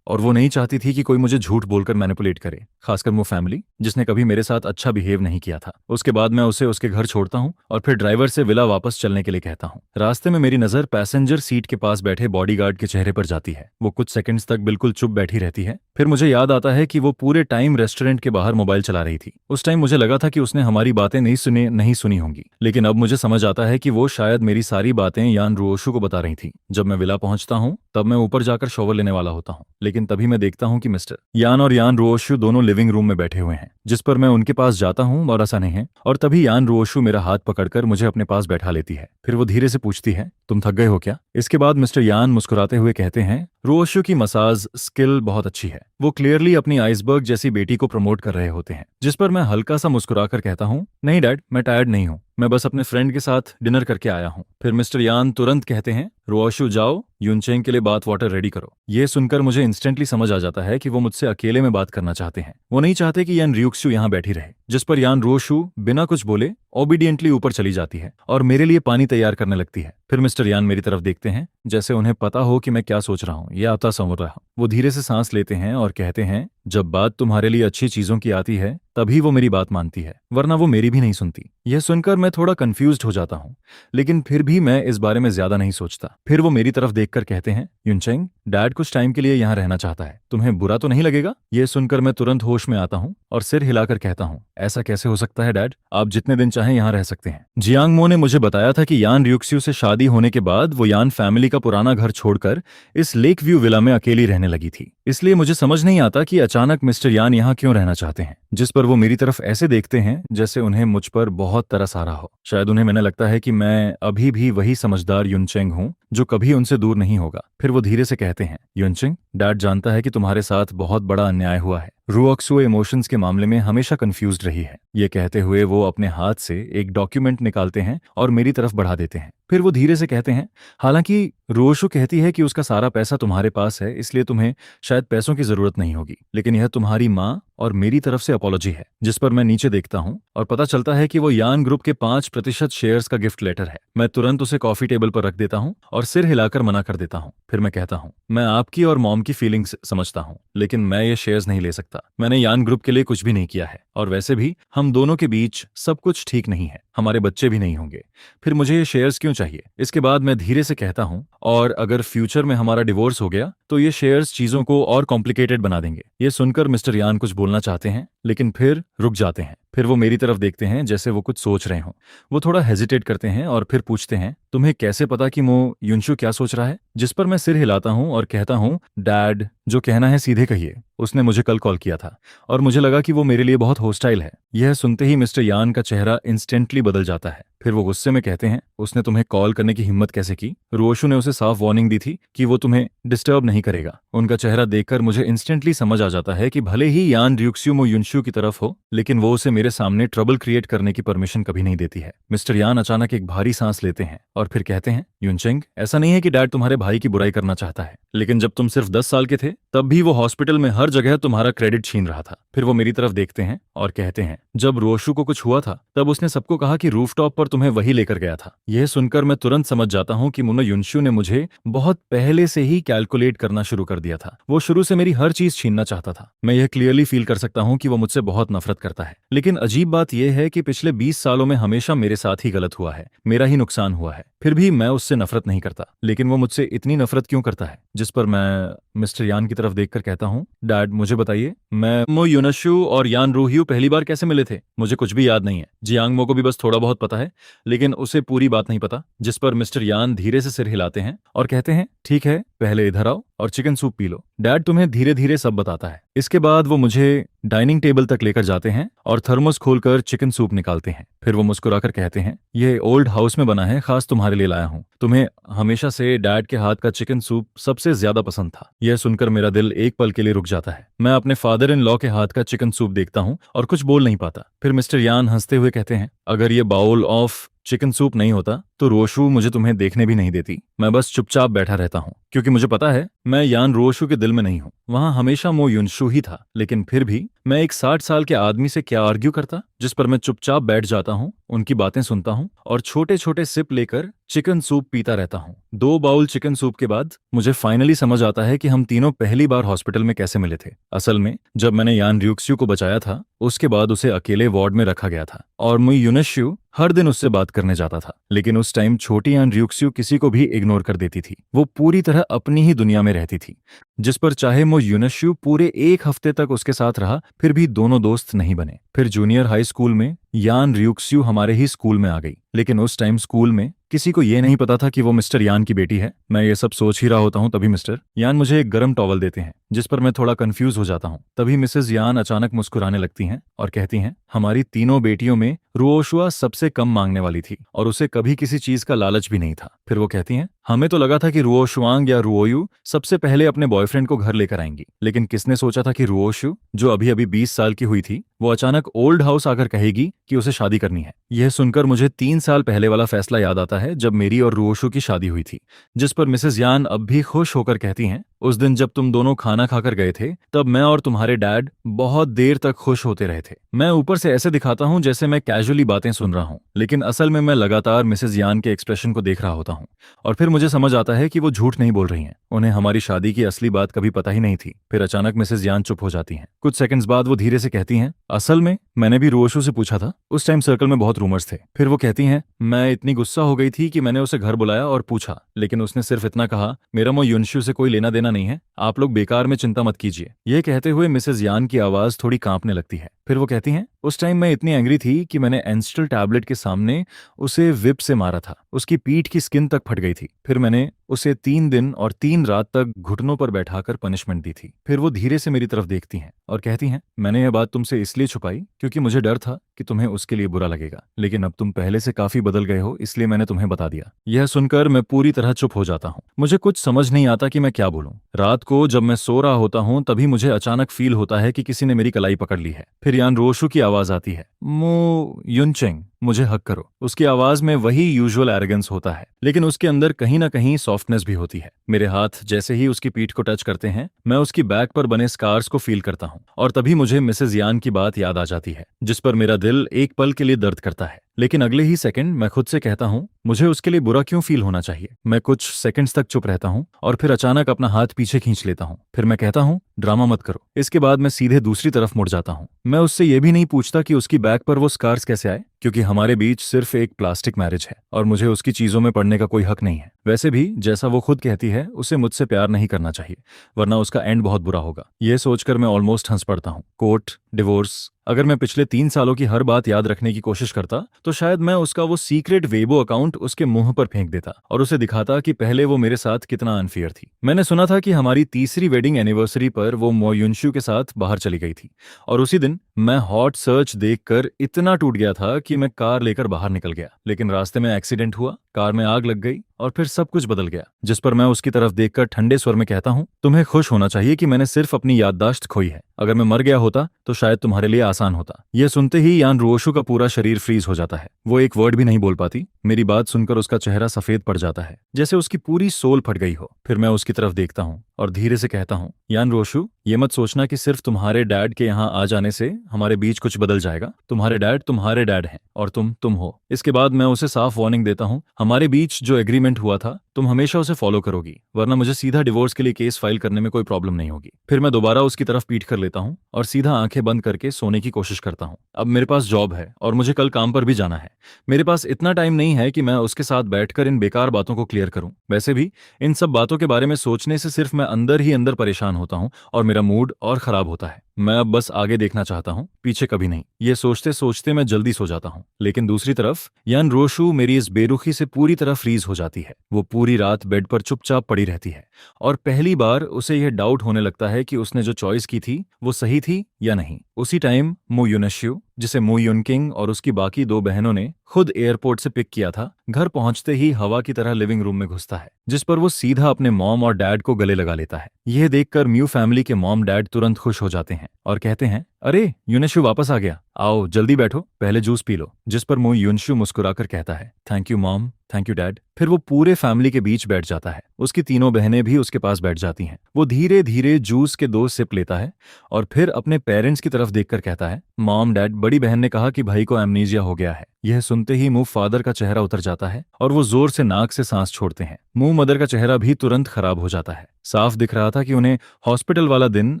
वो नहीं चाहती थी कि कोई मुझे झूठ बोलकर मैनिपुलेट करे, खासकर वो फैमिली जिसने कभी मेरे साथ अच्छा बिहेव नहीं किया था। उसके बाद मैं उसे उसके घर छोड़ता हूँ और फिर ड्राइवर से विला वापस चलने के लिए कहता हूँ। रास्ते में मेरी नजर पैसेंजर सीट के पास बैठे बॉडीगार्ड के चेहरे पर जाती है। वो कुछ सेकंड्स तक बिल्कुल चुप बैठी रहती है। फिर मुझे याद आता है कि वो पूरे टाइम रेस्टोरेंट के बाहर मोबाइल चला रही थी। उस टाइम मुझे लगा था कि उसने हमारी बातें नहीं सुनी होंगी, लेकिन अब मुझे समझ आता है कि वो शायद मेरी सारी बातें यान रोशु को बता रही थी। जब मैं विला पहुंचता हूँ तब मैं ऊपर जाकर शॉवर लेने वाला होता हूँ, लेकिन तभी मैं देखता हूँ कि मिस्टर यान और यान रोशु दोनों लिविंग रूम में बैठे हुए हैं। जिस पर मैं उनके पास जाता हूँ और ऐसा नहीं है, और तभी यान रोशु मेरा हाथ पकड़कर मुझे अपने पास बैठा लेती है। फिर वो धीरे से पूछती है, तुम थक गए हो क्या? इसके बाद मिस्टर यान मुस्कुराते हुए कहते हैं, रुओशु की मसाज स्किल बहुत अच्छी है। वो क्लियरली अपनी आइसबर्ग जैसी बेटी को प्रमोट कर रहे होते हैं। जिस पर मैं हल्का सा मुस्कुराकर कहता हूँ, नहीं डैड, मैं टायर्ड नहीं हूँ, मैं बस अपने फ्रेंड के साथ डिनर करके आया हूँ। फिर मिस्टर यान तुरंत कहते हैं, रुओशु जाओ, यूनचेंग के लिए बाथ वाटर रेडी करो। ये सुनकर मुझे इंस्टेंटली समझ आ जाता है कि वो मुझसे अकेले में बात करना चाहते हैं। वो नहीं चाहते कि यान रियुक्सु यहाँ बैठी रहे। जिस पर यान रुओशु बिना कुछ बोले ओबीडियंटली ऊपर चली जाती है और मेरे लिए पानी तैयार करने लगती है। फिर मिस्टर यान मेरी तरफ देखते हैं, जैसे उन्हें पता हो कि मैं क्या सोच रहा हूँ या आता समझ रहा हूँ। वो धीरे से सांस लेते हैं और कहते हैं, जब बात तुम्हारे लिए अच्छी चीजों की आती है तभी वो मेरी बात मानती है, वरना वो मेरी भी नहीं सुनती। यह सुनकर मैं थोड़ा कंफ्यूज्ड हो जाता हूँ, लेकिन फिर भी मैं इस बारे में ज्यादा नहीं सोचता। फिर वो मेरी तरफ देखकर कहते हैं, यूनचेंग, डैड कुछ टाइम के लिए यहाँ रहना चाहता है, तुम्हें बुरा तो नहीं लगेगा? यह सुनकर मैं तुरंत होश में आता हूँ और सिर हिलाकर कहता हूँ, ऐसा कैसे हो सकता है डैड, आप जितने दिन चाहें यहाँ रह सकते हैं। जियांग मो ने मुझे बताया था कि यान रियुक्स्यू से शादी होने के बाद वो यान फैमिली का पुराना घर छोड़कर इस लेक व्यू विला में अकेली रहने लगी थी। इसलिए मुझे समझ नहीं आता कि अचानक मिस्टर यान यहाँ क्यों रहना चाहते हैं। जिस पर वो मेरी तरफ ऐसे देखते हैं जैसे उन्हें मुझ पर बहुत तरस आ रहा हो। शायद उन्हें मैंने लगता है कि मैं अभी भी वही समझदार यूनचेंग हूँ जो कभी उनसे दूर नहीं होगा। फिर वो धीरे से कहते हैं, यूनचेंग, डैड जानता है कि तुम्हारे साथ बहुत बड़ा अन्याय हुआ है। रुओक्सु इमोशंस के मामले में हमेशा कंफ्यूज्ड रही है। ये कहते हुए वो अपने हाथ से एक डॉक्यूमेंट निकालते हैं और मेरी तरफ बढ़ा देते हैं। फिर वो धीरे से कहते हैं, हालांकि रुओशु कहती है कि उसका सारा पैसा तुम्हारे पास है, इसलिए तुम्हें शायद पैसों की जरूरत नहीं होगी, लेकिन यह तुम्हारी माँ और मेरी तरफ से अपॉलॉजी है। जिस पर मैं नीचे देखता हूँ और पता चलता है कि वो यान ग्रुप के 5% शेयर्स का गिफ्ट लेटर है। मैं तुरंत उसे कॉफी टेबल पर रख देता हूँ और सिर हिलाकर मना कर देता हूँ। फिर मैं कहता हूँ, मैं आपकी और मॉम की फीलिंग्स समझता हूँ, लेकिन मैं ये शेयर्स नहीं ले सकता। मैंने यान ग्रुप के लिए कुछ भी नहीं किया है और वैसे भी हम दोनों के बीच सब कुछ ठीक नहीं है, हमारे बच्चे भी नहीं होंगे, फिर मुझे ये शेयर्स क्यों चाहिए? इसके बाद मैं धीरे से कहता हूँ, और अगर फ्यूचर में हमारा डिवोर्स हो गया तो ये शेयर्स चीजों को और कॉम्प्लिकेटेड बना देंगे। ये सुनकर मिस्टर यान कुछ बोलना चाहते हैं लेकिन फिर रुक जाते हैं। फिर वो मेरी तरफ देखते हैं जैसे वो कुछ सोच रहे हों। वो थोड़ा हेजिटेट करते हैं और फिर पूछते हैं, तुम्हें कैसे पता कि मो युनशु क्या सोच रहा है? जिस पर मैं सिर हिलाता हूँ और कहता हूँ, डैड, जो कहना है सीधे कहिए। उसने मुझे कल कॉल किया था और मुझे लगा कि वो मेरे लिए बहुत होस्टाइल है। यह सुनते ही मिस्टर यान का चेहरा इंस्टेंटली बदल जाता है। फिर वो गुस्से में कहते हैं, उसने तुम्हें कॉल करने की हिम्मत कैसे की? रुओशु ने उसे साफ वार्निंग दी थी कि वो तुम्हें डिस्टर्ब नहीं करेगा। उनका चेहरा देखकर मुझे इंस्टेंटली समझ आ जाता है कि भले ही यान रियुक्स्युमो युनशु की तरफ हो, लेकिन वो उसे मेरे सामने ट्रबल क्रिएट करने की परमिशन कभी नहीं देती है। मिस्टर यान अचानक एक भारी सांस लेते हैं और फिर कहते हैं, युनचेंग, ऐसा नहीं है कि डैड तुम्हारे भाई की बुराई करना चाहता है, लेकिन जब तुम सिर्फ 10 साल के थे तब भी वो हॉस्पिटल में हर जगह तुम्हारा क्रेडिट छीन रहा था। फिर वो मेरी तरफ देखते हैं और कहते हैं, जब रोशु को कुछ हुआ था तब उसने सबको कहा कि रूफटॉप पर तुम्हें वही लेकर गया था। यह सुनकर मैं तुरंत समझ जाता हूँ कि मुनो युनशु ने मुझे बहुत पहले से ही कैलकुलेट करना शुरू कर दिया था। वो शुरू से मेरी हर चीज छीनना चाहता था। मैं यह क्लियरली फील कर सकता हूँ कि वो मुझसे बहुत नफरत करता है। लेकिन अजीब बात यह है कि पिछले 20 सालों में हमेशा मेरे साथ ही गलत हुआ है, मेरा ही नुकसान हुआ है, फिर भी मैं उससे नफरत नहीं करता। लेकिन वो मुझसे इतनी नफरत क्यों करता है? जिस पर मैं मिस्टर यान की तरफ देखकर कहता हूँ, डैड, मुझे बताइए, मैं मो युनशु और यान रूहियू पहली बार कैसे मिले थे? मुझे कुछ भी याद नहीं है। जियांग मो को भी बस थोड़ा बहुत पता है, लेकिन उसे पूरी बात नहीं पता। जिस पर मिस्टर यान धीरे से सिर हिलाते हैं और कहते हैं, ठीक है, पहले इधर आओ और chicken soup P low. Dad तुम्हें धीरे धीरे सब बताता है। इसके बाद वो मुझे डाइनिंग टेबल तक लेकर जाते हैं और थर्मोस खोलकर चिकन सूप निकालते हैं। फिर वो मुस्कुराकर कहते हैं, ये ओल्ड हाउस में बना है, खास तुम्हारे लिए लाया हूँ। तुम्हें हमेशा से डैड के हाथ का चिकन सूप सबसे ज्यादा पसंद था। यह सुनकर मेरा दिल एक पल के लिए रुक जाता है। मैं अपने फादर इन लॉ के हाथ का चिकन सूप देखता हूँ और कुछ बोल नहीं पाता। फिर मिस्टर यान हंसते हुए कहते हैं, अगर ये बाउल ऑफ चिकन सूप नहीं होता तो रोशु मुझे तुम्हें देखने भी नहीं देती। मैं बस चुपचाप बैठा रहता हूँ क्योंकि मुझे पता है मैं यान रोशु के दिल में नहीं हूँ। वहां हमेशा मो युनशु ही था, लेकिन फिर भी मैं एक 60 साल के आदमी से क्या आर्ग्यू करता? जिस पर मैं चुपचाप बैठ जाता हूँ, उनकी बातें सुनता हूँ और छोटे छोटे सिप लेकर चिकन सूप पीता रहता हूँ। 2 बाउल चिकन सूप के बाद मुझे फाइनली समझ आता है कि हम तीनों पहली बार हॉस्पिटल में कैसे मिले थे। असल में जब मैंने यान रियुक्स्यू को बचाया था, उसके बाद उसे अकेले वार्ड में रखा गया था और मो युनशु हर दिन उससे बात करने जाता था। लेकिन उस टाइम छोटी यान रियुक्स्यू किसी को भी इग्नोर कर देती थी। वो पूरी तरह अपनी ही दुनिया में रहती थी। जिस पर चाहे मो युनशु पूरे 1 हफ्ते तक उसके साथ रहा, फिर भी दोनों दोस्त नहीं बने। फिर जूनियर हाई स्कूल में यान रियुक्स्यू हमारे ही स्कूल में आ गई। लेकिन उस टाइम स्कूल में किसी को ये नहीं पता था कि वो मिस्टर यान की बेटी है। मैं ये सब सोच ही रहा होता हूँ, तभी मिस्टर यान मुझे एक गर्म टॉवल देते हैं, जिस पर मैं थोड़ा कंफ्यूज हो जाता हूँ। तभी मिसेस यान अचानक मुस्कुराने लगती हैं और कहती हैं, हमारी तीनों बेटियों में रुओशुआ सबसे कम मांगने वाली थी और उसे कभी किसी चीज का लालच भी नहीं था। फिर वो कहती हैं, हमें तो लगा था कि रुओशुआंग या रुओयू सबसे पहले अपने बॉयफ्रेंड को घर लेकर आएंगी, लेकिन किसने सोचा था कि रुओशु, जो अभी अभी 20 साल की हुई थी, वो अचानक ओल्ड हाउस आकर कहेगी कि उसे शादी करनी है। यह सुनकर मुझे 3 साल पहले वाला फैसला याद आता है जब मेरी और रुओशु की शादी हुई थी, जिस पर मिसेस यान अब भी खुश होकर कहती हैं, उस दिन जब तुम दोनों खाना खाकर गए थे तब मैं और तुम्हारे डैड बहुत देर तक खुश होते रहे थे। मैं ऊपर से ऐसे दिखाता हूँ जैसे मैं कैजुअली बातें सुन रहा हूँ, लेकिन असल में मैं लगातार मिसेस यान के एक्सप्रेशन को देख रहा होता हूँ। और फिर मुझे समझ आता है कि वो झूठ नहीं बोल रही हैं, उन्हें हमारी शादी की असली बात कभी पता ही नहीं थी। फिर अचानक मिसेस यान चुप हो जाती हैं। कुछ सेकंड्स बाद वो धीरे से कहती हैं, असल में मैंने भी रुओशु से पूछा था, उस टाइम सर्कल में बहुत रूमर्स थे। फिर वो कहती हैं, मैं इतनी गुस्सा हो गई थी कि मैंने उसे घर बुलाया और पूछा, लेकिन उसने सिर्फ इतना कहा, मेरा मो युनशु से कोई लेना देना नहीं है, आप लोग बेकार में चिंता मत कीजिए। यह कहते हुए मिसेस यान की आवाज थोड़ी कांपने लगती है। फिर वो कहती हैं, उस टाइम मैं इतनी एंग्री थी कि मैंने एंस्टल टैबलेट के सामने उसे विप से मारा था, उसकी पीठ की स्किन तक फट गई थी। फिर मैंने उसे 3 दिन और 3 रात तक घुटनों पर बैठाकर पनिशमेंट दी थी। फिर वो धीरे से मेरी तरफ देखती हैं और कहती हैं, मैंने यह बात तुमसे इसलिए छुपाई क्योंकि मुझे डर था कि तुम्हें उसके लिए बुरा लगेगा, लेकिन अब तुम पहले से काफी बदल गए हो, इसलिए मैंने तुम्हें बता दिया। यह सुनकर मैं पूरी तरह चुप हो जाता हूँ। मुझे कुछ समझ नहीं आता कि मैं क्या बोलूं। रात को जब मैं सो रहा होता हूँ तभी मुझे अचानक फील होता है कि किसी ने मेरी कलाई पकड़ ली है। फिर यान रोशु की आवाज आती है, मो युनचेंग, मुझे हक करो। उसकी आवाज में वही यूजुअल एरोगेंस होता है, लेकिन उसके अंदर कहीं ना कहीं सॉफ्टनेस भी होती है। मेरे हाथ जैसे ही उसकी पीठ को टच करते हैं, मैं उसकी बैक पर बने स्कार्स को फील करता हूँ और तभी मुझे मिसेस यान की बात याद आ जाती है, जिस पर मेरा दिल एक पल के लिए दर्द करता है। लेकिन अगले ही सेकंड मैं खुद से कहता हूँ, मुझे उसके लिए बुरा क्यों फील होना चाहिए। मैं कुछ सेकंड्स तक चुप रहता हूँ और फिर अचानक अपना हाथ पीछे खींच लेता हूँ। फिर मैं कहता हूँ, ड्रामा मत करो। इसके बाद मैं सीधे दूसरी तरफ मुड़ जाता हूँ। मैं उससे ये भी नहीं पूछता कि उसकी बैक पर वो स्कार्स कैसे आए, क्योंकि हमारे बीच सिर्फ एक प्लास्टिक मैरिज है और मुझे उसकी चीजों में पड़ने का कोई हक नहीं है। वैसे भी जैसा वो खुद कहती है, उसे मुझसे प्यार नहीं करना चाहिए, वरना उसका एंड बहुत बुरा होगा। यह सोचकर मैं ऑलमोस्ट हंस पड़ता हूँ। कोर्ट, डिवोर्स, अगर मैं पिछले 3 सालों की हर बात याद रखने की कोशिश करता तो शायद मैं उसका वो सीक्रेट वेबो अकाउंट उसके मुंह पर फेंक देता और उसे दिखाता कि पहले वो मेरे साथ कितना अनफेयर थी। मैंने सुना था कि हमारी तीसरी वेडिंग एनिवर्सरी पर वो मो युनशु के साथ बाहर चली गई थी और उसी दिन मैं हॉट सर्च देखकर इतना टूट गया था कि मैं कार लेकर बाहर निकल गया। लेकिन रास्ते में एक्सीडेंट हुआ, कार में आग लग गई और फिर सब कुछ बदल गया। जिस पर मैं उसकी तरफ देखकर ठंडे स्वर में कहता हूँ, तुम्हें खुश होना चाहिए कि मैंने सिर्फ अपनी याददाश्त खोई है। अगर मैं मर गया होता तो शायद तुम्हारे लिए आसान होता। यह सुनते ही यान रुओशु का पूरा शरीर फ्रीज हो जाता है। वो एक वर्ड भी नहीं बोल पाती। मेरी बात सुनकर उसका चेहरा सफेद पड़ जाता है, जैसे उसकी पूरी सोल फट गई हो। फिर मैं उसकी तरफ देखता हूँ और धीरे से कहता हूँ, यान रोशु, ये मत सोचना कि सिर्फ तुम्हारे डैड के यहाँ आ जाने से हमारे बीच कुछ बदल जाएगा। तुम्हारे डैड हैं और तुम हो। इसके बाद मैं उसे साफ वार्निंग देता हूँ, हमारे बीच जो एग्रीमेंट हुआ था तुम हमेशा उसे फॉलो करोगी, वरना मुझे सीधा डिवोर्स के लिए केस फाइल करने में कोई प्रॉब्लम नहीं होगी। फिर मैं दोबारा उसकी तरफ पीठ कर लेता हूँ और सीधा आंखें बंद करके सोने की कोशिश करता हूँ। अब मेरे पास जॉब है और मुझे कल काम पर भी जाना है। मेरे पास इतना टाइम नहीं है कि मैं उसके साथ बैठकर इन बेकार बातों को क्लियर करूं। वैसे भी इन सब बातों के बारे में सोचने से सिर्फ मैं अंदर ही अंदर परेशान होता हूं और मेरा मूड और खराब होता है। मैं अब बस आगे देखना चाहता हूं, पीछे कभी नहीं। ये सोचते सोचते मैं जल्दी सो जाता हूं। लेकिन दूसरी तरफ यान रोशु मेरी इस बेरुखी से पूरी तरह फ्रीज हो जाती है। वो पूरी रात बेड पर चुपचाप पड़ी रहती है और पहली बार उसे यह डाउट होने लगता है कि उसने जो चॉइस की थी वो सही थी या नहीं। उसी टाइम मो युनश्यू, जिसे मो युनकिंग और उसकी बाकी 2 बहनों ने खुद एयरपोर्ट से पिक किया था, घर पहुंचते ही हवा की तरह लिविंग रूम में घुसता है, जिस पर वो सीधा अपने मॉम और डैड को गले लगा लेता है। यह देखकर म्यू फैमिली के मॉम डैड तुरंत खुश हो जाते हैं और कहते हैं, अरे युनशु वापस आ गया, आओ जल्दी बैठो, पहले जूस पी लो। जिस पर मो युनशु मुस्कुराकर कहता है, thank you mom, thank you dad. फिर वो पूरे फैमिली के बीच बैठ जाता है। उसकी 3 बहनें भी उसके पास बैठ जाती हैं। वो धीरे धीरे जूस के 2 सिप लेता है और फिर अपने पेरेंट्स की तरफ देखकर कहता है, मॉम डैड, बड़ी बहन ने कहा कि भाई को एमनीजिया हो गया है। यह सुनते ही मुंह फादर का चेहरा उतर जाता है और वो जोर से नाक से सांस छोड़ते हैं। मुंह मदर का चेहरा भी तुरंत खराब हो जाता है। साफ दिख रहा था कि उन्हें हॉस्पिटल वाला दिन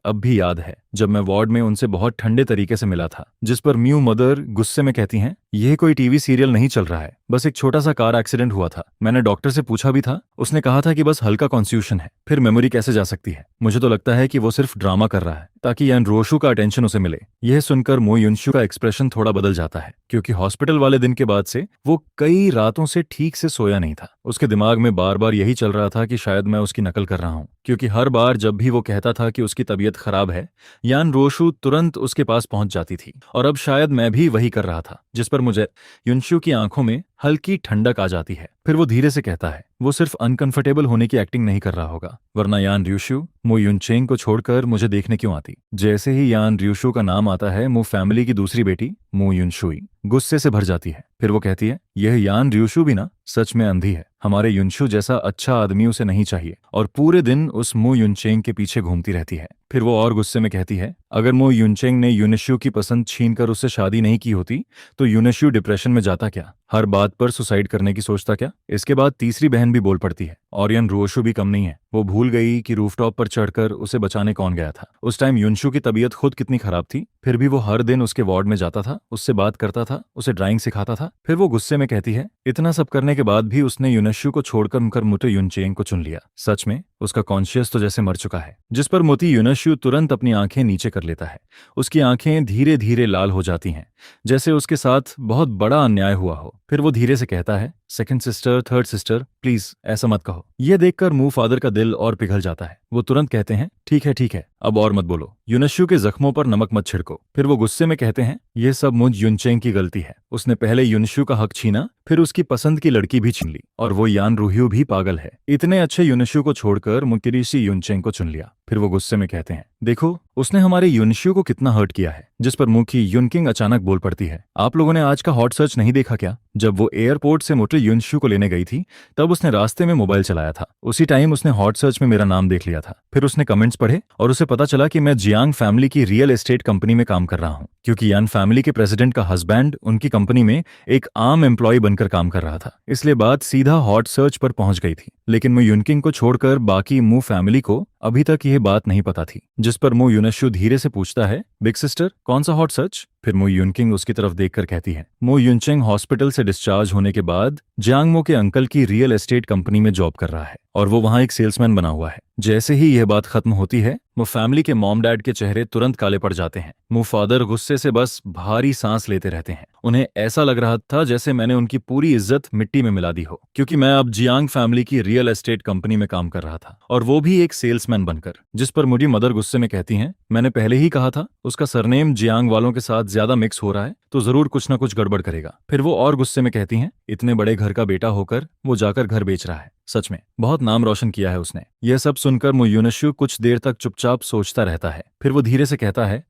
अब भी याद है, जब मैं वार्ड में उनसे बहुत ठंडे तरीके से मिला था। जिस पर म्यू मदर गुस्से में कहती हैं, यह कोई टीवी सीरियल नहीं चल रहा है, बस एक छोटा सा कार एक्सीडेंट हुआ था। मैंने डॉक्टर से पूछा भी था, उसने कहा था कि बस हल्का कॉन्फ्यूजन है। फिर मेमोरी कैसे जा सकती है? मुझे तो लगता है कि वो सिर्फ ड्रामा कर रहा है। ताकि यान रोशु का अटेंशन उसे मिले। यह सुनकर मो युनशु का एक्सप्रेशन थोड़ा बदल जाता है, क्योंकि हॉस्पिटल वाले दिन के बाद से वो कई रातों से ठीक से सोया नहीं था। उसके दिमाग में बार बार यही चल रहा था कि शायद मैं उसकी नकल कर रहा हूँ, क्योंकि हर बार जब भी वो कहता था कि उसकी तबीयत खराब है, यान रोशु तुरंत उसके पास पहुंच जाती थी। और अब शायद मैं भी वही कर रहा था, जिस पर मुझे युनशु की आंखों में हल्की ठंडक आ जाती है। फिर वो धीरे से कहता है, वो सिर्फ अनकंफर्टेबल होने की एक्टिंग नहीं कर रहा होगा, वरना यान र्यूशु मो युनचेंग को छोड़कर मुझे देखने क्यों आती। जैसे ही यान र्यूशु का नाम आता है, मो फैमिली की दूसरी बेटी मो युनशुई गुस्से से भर जाती है। फिर वो कहती है, यह यान र्यूशु भी ना सच में अंधी है। हमारे युनशु जैसा अच्छा आदमी उसे नहीं चाहिए, और पूरे दिन उस मो युनचेंग के पीछे घूमती रहती है। फिर वो और गुस्से में कहती है, अगर मो युनचेंग ने यूनिशु की पसंद छीनकर उससे शादी नहीं की होती तो यूनिशु डिप्रेशन में जाता क्या, हर बात पर सुसाइड करने की सोचता क्या। इसके बाद तीसरी बहन भी बोल पड़ती है, और यान रोशु भी कम नहीं है। वो भूल गई कि रूफटॉप पर चढ़कर उसे बचाने कौन गया था। उस टाइम युनशु की तबीयत खुद कितनी खराब थी, फिर भी वो हर दिन उसके वार्ड में जाता था, उससे बात करता था, उसे ड्राइंग सिखाता था। फिर वो गुस्से में कहती है, इतना सब करने के बाद भी उसने यूनिशु को छोड़कर मुटे युनचेंग को चुन लिया। सच में उसका कॉन्शियस तो जैसे मर चुका है। जिस पर मोती यूनिशु तुरंत अपनी आंखें नीचे कर लेता है। उसकी आंखें धीरे धीरे लाल हो जाती हैं, जैसे उसके साथ बहुत बड़ा अन्याय हुआ हो। फिर वो धीरे से कहता है, second sister, third sister, please ऐसा मत कहो। यह देखकर मू फादर का दिल और पिघल जाता है। वो तुरंत कहते हैं, ठीक है, अब और मत बोलो, यूनिशु के जख्मों पर नमक मत छिड़को। फिर वो गुस्से में कहते हैं, यह सब मुझ युनचेंग की गलती है। उसने पहले यूनिशु का हक छीना, फिर उसकी पसंद की लड़की भी छीन ली, और वो यान रूह्यू भी पागल है। इतने अच्छे यूनिशु को छोड़कर मुकिरिशी युनचेंग को चुन लिया। फिर वो गुस्से में कहते हैं, देखो उसने हमारे यूनिशु को कितना हर्ट किया है। जिस पर मुखी युनकिंग अचानक बोल पड़ती है, आप लोगों ने आज का हॉट सर्च नहीं देखा क्या? जब वो एयरपोर्ट से मोटे युनशु को लेने गई थी, तब उसने रास्ते में मोबाइल चलाया था। उसी टाइम उसने हॉट सर्च में मेरा नाम देख लिया था। फिर उसने कमेंट्स पढ़े और उसे पता चला कि मैं जियांग फैमिली की रियल एस्टेट कंपनी में काम कर रहा हूँ, क्योंकि यान फैमिली के प्रेसिडेंट का हस्बैंड उनकी कंपनी में एक आम एम्प्लॉय बनकर काम कर रहा था। इसलिए बात सीधा हॉट सर्च पर पहुंच गई थी। लेकिन मैं युनकिंग को छोड़कर बाकी मू फैमिली को अभी तक यह बात नहीं पता थी। जिस पर मू युनशु धीरे से पूछता है, बिग सिस्टर कौन सा हॉट सर्च? फिर मो युनकिंग उसकी तरफ देखकर कहती है, मो युनचेंग हॉस्पिटल से डिस्चार्ज होने के बाद जियांगमो के अंकल की रियल एस्टेट कंपनी में जॉब कर रहा है, और वो वहां एक सेल्समैन बना हुआ है। जैसे ही यह बात खत्म होती है, वो फैमिली के मॉम डैड के चेहरे तुरंत काले पड़ जाते हैं। मो फादर गुस्से से बस भारी सांस लेते रहते हैं। उन्हें ऐसा लग रहा था जैसे मैंने उनकी पूरी इज्जत मिट्टी में मिला दी हो, क्योंकि मैं अब जियांग फैमिली की रियल एस्टेट कंपनी में काम कर रहा था, और वो भी एक सेल्समैन बनकर। जिस पर मुझे मदर गुस्से में कहती हैं, मैंने पहले ही कहा था उसका सरनेम जियांग वालों के साथ ज्यादा मिक्स हो रहा है तो जरूर कुछ ना कुछ गड़बड़ करेगा। फिर वो और गुस्से में कहती हैं, इतने बड़े घर का बेटा होकर वो जाकर घर बेच रहा है। सच में बहुत नाम रोशन किया है उसने। यह सब सुनकर मो युनशु कुछ देर तक चुपचाप सोचता रहता है। फिर वो धीरे से कहता है,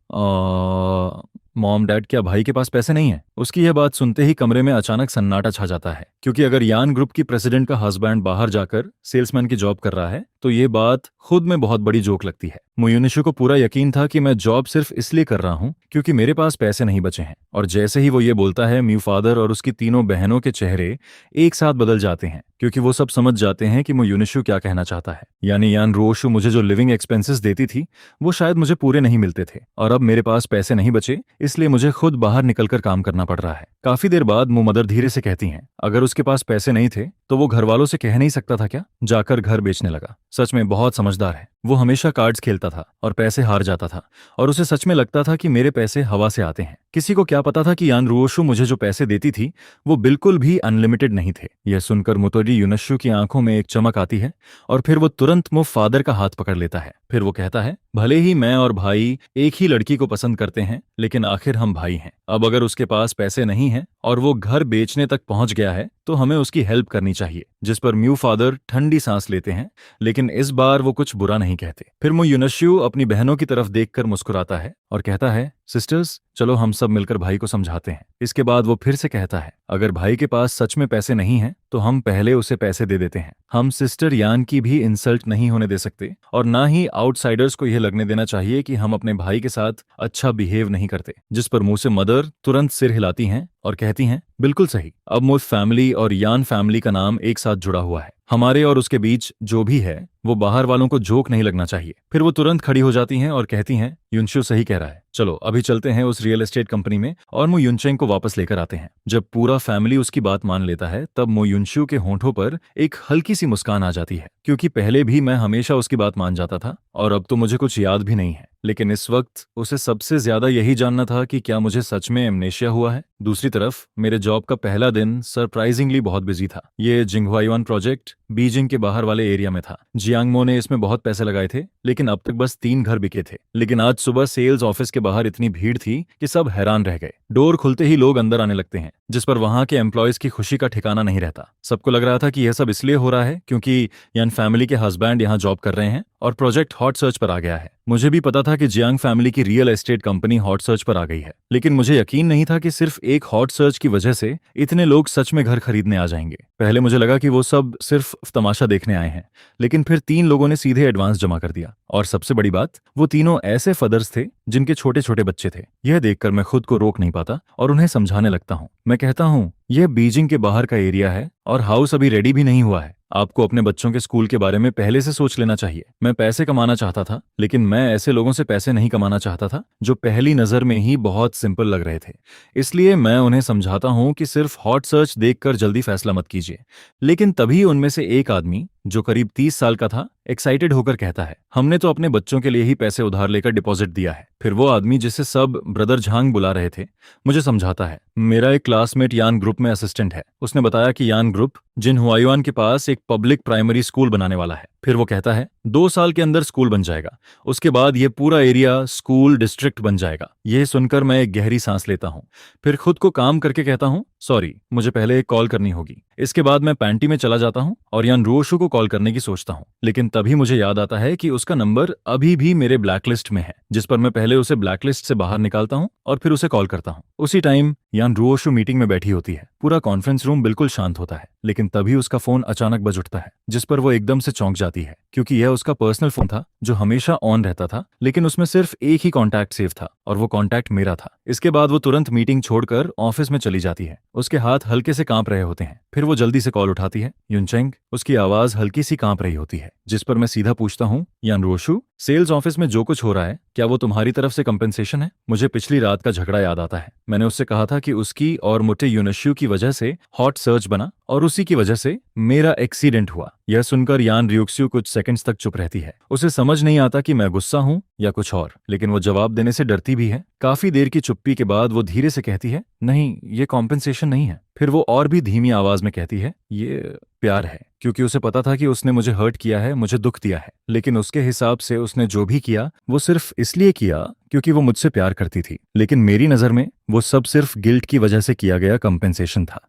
मॉम डैड क्या भाई के पास पैसे नहीं है? उसकी यह बात सुनते ही कमरे में अचानक सन्नाटा छा जाता है, क्योंकि अगर यान ग्रुप की प्रेसिडेंट का हस्बैंड बाहर जाकर सेल्समैन की जॉब कर रहा है तो ये बात खुद में बहुत बड़ी जोक लगती है। मोयुनिशु को पूरा यकीन था कि मैं जॉब सिर्फ इसलिए कर रहा हूँ क्योंकि मेरे पास पैसे नहीं बचे हैं, और जैसे ही वो ये बोलता है, म्यू फादर और उसकी तीनों बहनों के चेहरे एक साथ बदल जाते हैं, क्योंकि वो सब समझ जाते हैं कि मोयुनिशु क्या कहना चाहता है। यानी यान रोशु मुझे जो लिविंग एक्सपेंसेस देती थी वो शायद मुझे पूरे नहीं मिलते थे, और अब मेरे पास पैसे नहीं बचे, इसलिए मुझे खुद बाहर निकलकर काम करना पड़ रहा है। काफी देर बाद मो मदर धीरे से कहती हैं, अगर उसके पास पैसे नहीं थे तो वो घर वालों से कह नहीं सकता था क्या? जाकर घर बेचने लगा। सच में बहुत समझदार है। वो हमेशा कार्ड्स खेलता था और पैसे हार जाता था, और उसे सच में लगता था कि मेरे पैसे हवा से आते हैं। किसी को क्या पता था कि यान रोशु मुझे जो पैसे देती थी वो बिल्कुल भी अनलिमिटेड नहीं थे। यह सुनकर मुतोरी युनशु की आंखों में एक चमक आती है, और फिर वो तुरंत मो फादर का हाथ पकड़ लेता है। फिर वो कहता है, भले ही मैं और भाई एक ही लड़की को पसंद करते हैं, लेकिन आखिर हम भाई हैं। अब अगर उसके पास पैसे नहीं हैं और वो घर बेचने तक पहुंच गया है तो हमें उसकी हेल्प करनी चाहिए। जिस पर म्यू फादर ठंडी सांस लेते हैं, लेकिन इस बार वो कुछ बुरा नहीं कहते। फिर मो युनशु अपनी बहनों की तरफ देखकर मुस्कुराता है और कहता है, सिस्टर्स चलो हम सब मिलकर भाई को समझाते हैं। इसके बाद वो फिर से कहता है, अगर भाई के पास सच में पैसे नहीं हैं तो हम पहले उसे पैसे दे देते हैं। हम सिस्टर यान की भी इंसल्ट नहीं होने दे सकते, और ना ही आउटसाइडर्स को यह लगने देना चाहिए कि हम अपने भाई के साथ अच्छा बिहेव नहीं करते। जिस पर मुंह से मदर तुरंत सिर हिलाती हैं और कहती हैं, बिल्कुल सही। अब मुझ फैमिली और यान फैमिली का नाम एक साथ जुड़ा हुआ है। हमारे और उसके बीच जो भी है वो बाहर वालों को जोक नहीं लगना चाहिए। फिर वो तुरंत खड़ी हो जाती हैं और कहती हैं, युनशु सही कह रहा है, चलो अभी चलते हैं उस रियल एस्टेट कंपनी में और मो युनचेंग को वापस लेकर आते हैं। जब पूरा फैमिली उसकी बात मान लेता है तब मो युनशु के होंठों पर एक हल्की सी मुस्कान आ जाती है, क्योंकि पहले भी मैं हमेशा उसकी बात मान जाता था और अब तो मुझे कुछ याद भी नहीं है। लेकिन इस वक्त उसे सबसे ज्यादा यही जानना था कि क्या मुझे सच में एमनेशिया हुआ है। दूसरी तरफ मेरे जॉब का पहला दिन सरप्राइजिंगली बहुत बिजी था। ये जिंगहुआयुआन प्रोजेक्ट बीजिंग के बाहर वाले एरिया में था। जियांगमो ने इसमें बहुत पैसे लगाए थे, लेकिन अब तक बस 3 घर बिके थे। लेकिन आज सुबह सेल्स ऑफिस के बाहर इतनी भीड़ थी कि सब हैरान रह गए। डोर खुलते ही लोग अंदर आने लगते हैं, जिस पर वहां के एम्प्लॉयज की खुशी का ठिकाना नहीं रहता। सबको लग रहा था कि यह सब इसलिए हो रहा है क्योंकि यान फैमिली के हस्बैंड यहाँ जॉब कर रहे हैं और प्रोजेक्ट हॉट सर्च पर आ गया है। मुझे भी पता था कि जियांग फैमिली की real estate company hot search पर आ गई है, लेकिन मुझे यकीन नहीं था कि सिर्फ एक हॉट सर्च की वजह से इतने लोग सच में घर खरीदने आ जाएंगे। पहले मुझे लगा कि वो सब सिर्फ तमाशा देखने आए हैं, लेकिन फिर 3 लोगों ने सीधे एडवांस जमा कर दिया। और सबसे बड़ी बात, वो तीनों ऐसे फदर्स थे जिनके छोटे छोटे बच्चे थे। यह देखकर मैं खुद को रोक नहीं पाता और उन्हें समझाने लगता हूँ। मैं कहता हूँ, यह बीजिंग के बाहर का एरिया है और हाउस अभी रेडी भी नहीं हुआ है। आपको अपने बच्चों के स्कूल के बारे में पहले से सोच लेना चाहिए। मैं पैसे कमाना चाहता था, लेकिन मैं ऐसे लोगों से पैसे नहीं कमाना चाहता था जो पहली नजर में ही बहुत सिंपल लग रहे थे। इसलिए मैं उन्हें समझाता हूं कि सिर्फ हॉट सर्च देखकर जल्दी फैसला मत कीजिए। लेकिन तभी उनमें से एक आदमी जो करीब 30 साल का था, एक्साइटेड होकर कहता है, हमने तो अपने बच्चों के लिए ही पैसे उधार लेकर डिपॉजिट दिया है। फिर वो आदमी, जिसे सब ब्रदर झांग बुला रहे थे, मुझे समझाता है, मेरा एक क्लासमेट यान ग्रुप में असिस्टेंट है। उसने बताया कि यान ग्रुप जिनहुआयुआन के पास एक पब्लिक प्राइमरी स्कूल बनाने वाला है। फिर वो कहता है 2 साल के अंदर स्कूल बन जाएगा, उसके बाद ये पूरा एरिया स्कूल डिस्ट्रिक्ट बन जाएगा। यह सुनकर मैं एक गहरी सांस लेता हूँ, फिर खुद को काम करके कहता हूँ, सॉरी मुझे पहले एक कॉल करनी होगी। इसके बाद मैं पैंटी में चला जाता हूँ और यान रोशु को कॉल करने की सोचता हूँ, लेकिन तभी मुझे याद आता है कि उसका नंबर अभी भी मेरे ब्लैकलिस्ट में है, जिस पर मैं पहले उसे ब्लैकलिस्ट से बाहर निकालता हूँ और फिर उसे कॉल करता हूँ। उसी टाइम यान रोशु मीटिंग में बैठी होती है। पूरा कॉन्फ्रेंस रूम बिल्कुल शांत होता है, लेकिन तभी उसका फोन अचानक बज उठता है, जिस पर वो एकदम से चौंक जाती है, क्योंकि यह उसका पर्सनल फोन था जो हमेशा ऑन रहता था, लेकिन उसमें सिर्फ एक ही कॉन्टैक्ट सेव था और वो कॉन्टैक्ट मेरा था। इसके बाद वो तुरंत मीटिंग छोड़कर ऑफिस में चली जाती है। उसके हाथ हल्के से कांप रहे होते हैं। फिर वो जल्दी से कॉल उठाती है, युनचेंग। उसकी आवाज हल्की सी कांप रही होती है, जिस पर मैं सीधा पूछता हूँ, यान रोशु, सेल्स ऑफिस में जो कुछ हो रहा है, क्या वो तुम्हारी तरफ से कंपेंसेशन है? मुझे पिछली रात का झगड़ा याद आता है। मैंने उससे कहा था कि उसकी और मुटे युनशु की वजह से हॉट सर्च बना और उसी की वजह से मेरा एक्सीडेंट हुआ। यह सुनकर यान रियुक्स्यू कुछ सेकंड्स तक चुप रहती है। उसे समझ नहीं आता कि मैं गुस्सा हूं या कुछ और, लेकिन वो जवाब देने से डरती भी है। काफी देर की चुप्पी के बाद वो धीरे से कहती है, नहीं, ये कॉम्पेंसेशन नहीं है। फिर वो और भी धीमी आवाज में कहती है, ये प्यार है। क्योंकि उसे पता था कि उसने मुझे हर्ट किया है, मुझे दुख दिया है, लेकिन उसके हिसाब से उसने जो भी किया वो सिर्फ इसलिए किया क्योंकि वो मुझसे प्यार करती थी। लेकिन मेरी नजर में वो सब सिर्फ गिल्ट की वजह से किया गया कंपेंसेशन था।